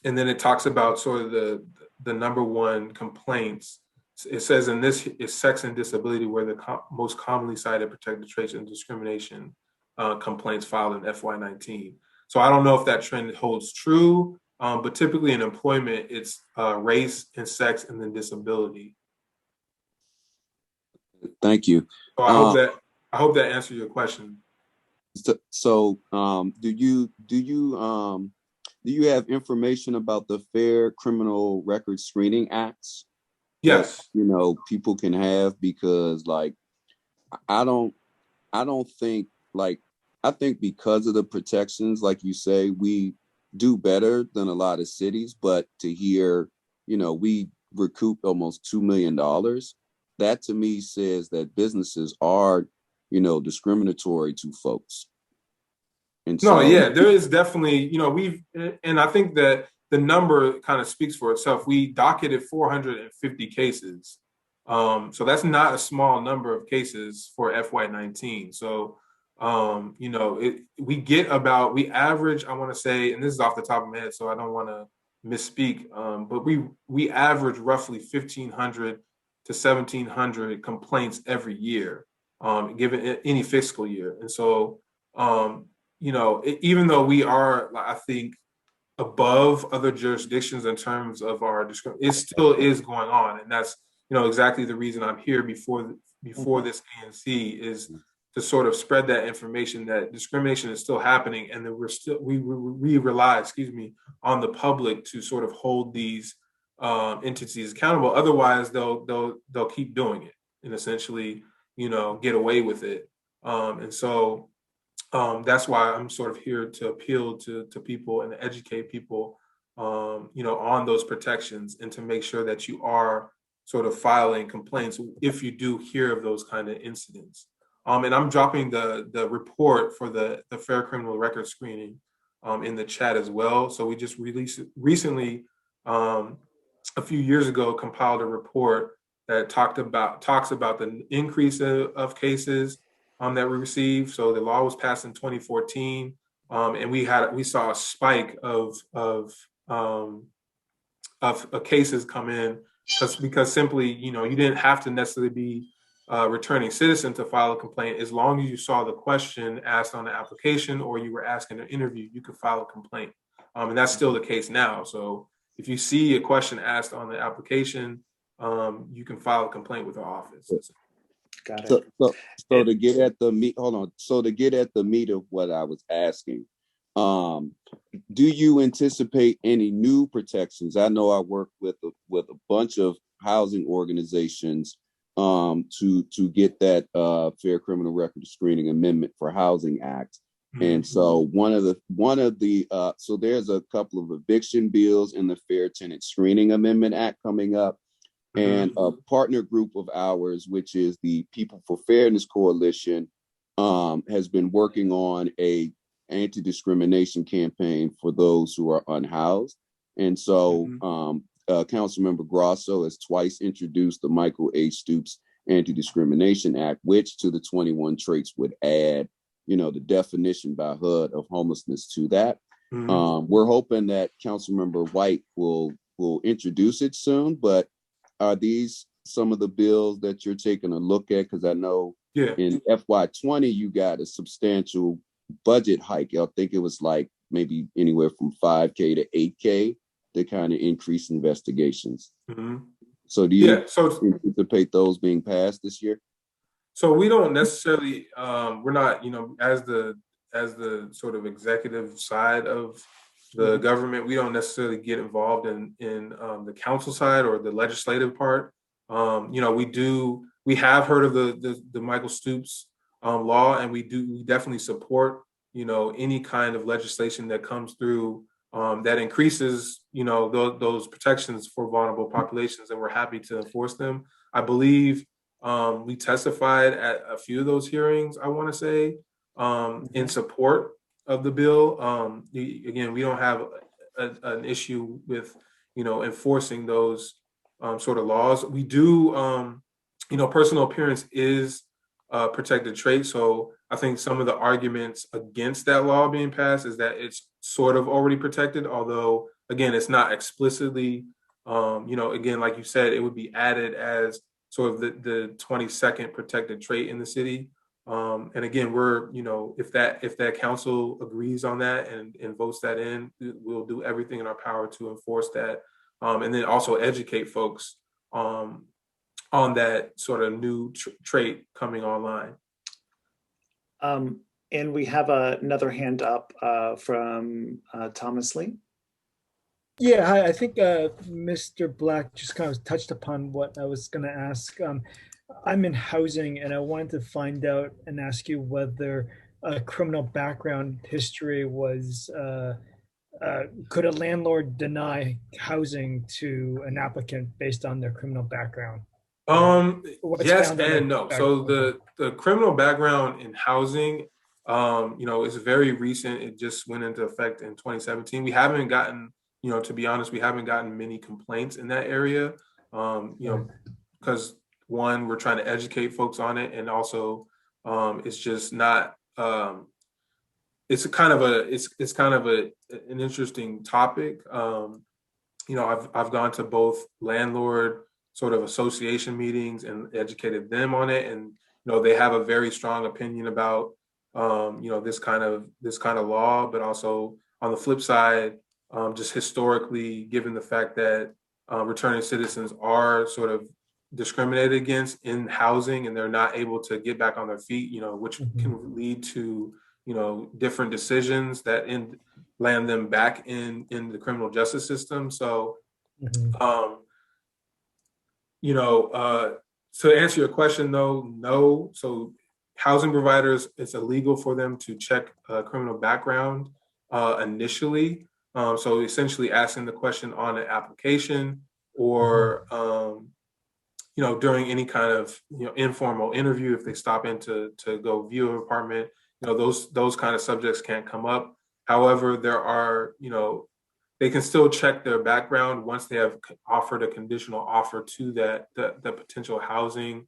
Speaker 15: then it talks about sort of the number one complaints. It says in this is sex and disability were the most commonly cited protected traits and discrimination complaints filed in FY19. So I don't know if that trend holds true, but typically in employment, it's race and sex and then disability.
Speaker 16: Thank you.
Speaker 15: So I hope that answers your question.
Speaker 16: So do you have information about the Fair Criminal Record Screening Acts?
Speaker 15: Yes.
Speaker 16: That, people can have, because I think because of the protections, like you say, we do better than a lot of cities, but to hear, we recouped almost $2 million, that to me says that businesses are, discriminatory to folks. And so,
Speaker 15: there is definitely, and I think that the number kind of speaks for itself. We docketed 450 cases. So that's not a small number of cases for FY19. So, we average, I want to say, and this is off the top of my head, so I don't want to misspeak, but we average roughly 1,500 to 1,700 complaints every year, given any fiscal year. And so, even though we are, I think, above other jurisdictions in terms of our discrimination, it still is going on. And that's, exactly the reason I'm here before this ANC, is to sort of spread that information that discrimination is still happening, and that we rely, on the public to sort of hold these entities accountable. Otherwise, they'll keep doing it and essentially, get away with it. And so that's why I'm sort of here to appeal to people and educate people, on those protections, and to make sure that you are sort of filing complaints if you do hear of those kind of incidents. And I'm dropping the report for the Fair Criminal Record Screening in the chat as well. So we just recently, a few years ago, compiled a report that talks about the increase of cases that we received. So the law was passed in 2014, and we saw a spike of cases come in because simply, you didn't have to necessarily be a returning citizen to file a complaint. As long as you saw the question asked on the application, or you were asking an interview, you could file a complaint. And that's still the case now. So if you see a question asked on the application, you can file a complaint with our office.
Speaker 1: Got it.
Speaker 16: So to get at the meat, hold on. So to get at the meat of what I was asking, Do you anticipate any new protections? I know I work with a bunch of housing organizations to get that Fair Criminal Record Screening Amendment for Housing Act. And so one of the so there's a couple of eviction bills in the Fair Tenant Screening Amendment Act coming up, and a partner group of ours, which is the People for Fairness Coalition, has been working on a anti-discrimination campaign for those who are unhoused. And so Councilmember Grosso has twice introduced the Michael A. Stoops Anti-Discrimination Act, which to the 21 traits would add, the definition by HUD of homelessness to that. We're hoping that Councilmember White will introduce it soon, but are these some of the bills that you're taking a look at? Because I know in FY20, you got a substantial budget hike. I think it was like maybe anywhere from 5K to 8K to kind of increase investigations. So do you anticipate those being passed this year?
Speaker 15: So we don't necessarily, we're not, as the sort of executive side of the government, we don't necessarily get involved in the council side or the legislative part. We have heard of the Michael Stoops law, and we definitely support, any kind of legislation that comes through that increases, those protections for vulnerable populations, and we're happy to enforce them. I believe we testified at a few of those hearings, I want to say, in support of the bill. Again, we don't have an issue with, enforcing those sort of laws. We do, personal appearance is a protected trait. So I think some of the arguments against that law being passed is that it's sort of already protected, although, again, it's not explicitly, again, like you said, it would be added as sort of the 22nd protected trait in the city. And again, we're, if that council agrees on that and votes that in, we'll do everything in our power to enforce that. And then also educate folks on that sort of new trait coming online.
Speaker 1: And we have another hand up from Thomas Lee.
Speaker 17: Yeah, I think Mr. Black just kind of touched upon what I was going to ask. I'm in housing, and I wanted to find out and ask you whether a criminal background history was, could a landlord deny housing to an applicant based on their criminal background?
Speaker 15: Yes and no. So the criminal background in housing, is very recent. It just went into effect in 2017. We haven't gotten, to be honest, we haven't gotten many complaints in that area, because one, we're trying to educate folks on it, and also it's just not. It's kind of an interesting topic. I've gone to both landlord sort of association meetings and educated them on it, and they have a very strong opinion about this kind of law, but also on the flip side, just historically, given the fact that returning citizens are sort of discriminated against in housing, and they're not able to get back on their feet, which can lead to different decisions that land them back in the criminal justice system. So to answer your question, though, no. So housing providers, it's illegal for them to check a criminal background initially. So essentially asking the question on an application or, during any kind of, informal interview, if they stop in to go view an apartment, those kind of subjects can't come up. However, there are, they can still check their background once they have offered a conditional offer to the potential housing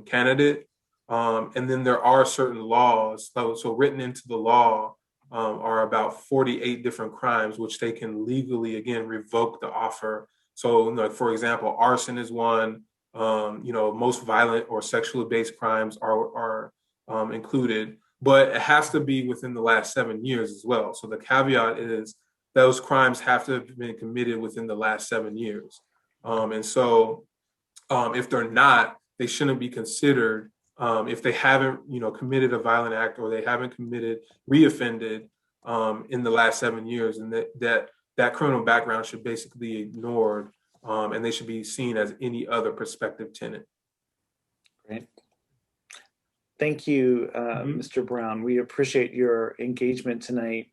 Speaker 15: candidate. And then there are certain laws. So written into the law are about 48 different crimes, which they can legally, again, revoke the offer. So, like, for example, arson is one. Most violent or sexually based crimes are included, but it has to be within the last 7 years as well. So the caveat is those crimes have to have been committed within the last 7 years. And so if they're not, they shouldn't be considered if they haven't, committed a violent act or they haven't reoffended, in the last 7 years, and that criminal background should basically be ignored, and they should be seen as any other prospective tenant.
Speaker 1: Great. Thank you, Mr. Brown. We appreciate your engagement tonight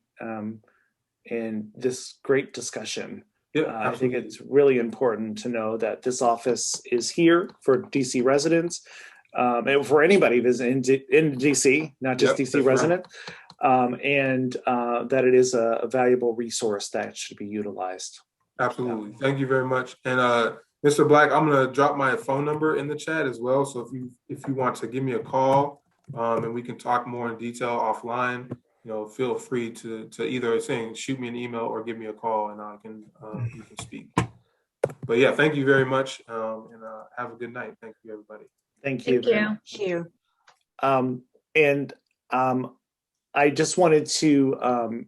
Speaker 1: in this great discussion.
Speaker 15: Yeah,
Speaker 1: I think it's really important to know that this office is here for DC residents and for anybody visiting in DC, not just DC resident, and that it is a valuable resource that should be utilized.
Speaker 15: Absolutely. Thank you very much. And Mr. Black, I'm going to drop my phone number in the chat as well. So if you want to give me a call and we can talk more in detail offline, feel free to either shoot me an email or give me a call, and we can speak. But yeah, thank you very much, and have a good night. Thank you, everybody.
Speaker 1: Thank you.
Speaker 2: Thank you.
Speaker 1: And I just wanted to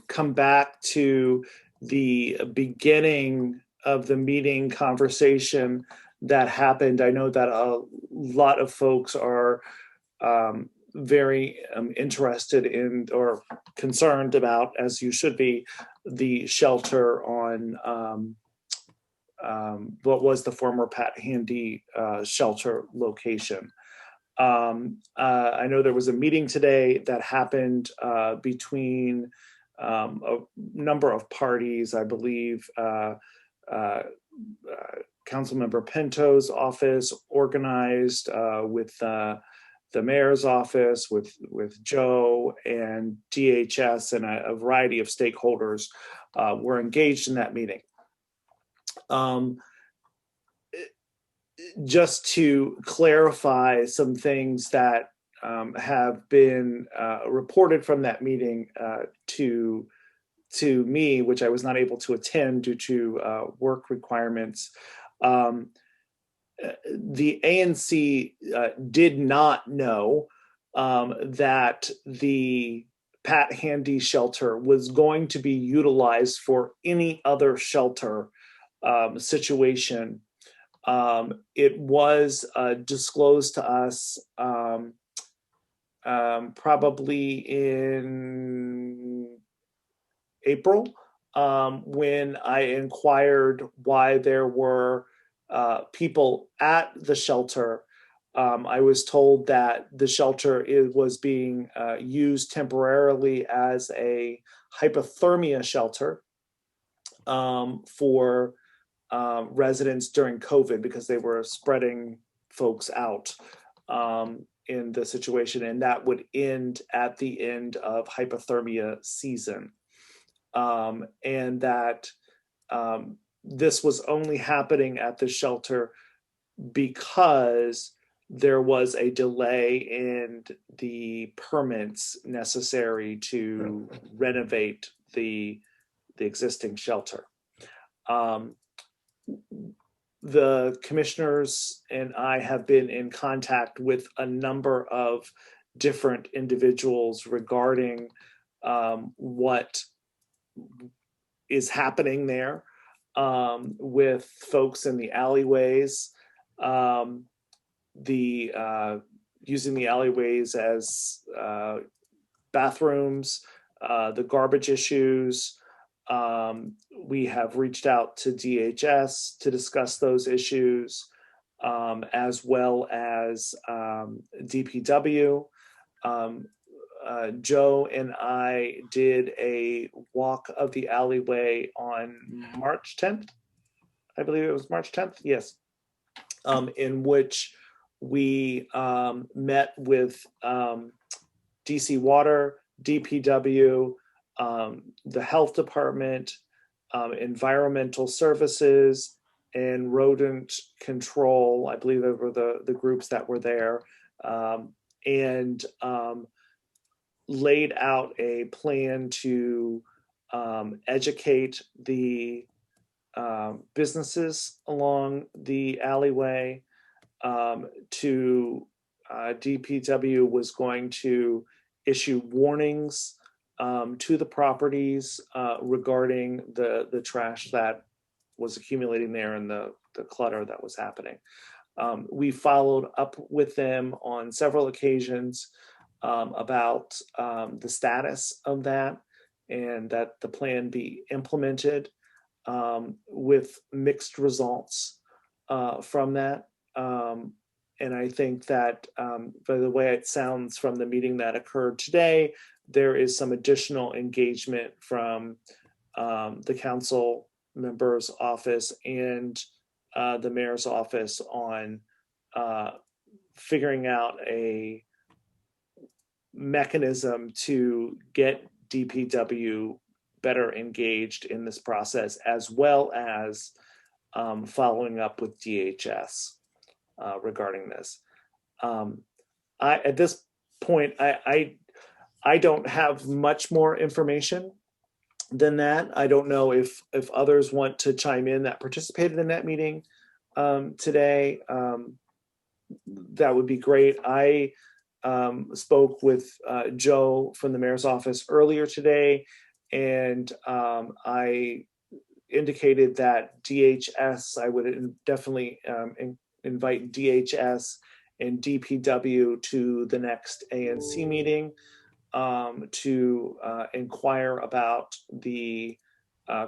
Speaker 1: come back to the beginning of the meeting conversation that happened. I know that a lot of folks are very interested in or concerned about, as you should be, the shelter on what was the former Pat Handy shelter location. I know there was a meeting today that happened between a number of parties. I believe Councilmember Pinto's office organized with the mayor's office, with Joe and DHS, and a variety of stakeholders were engaged in that meeting. Just to clarify some things that have been reported from that meeting to me, which I was not able to attend due to work requirements. The ANC did not know that the Pat Handy shelter was going to be utilized for any other shelter situation. It was disclosed to us probably in April when I inquired why there were people at the shelter. I was told that the shelter was being used temporarily as a hypothermia shelter for residents during COVID, because they were spreading folks out in the situation, and that would end at the end of hypothermia season, and that this was only happening at the shelter because there was a delay in the permits necessary to renovate the existing shelter. The commissioners and I have been in contact with a number of different individuals regarding what is happening there with folks in the alleyways, using the alleyways as bathrooms, the garbage issues. We have reached out to DHS to discuss those issues, as well as DPW. Joe and I did a walk of the alleyway on March 10th. I believe it was March 10th. Yes. In which we met with DC Water, DPW, the health department, environmental services, and rodent control. I believe they were the groups that were there, and laid out a plan to educate the businesses along the alleyway. DPW was going to issue warnings to the properties regarding the trash that was accumulating there and the clutter that was happening. We followed up with them on several occasions. about the status of that, and that the plan be implemented with mixed results from that. And I think that by the way it sounds from the meeting that occurred today, there is some additional engagement from the council member's office and the mayor's office on figuring out a mechanism to get DPW better engaged in this process, as well as following up with DHS regarding this. At this point, I don't have much more information than that. I don't know if others want to chime in that participated in that meeting today. That would be great. I spoke with Joe from the mayor's office earlier today, and I indicated that DHS, I would definitely invite DHS and DPW to the next ANC meeting to inquire about the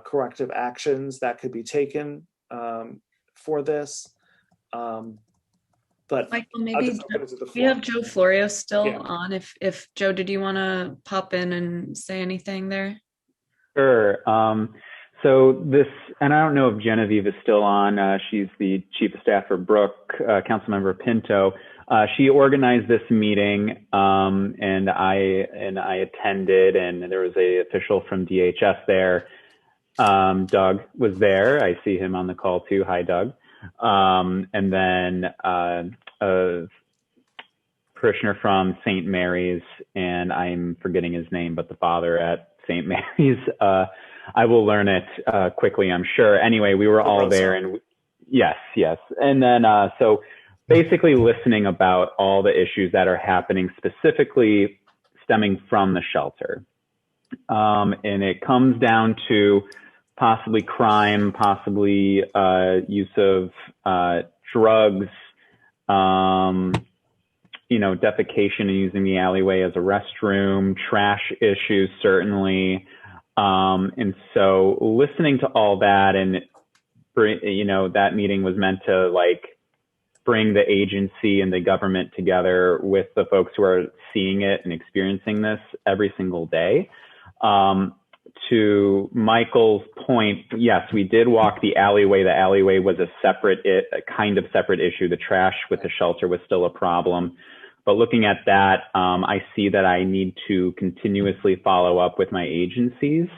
Speaker 1: corrective actions that could be taken for this. But
Speaker 3: Michael, maybe we have Joe Florio still on. If Joe, did you want to pop in and say anything there?
Speaker 4: Sure. So this, and I don't know if Genevieve is still on. She's the chief of staff for Brooke, Councilmember Pinto. She organized this meeting, and I attended, and there was an official from DHS there. Doug was there. I see him on the call too. Hi, Doug. And then a parishioner from St. Mary's, and I'm forgetting his name, but the father at St. Mary's. I will learn it quickly, I'm sure. Anyway, we were all there, and yes. And then so basically listening about all the issues that are happening, specifically stemming from the shelter. And it comes down to possibly crime, possibly use of drugs, defecation and using the alleyway as a restroom, trash issues, certainly. And so listening to all that, and, that meeting was meant to bring the agency and the government together with the folks who are seeing it and experiencing this every single day. To Michael's point, yes, we did walk the alleyway. The alleyway was a kind of separate issue. The trash with the shelter was still a problem. But looking at that, I see that I need to continuously follow up with my agencies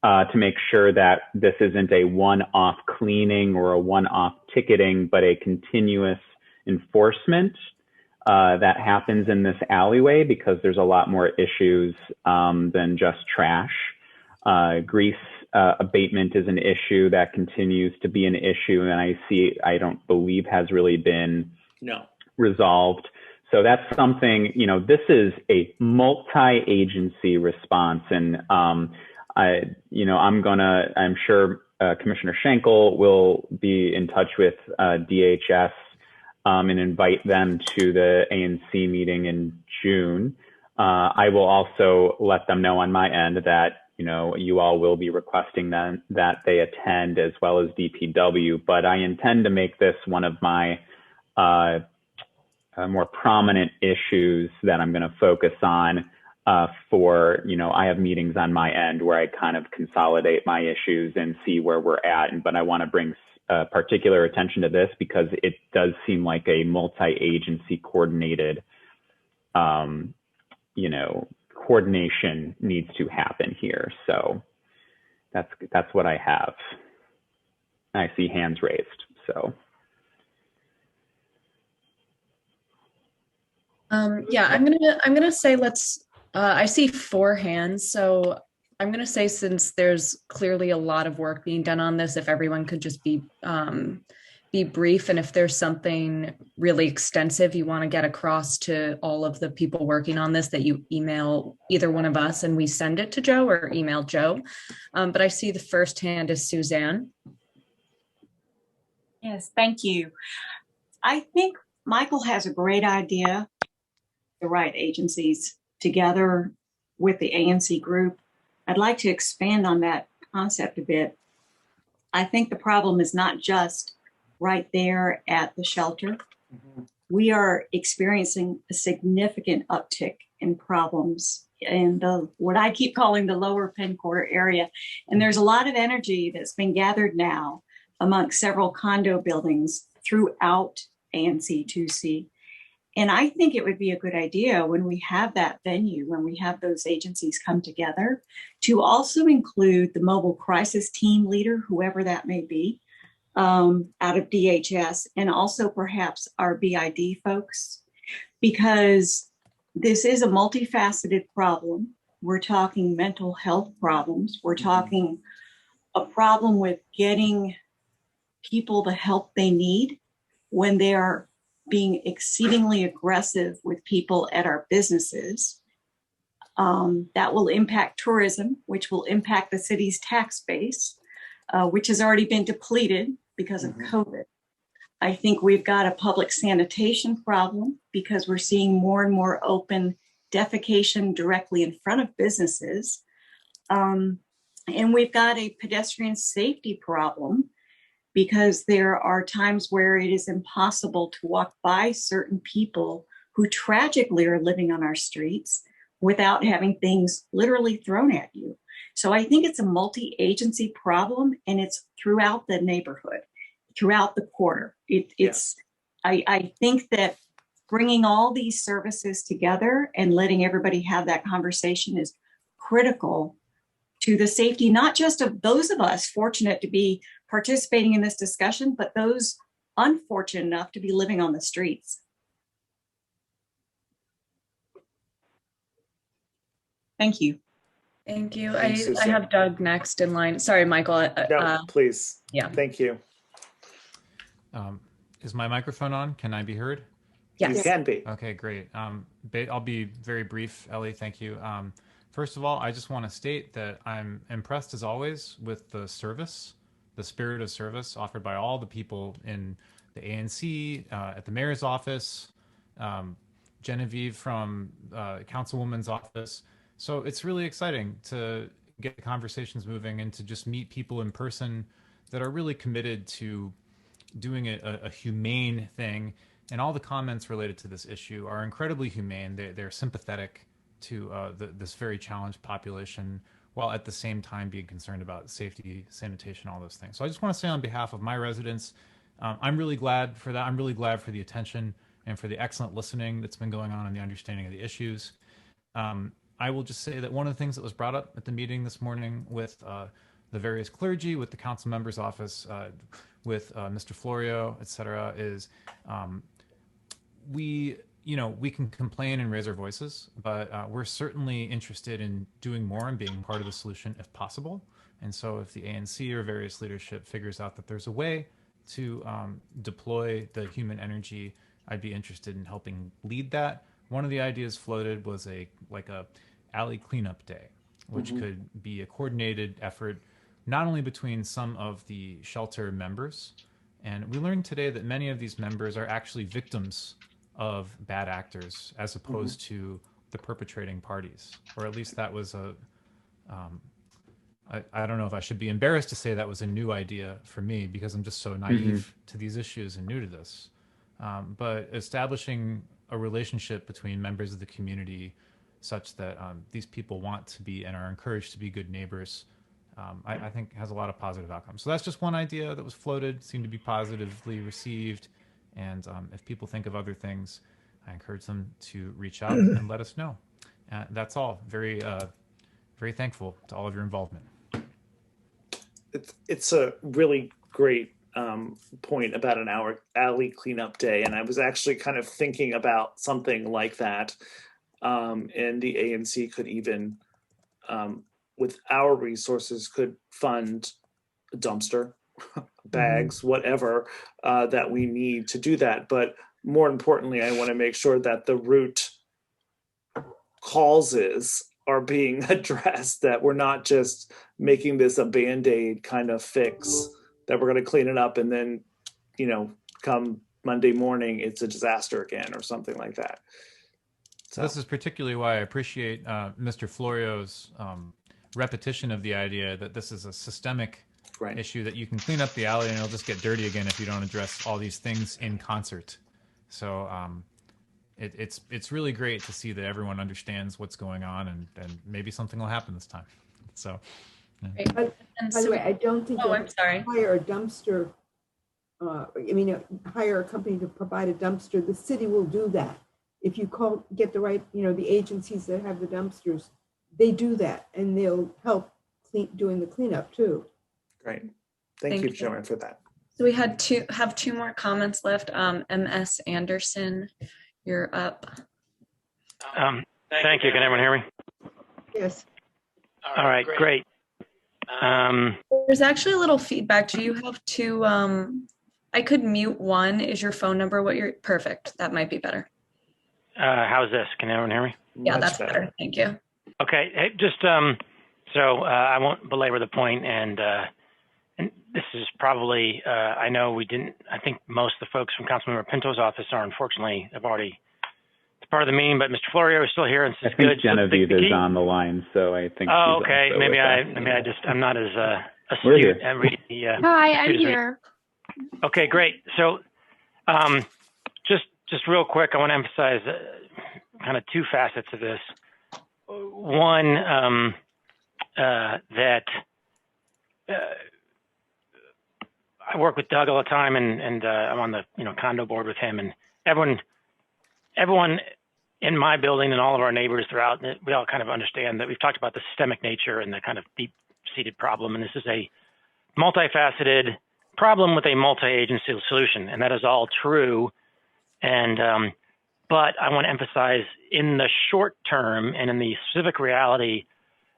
Speaker 4: to make sure that this isn't a one-off cleaning or a one-off ticketing, but a continuous enforcement that happens in this alleyway, because there's a lot more issues than just trash. Grease abatement is an issue that continues to be an issue, and I don't believe has really been resolved. So that's something, this is a multi-agency response, and I'm sure Commissioner Schenkel will be in touch with DHS and invite them to the ANC meeting in June. I will also let them know on my end that you all will be requesting that they attend, as well as DPW. But I intend to make this one of my more prominent issues that I'm going to focus on for, I have meetings on my end where I kind of consolidate my issues and see where we're at. But I want to bring particular attention to this because it does seem like a multi-agency coordinated, coordination needs to happen here. So that's what I have. I see hands raised, so.
Speaker 3: Yeah, I'm gonna say let's. I see 4 hands, so I'm gonna say, since there's clearly a lot of work being done on this, if everyone could just be brief, and if there's something really extensive you want to get across to all of the people working on this, that you email either one of us and we send it to Joe, or email Joe. But I see the first hand is Suzanne.
Speaker 18: Yes, thank you. I think Michael has a great idea the right agencies together with the ANC group. I'd like to expand on that concept a bit. I think the problem is not just right there at the shelter. We are experiencing a significant uptick in problems in what I keep calling the lower Penn Quarter area. And there's a lot of energy that's been gathered now amongst several condo buildings throughout ANC 2C. And I think it would be a good idea when we have that venue, when we have those agencies come together, to also include the mobile crisis team leader, whoever that may be, out of DHS, and also perhaps our BID folks, because this is a multifaceted problem. We're talking mental health problems. We're talking a problem with getting people the help they need when they are being exceedingly aggressive with people at our businesses. That will impact tourism, which will impact the city's tax base, which has already been depleted because of COVID. I think we've got a public sanitation problem because we're seeing more and more open defecation directly in front of businesses. And we've got a pedestrian safety problem because there are times where it is impossible to walk by certain people who tragically are living on our streets without having things literally thrown at you. So I think it's a multi-agency problem, and it's throughout the neighborhood, throughout the quarter. I think that bringing all these services together and letting everybody have that conversation is critical to the safety, not just of those of us fortunate to be participating in this discussion, but those unfortunate enough to be living on the streets. Thank you.
Speaker 3: Thank you.
Speaker 1: Thanks,
Speaker 3: I have Doug next in line. Sorry, Michael.
Speaker 1: No, please.
Speaker 3: Yeah.
Speaker 1: Thank you.
Speaker 19: Is my microphone on? Can I be heard?
Speaker 3: Yes.
Speaker 1: You can be.
Speaker 19: Okay, great. I'll be very brief, Ellie. Thank you. First of all, I just want to state that I'm impressed as always with the service, the spirit of service offered by all the people in the ANC, at the mayor's office, Genevieve from Councilwoman's office. So it's really exciting to get the conversations moving and to just meet people in person that are really committed to doing a humane thing. And all the comments related to this issue are incredibly humane. They're sympathetic to this very challenged population, while at the same time being concerned about safety, sanitation, all those things. So I just want to say on behalf of my residents, I'm really glad for that. I'm really glad for the attention and for the excellent listening that's been going on and the understanding of the issues. I will just say that one of the things that was brought up at the meeting this morning with the various clergy, with the council member's office, with Mr. Florio, et cetera, is we can complain and raise our voices, but we're certainly interested in doing more and being part of the solution if possible. And so if the ANC or various leadership figures out that there's a way to deploy the human energy, I'd be interested in helping lead that. One of the ideas floated was a alley cleanup day, which could be a coordinated effort, not only between some of the shelter members, and we learned today that many of these members are actually victims of bad actors as opposed to the perpetrating parties, or at least that was I don't know if I should be embarrassed to say that was a new idea for me because I'm just so naive to these issues and new to this. But establishing a relationship between members of the community such that these people want to be and are encouraged to be good neighbors, I think has a lot of positive outcomes. So that's just one idea that was floated, seemed to be positively received. And if people think of other things, I encourage them to reach out and let us know. That's all. Very, very thankful to all of your involvement.
Speaker 1: It's a really great point about an alley cleanup day. And I was actually kind of thinking about something like that. And the ANC could even, with our resources, could fund a dumpster, bags, whatever that we need to do that. But more importantly, I want to make sure that the root causes are being addressed, that we're not just making this a Band-Aid kind of fix, that we're going to clean it up and then, come Monday morning, it's a disaster again or something like that.
Speaker 19: So this is particularly why I appreciate Mr. Florio's repetition of the idea that this is a systemic issue, that you can clean up the alley and it'll just get dirty again if you don't address all these things in concert. So it's really great to see that everyone understands what's going on, and maybe something will happen this time. So, yeah.
Speaker 7: By the way, I don't think
Speaker 3: I'm sorry.
Speaker 7: Hire a dumpster. Hire a company to provide a dumpster. The city will do that. If you get the right, the agencies that have the dumpsters, they do that, and they'll help doing the cleanup too.
Speaker 1: Great. Thank you, Joanne, for that.
Speaker 3: So we had two more comments left. MS Anderson, you're up.
Speaker 20: Thank you. Can everyone hear me?
Speaker 7: Yes.
Speaker 20: All right, great.
Speaker 3: There's actually a little feedback. Do you have to, I could mute one. Is your phone number perfect? That might be better.
Speaker 20: How's this? Can everyone hear me?
Speaker 3: Yeah, that's better. Thank you.
Speaker 20: Okay. Hey, just so I won't belabor the point, and this is probably I know we didn't. I think most of the folks from Councilmember Pinto's office are unfortunately have already. It's part of the meeting, but Mr. Florio is still here, and this is good.
Speaker 4: I think Genevieve is on the line, so I think.
Speaker 20: Oh, okay. Maybe I'm not as
Speaker 4: We're here.
Speaker 20: astute at reading the.
Speaker 5: Hi, I'm here.
Speaker 20: Okay, great. So, just real quick, I want to emphasize kind of two facets of this. One, that I work with Doug all the time, and I'm on the condo board with him, and everyone in my building and all of our neighbors throughout, we all kind of understand that we've talked about the systemic nature and the kind of deep-seated problem, and this is a multifaceted problem with a multi-agency solution, and that is all true. And but I want to emphasize in the short term and in the specific reality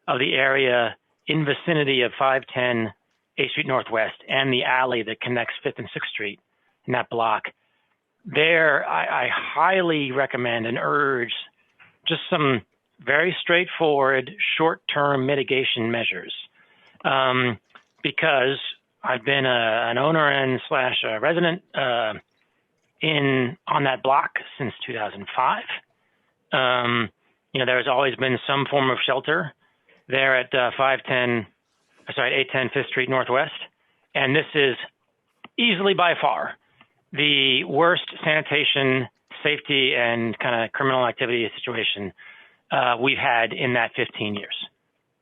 Speaker 20: of the area in vicinity of 510 8th Street Northwest and the alley that connects 5th and 6th Street in that block, there I highly recommend and urge just some very straightforward short-term mitigation measures. Because I've been an owner and / a resident on that block since 2005. There's always been some form of shelter there at 810 5th Street Northwest. And this is easily by far the worst sanitation, safety, and kind of criminal activity situation we've had in that 15 years,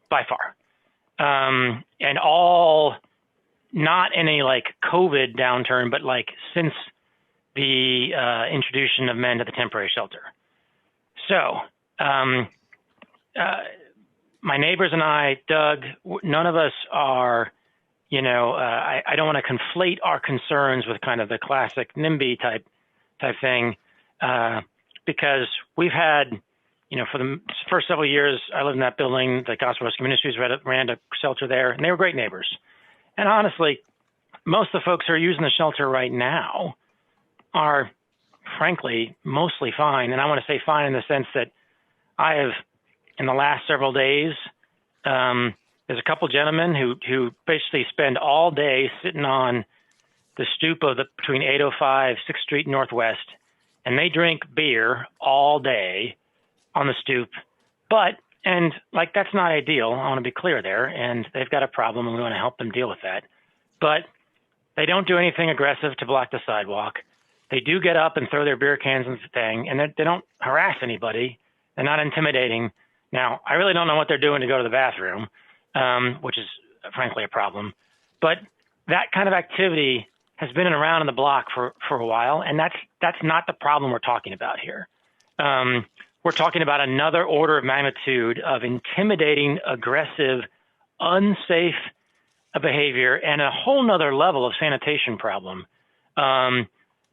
Speaker 20: by far. And all not any COVID downturn, but since the introduction of men to the temporary shelter. So my neighbors and I, Doug, none of us are, I don't want to conflate our concerns with kind of the classic NIMBY type thing, because we've had, for the first several years I lived in that building, the Gospel Rescue Ministries ran a shelter there, and they were great neighbors. And honestly, most of the folks who are using the shelter right now are, frankly, mostly fine. And I want to say fine in the sense that I have, in the last several days, there's a couple gentlemen who basically spend all day sitting on the stoop of between 805 6th Street Northwest, and they drink beer all day on the stoop. That's not ideal. I want to be clear there, and they've got a problem, and we want to help them deal with that. But they don't do anything aggressive to block the sidewalk. They do get up and throw their beer cans and thing, and they don't harass anybody. They're not intimidating. Now, I really don't know what they're doing to go to the bathroom, which is frankly a problem. But that kind of activity has been around in the block for a while, and that's not the problem we're talking about here. We're talking about another order of magnitude of intimidating, aggressive, unsafe behavior, and a whole nother level of sanitation problem.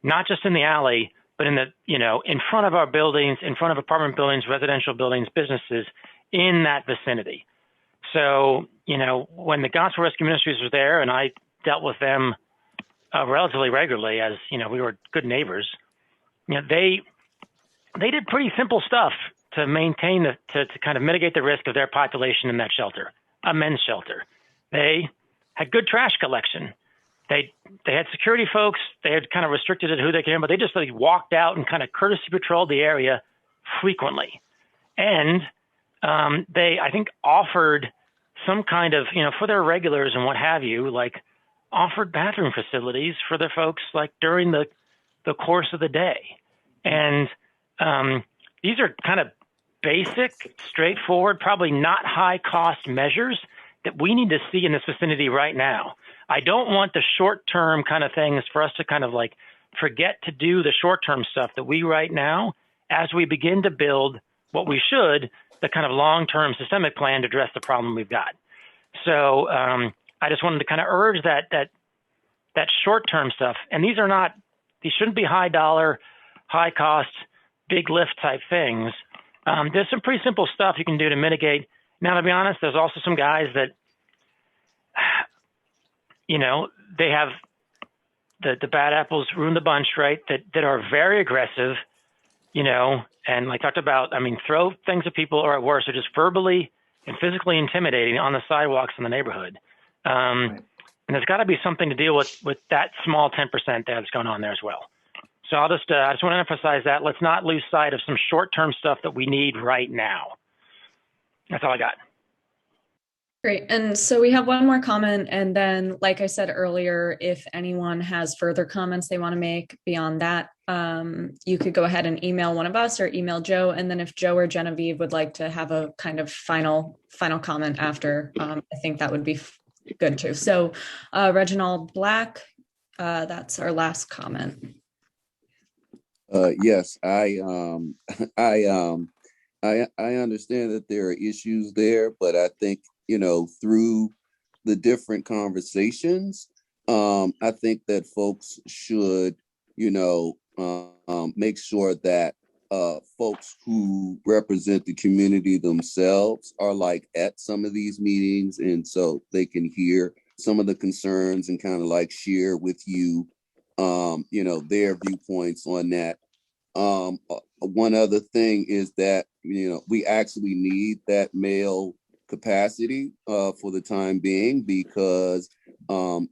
Speaker 20: Not just in the alley, but in in front of our buildings, in front of apartment buildings, residential buildings, businesses in that vicinity. So, when the Gospel Rescue Ministries was there, and I dealt with them relatively regularly, as we were good neighbors, they did pretty simple stuff to maintain to kind of mitigate the risk of their population in that shelter, a men's shelter. They had good trash collection. They had security folks. They had kind of restricted it who they came, but they just walked out and kind of courtesy patrolled the area frequently. And they, I think, offered some kind of, for their regulars and what have you, like offered bathroom facilities for their folks, like during the course of the day. And these are kind of basic, straightforward, probably not high cost measures that we need to see in this vicinity right now. I don't want the short-term kind of things for us to kind of like forget to do the short-term stuff that we right now, as we begin to build what we should, the kind of long-term systemic plan to address the problem we've got. So I just wanted to kind of urge that short-term stuff. And these shouldn't be high dollar, high cost, big lift type things. There's some pretty simple stuff you can do to mitigate. Now, to be honest, there's also some guys that, they have the bad apples ruin the bunch, right? That are very aggressive, and like talked about, throw things at people, or at worse, are just verbally and physically intimidating on the sidewalks in the neighborhood. And there's got to be something to deal with that small 10% that's going on there as well. So I just want to emphasize that. Let's not lose sight of some short-term stuff that we need right now. That's all I got.
Speaker 3: Great. And so we have one more comment. And then, like I said earlier, if anyone has further comments they want to make beyond that, you could go ahead and email one of us or email Joe. And then if Joe or Genevieve would like to have a kind of final comment after, I think that would be good too. So Reginald Black, that's our last comment.
Speaker 16: Yes, I understand that there are issues there, but I think, through the different conversations, I think that folks should, make sure that folks who represent the community themselves are like at some of these meetings, and so they can hear some of the concerns and kind of like share with you, their viewpoints on that. One other thing is that, we actually need that male capacity for the time being, because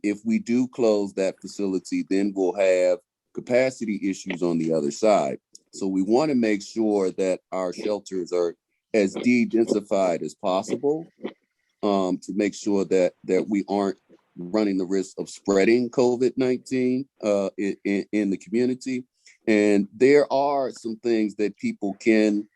Speaker 16: if we do close that facility, then we'll have capacity issues on the other side. So we want to make sure that our shelters are as de-densified as possible, to make sure that we aren't running the risk of spreading COVID-19 in the community. And there are some things that people can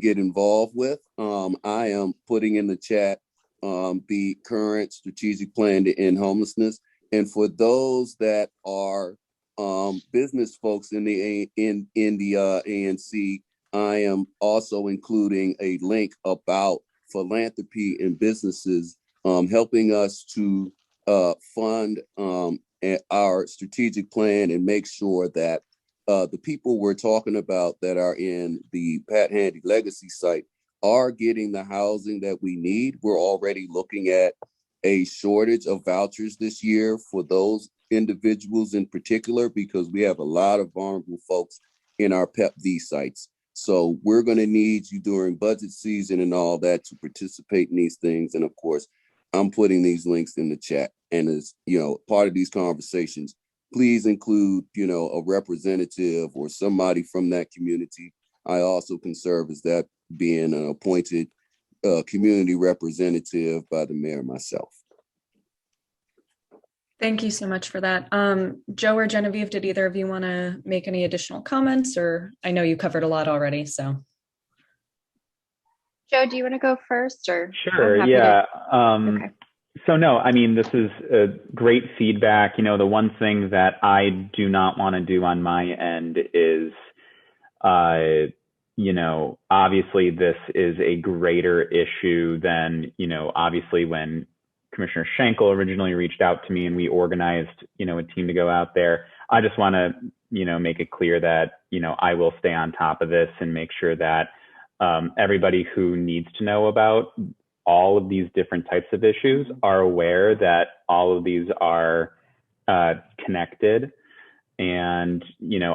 Speaker 16: get involved with. I am putting in the chat the current strategic plan to end homelessness. And for those that are business folks in the ANC, I am also including a link about philanthropy and businesses helping us to fund our strategic plan and make sure that the people we're talking about that are in the Pat Handy Legacy site are getting the housing that we need. We're already looking at a shortage of vouchers this year for those individuals in particular, because we have a lot of vulnerable folks in our PEP-V sites. So we're going to need you during budget season and all that to participate in these things. And of course, I'm putting these links in the chat. And as part of these conversations, please include, a representative or somebody from that community. I also can serve as that, being an appointed community representative by the mayor myself.
Speaker 3: Thank you so much for that. Joe or Genevieve, did either of you want to make any additional comments, or I know you covered a lot already, so.
Speaker 5: Joe, do you want to go first, or?
Speaker 4: Sure, yeah. Okay. So no, this is great feedback. The one thing that I do not want to do on my end is, obviously this is a greater issue than, obviously when Commissioner Schenkel originally reached out to me and we organized, a team to go out there. I just want to, make it clear that, I will stay on top of this and make sure that everybody who needs to know about all of these different types of issues are aware that all of these are connected, and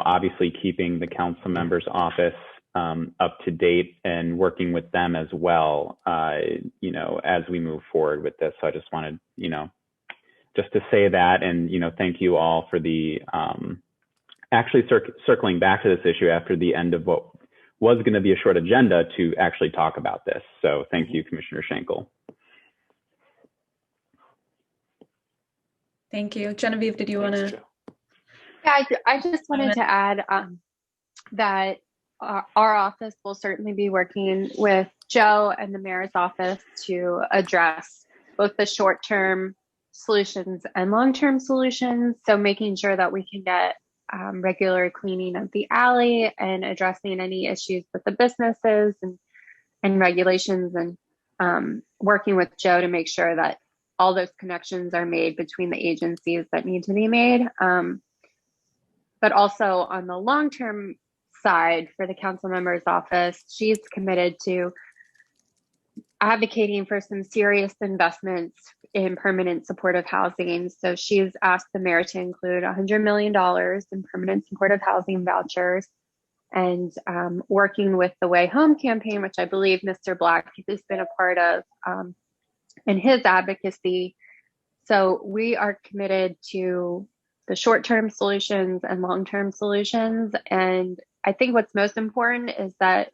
Speaker 4: obviously keeping the council member's office up to date and working with them as well, as we move forward with this. So I just wanted, just to say that, and thank you all for the actually circling back to this issue after the end of what was going to be a short agenda to actually talk about this. So thank you, Commissioner Schenkel.
Speaker 3: Thank you. Genevieve, did you want to?
Speaker 5: Yeah, I just wanted to add that our office will certainly be working with Joe and the mayor's office to address both the short-term solutions and long-term solutions. So making sure that we can get regular cleaning of the alley and addressing any issues with the businesses and regulations, and working with Joe to make sure that all those connections are made between the agencies that need to be made. But also on the long-term side for the council member's office, she's committed to advocating for some serious investments in permanent supportive housing. So she's asked the mayor to include $100 million in permanent supportive housing vouchers, and working with the Way Home campaign, which I believe Mr. Black has been a part of in his advocacy. So we are committed to the short-term solutions and long-term solutions. And I think what's most important is that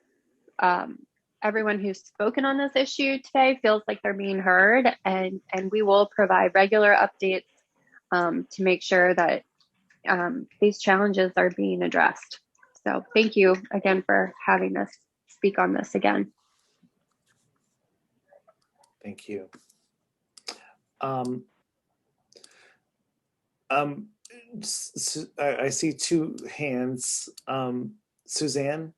Speaker 5: everyone who's spoken on this issue today feels like they're being heard, and we will provide regular updates to make sure that these challenges are being addressed. So thank you again for having us speak on this again.
Speaker 1: Thank you. I see two hands. Suzanne?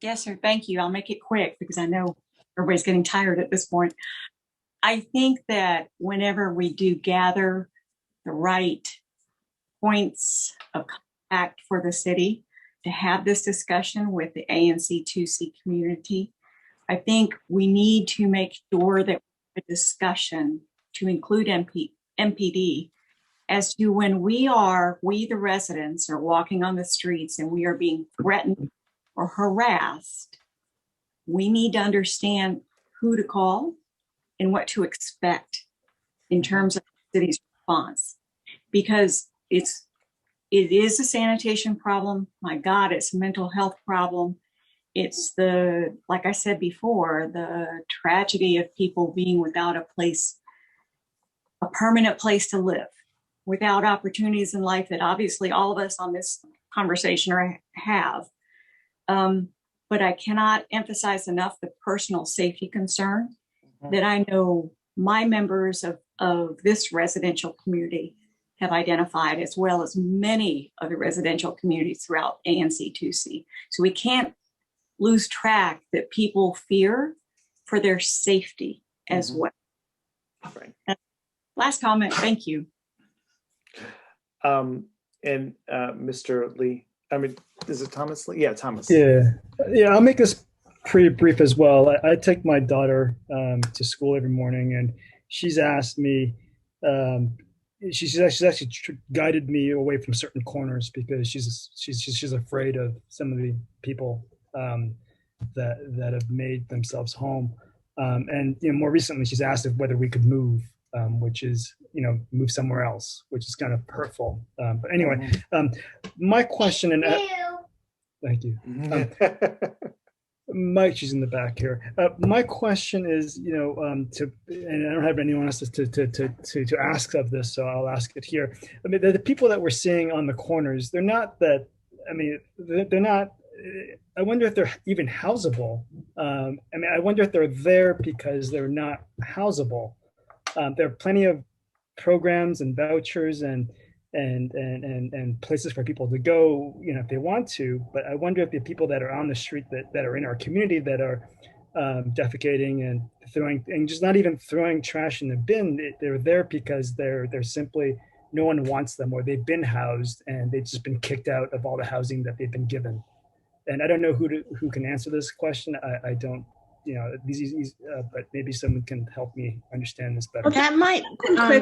Speaker 18: Yes, sir. Thank you. I'll make it quick because I know everybody's getting tired at this point. I think that whenever we do gather the right points of contact for the city to have this discussion with the ANC 2C community, I think we need to make sure that the discussion to include MPD as to when we the residents are walking on the streets and we are being threatened or harassed, we need to understand who to call and what to expect in terms of the city's response, because it is a sanitation problem. My God, it's a mental health problem. It's like I said before, the tragedy of people being without a permanent place to live, without opportunities in life that obviously all of us on this conversation have. But I cannot emphasize enough the personal safety concern that I know my members of this residential community have identified, as well as many of the residential communities throughout ANC 2C. So we can't lose track that people fear for their safety as well.
Speaker 1: Right.
Speaker 18: Last comment, thank you.
Speaker 1: And Mr. Lee, I mean, is it Thomas Lee? Yeah, Thomas.
Speaker 17: Yeah, I'll make this pretty brief as well. I take my daughter to school every morning, and she's asked me, she's actually guided me away from certain corners because she's afraid of some of the people that have made themselves home. And more recently, she's asked whether we could move, which is move somewhere else, which is kind of hurtful. But anyway, my question, and thank you. Mike, she's in the back here. My question is, and I don't have anyone else to ask of this, so I'll ask it here. I mean, the people that we're seeing on the corners, they're not that. I mean, they're not. I wonder if they're even housable. I wonder if they're there because they're not housable. There are plenty of programs and vouchers and places for people to go, if they want to. But I wonder if the people that are on the street that are in our community that are defecating and throwing, and just not even throwing trash in the bin, they're there because they're simply, no one wants them, or they've been housed and they've just been kicked out of all the housing that they've been given. And I don't know who can answer this question. I don't. But maybe someone can help me understand this better.
Speaker 2: That might,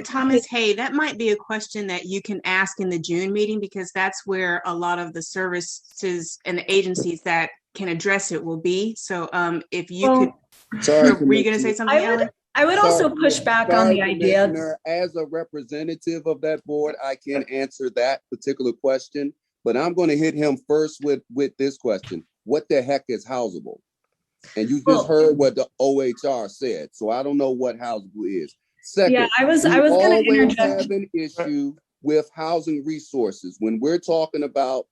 Speaker 2: Thomas, hey, that might be a question that you can ask in the June meeting, because that's where a lot of the services and the agencies that can address it will be. So if you could, were you going to say something, Ellen?
Speaker 3: I would also push back on the idea.
Speaker 16: As a representative of that board, I can answer that particular question. but I'm going to hit him first with this question. What the heck is housable? And you just heard what the OHR said. So I don't know what housable is. Second,
Speaker 3: yeah, I was going to interject.
Speaker 16: Have an issue with housing resources when we're talking about,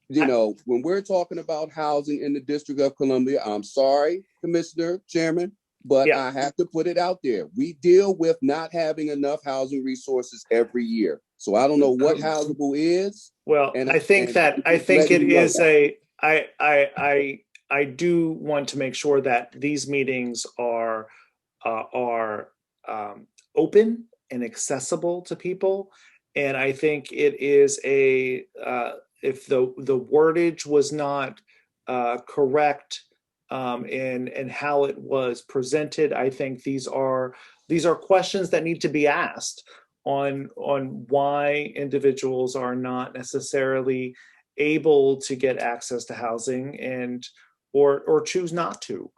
Speaker 16: when we're talking about housing in the District of Columbia. I'm sorry, Commissioner Chairman, but I have to put it out there. We deal with not having enough housing resources every year. So I don't know what housable is.
Speaker 1: Well, I think it is I do want to make sure that these meetings are open and accessible to people. And I think it is if the wordage was not correct and how it was presented, I think these are questions that need to be asked on why individuals are not necessarily able to get access to housing and or choose not to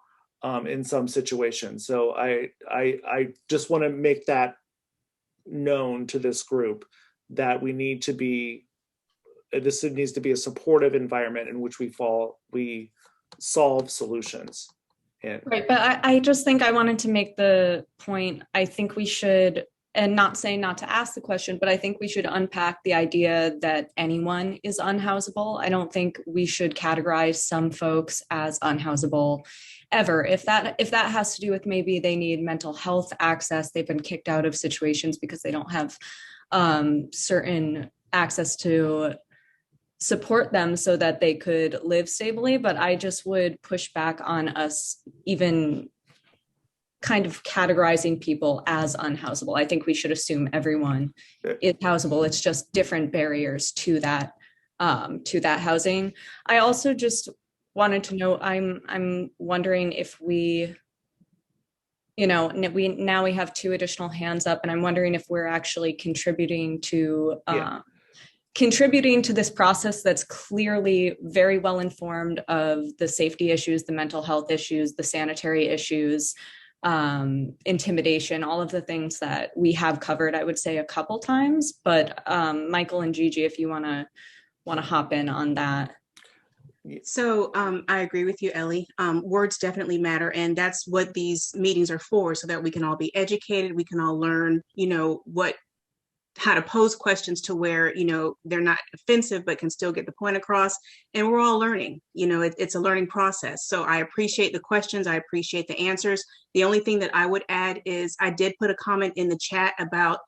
Speaker 1: in some situations. So I just want to make that known to this group that this needs to be a supportive environment in which we solve solutions.
Speaker 3: Right, but I just think I wanted to make the point, I think we should, and not saying not to ask the question, but I think we should unpack the idea that anyone is unhousable. I don't think we should categorize some folks as unhousable ever. If that has to do with maybe they need mental health access, they've been kicked out of situations because they don't have certain access to support them so that they could live stably. But I just would push back on us even kind of categorizing people as unhousable. I think we should assume everyone is housable. It's just different barriers to that housing. I also just wanted to know, I'm wondering if we have 2 additional hands up, and I'm wondering if we're actually contributing to this process that's clearly very well informed of the safety issues, the mental health issues, the sanitary issues, intimidation, all of the things that we have covered, I would say, a couple times. But Michael and Gigi, if you want to hop in on that.
Speaker 2: So I agree with you, Ellie. Words definitely matter. And that's what these meetings are for, so that we can all be educated. We can all learn, how to pose questions to where, they're not offensive, but can still get the point across. And we're all learning, it's a learning process. So I appreciate the questions. I appreciate the answers. The only thing that I would add is I did put a comment in the chat about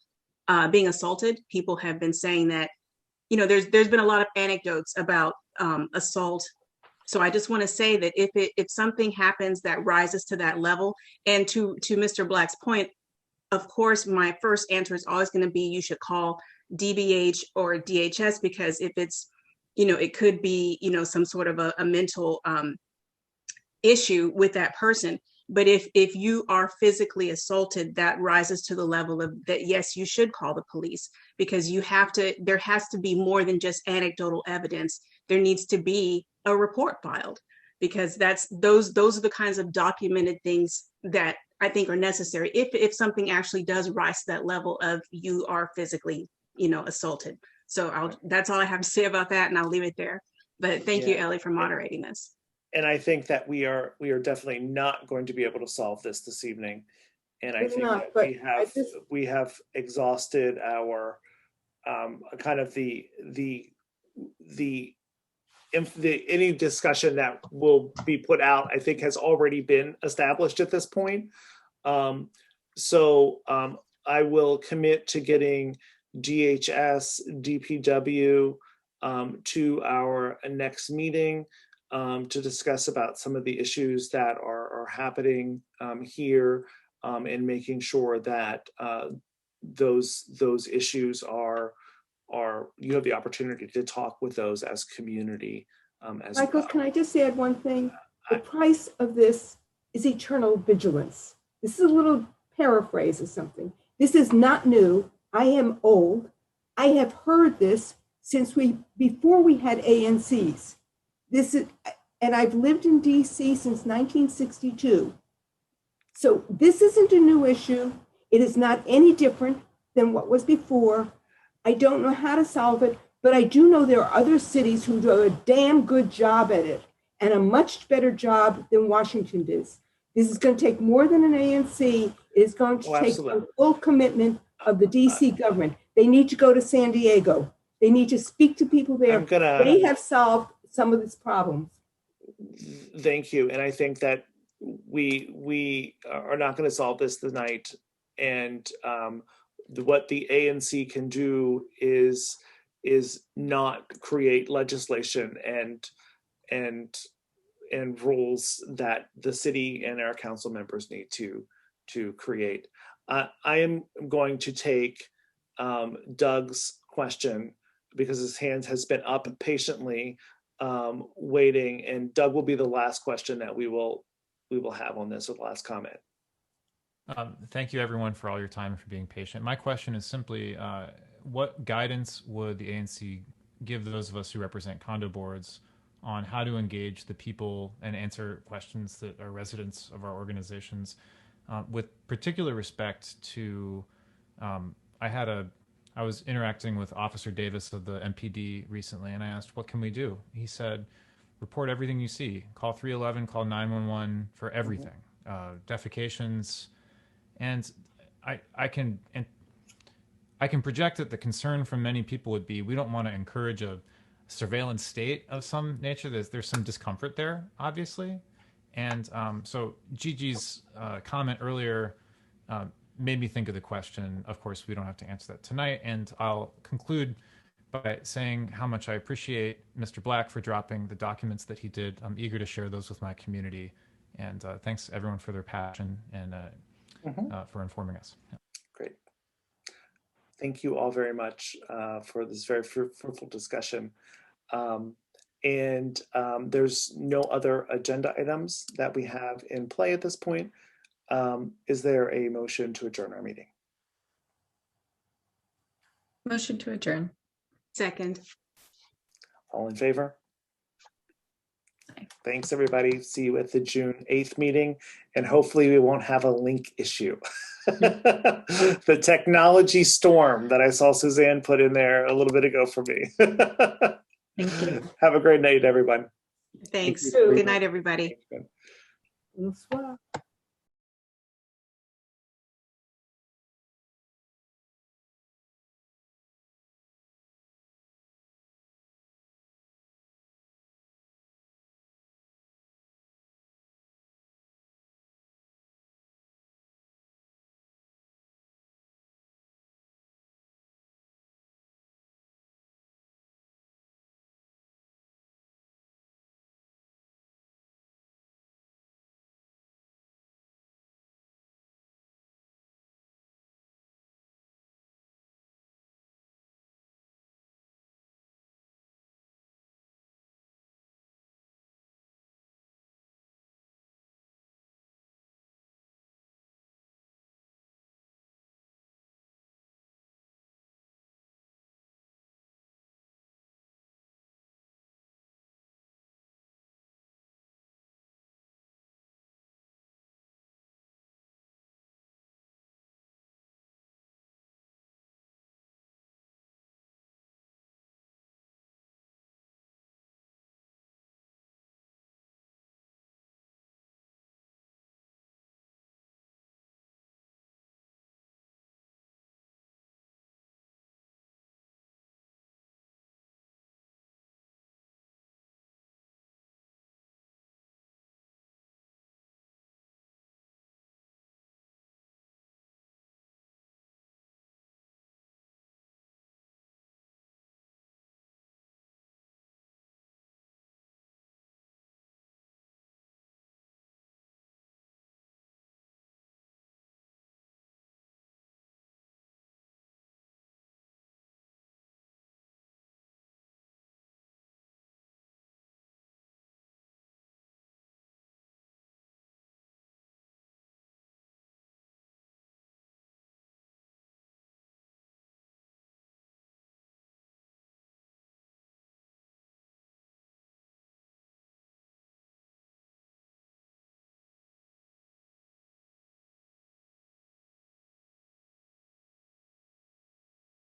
Speaker 2: being assaulted. People have been saying that, there's been a lot of anecdotes about assault. So I just want to say that if something happens that rises to that level, and to Mr. Black's point, of course, my first answer is always going to be you should call DBH or DHS, because if it's, it could be, some sort of a mental issue with that person. But if you are physically assaulted, that rises to the level of that, yes, you should call the police, because there has to be more than just anecdotal evidence. There needs to be a report filed, because those are the kinds of documented things that I think are necessary if something actually does rise to that level of you are physically, assaulted. So that's all I have to say about that, and I'll leave it there. But thank you, Ellie, for moderating this.
Speaker 1: And I think that we are definitely not going to be able to solve this evening. And I think that we have exhausted our kind of any discussion that will be put out, I think, has already been established at this point. So I will commit to getting DHS, DPW to our next meeting to discuss about some of the issues that are happening here, and making sure that those issues are you have the opportunity to talk with those as community.
Speaker 7: Michael, can I just add one thing? The price of this is eternal vigilance. This is a little paraphrase of something. This is not new. I am old. I have heard this since before we had ANCs. And I've lived in DC since 1962. So this isn't a new issue. It is not any different than what was before. I don't know how to solve it, But I do know there are other cities who do a damn good job at it, and a much better job than Washington does. This is going to take more than an ANC. It's going to take the full commitment of the DC government. They need to go to San Diego. They need to speak to people there. They have solved some of these problems.
Speaker 1: Thank you. And I think that we are not going to solve this tonight. And what the ANC can do is not create legislation and rules that the city and our council members need to create. I am going to take Doug's question because his hand has been up patiently waiting, and Doug will be the last question that we will have on this, or the last comment.
Speaker 19: Thank you everyone for all your time and for being patient. My question is simply, what guidance would the ANC give those of us who represent condo boards on how to engage the people and answer questions that are residents of our organizations, with particular respect to, I was interacting with Officer Davis of the MPD recently, and I asked, what can we do? He said, report everything you see. Call 311, call 911 for everything. Defecations. And I can project that the concern from many people would be, we don't want to encourage a surveillance state of some nature. There's some discomfort there, obviously. And so Gigi's comment earlier made me think of the question. Of course, we don't have to answer that tonight. And I'll conclude by saying how much I appreciate Mr. Black for dropping the documents that he did. I'm eager to share those with my community. And thanks everyone for their passion and for informing us.
Speaker 1: Great. Thank you all very much for this very fruitful discussion. There's no other agenda items that we have in play at this point. Is there a motion to adjourn our meeting?
Speaker 3: Motion to adjourn.
Speaker 2: Second.
Speaker 1: All in favor? Thanks, everybody. See you at the June 8th meeting, and hopefully we won't have a link issue. The technology storm that I saw Suzanne put in there a little bit ago for me.
Speaker 3: Thank you.
Speaker 1: Have a great night, everyone.
Speaker 2: Thanks. Good night, everybody.
Speaker 7: Bonsoir.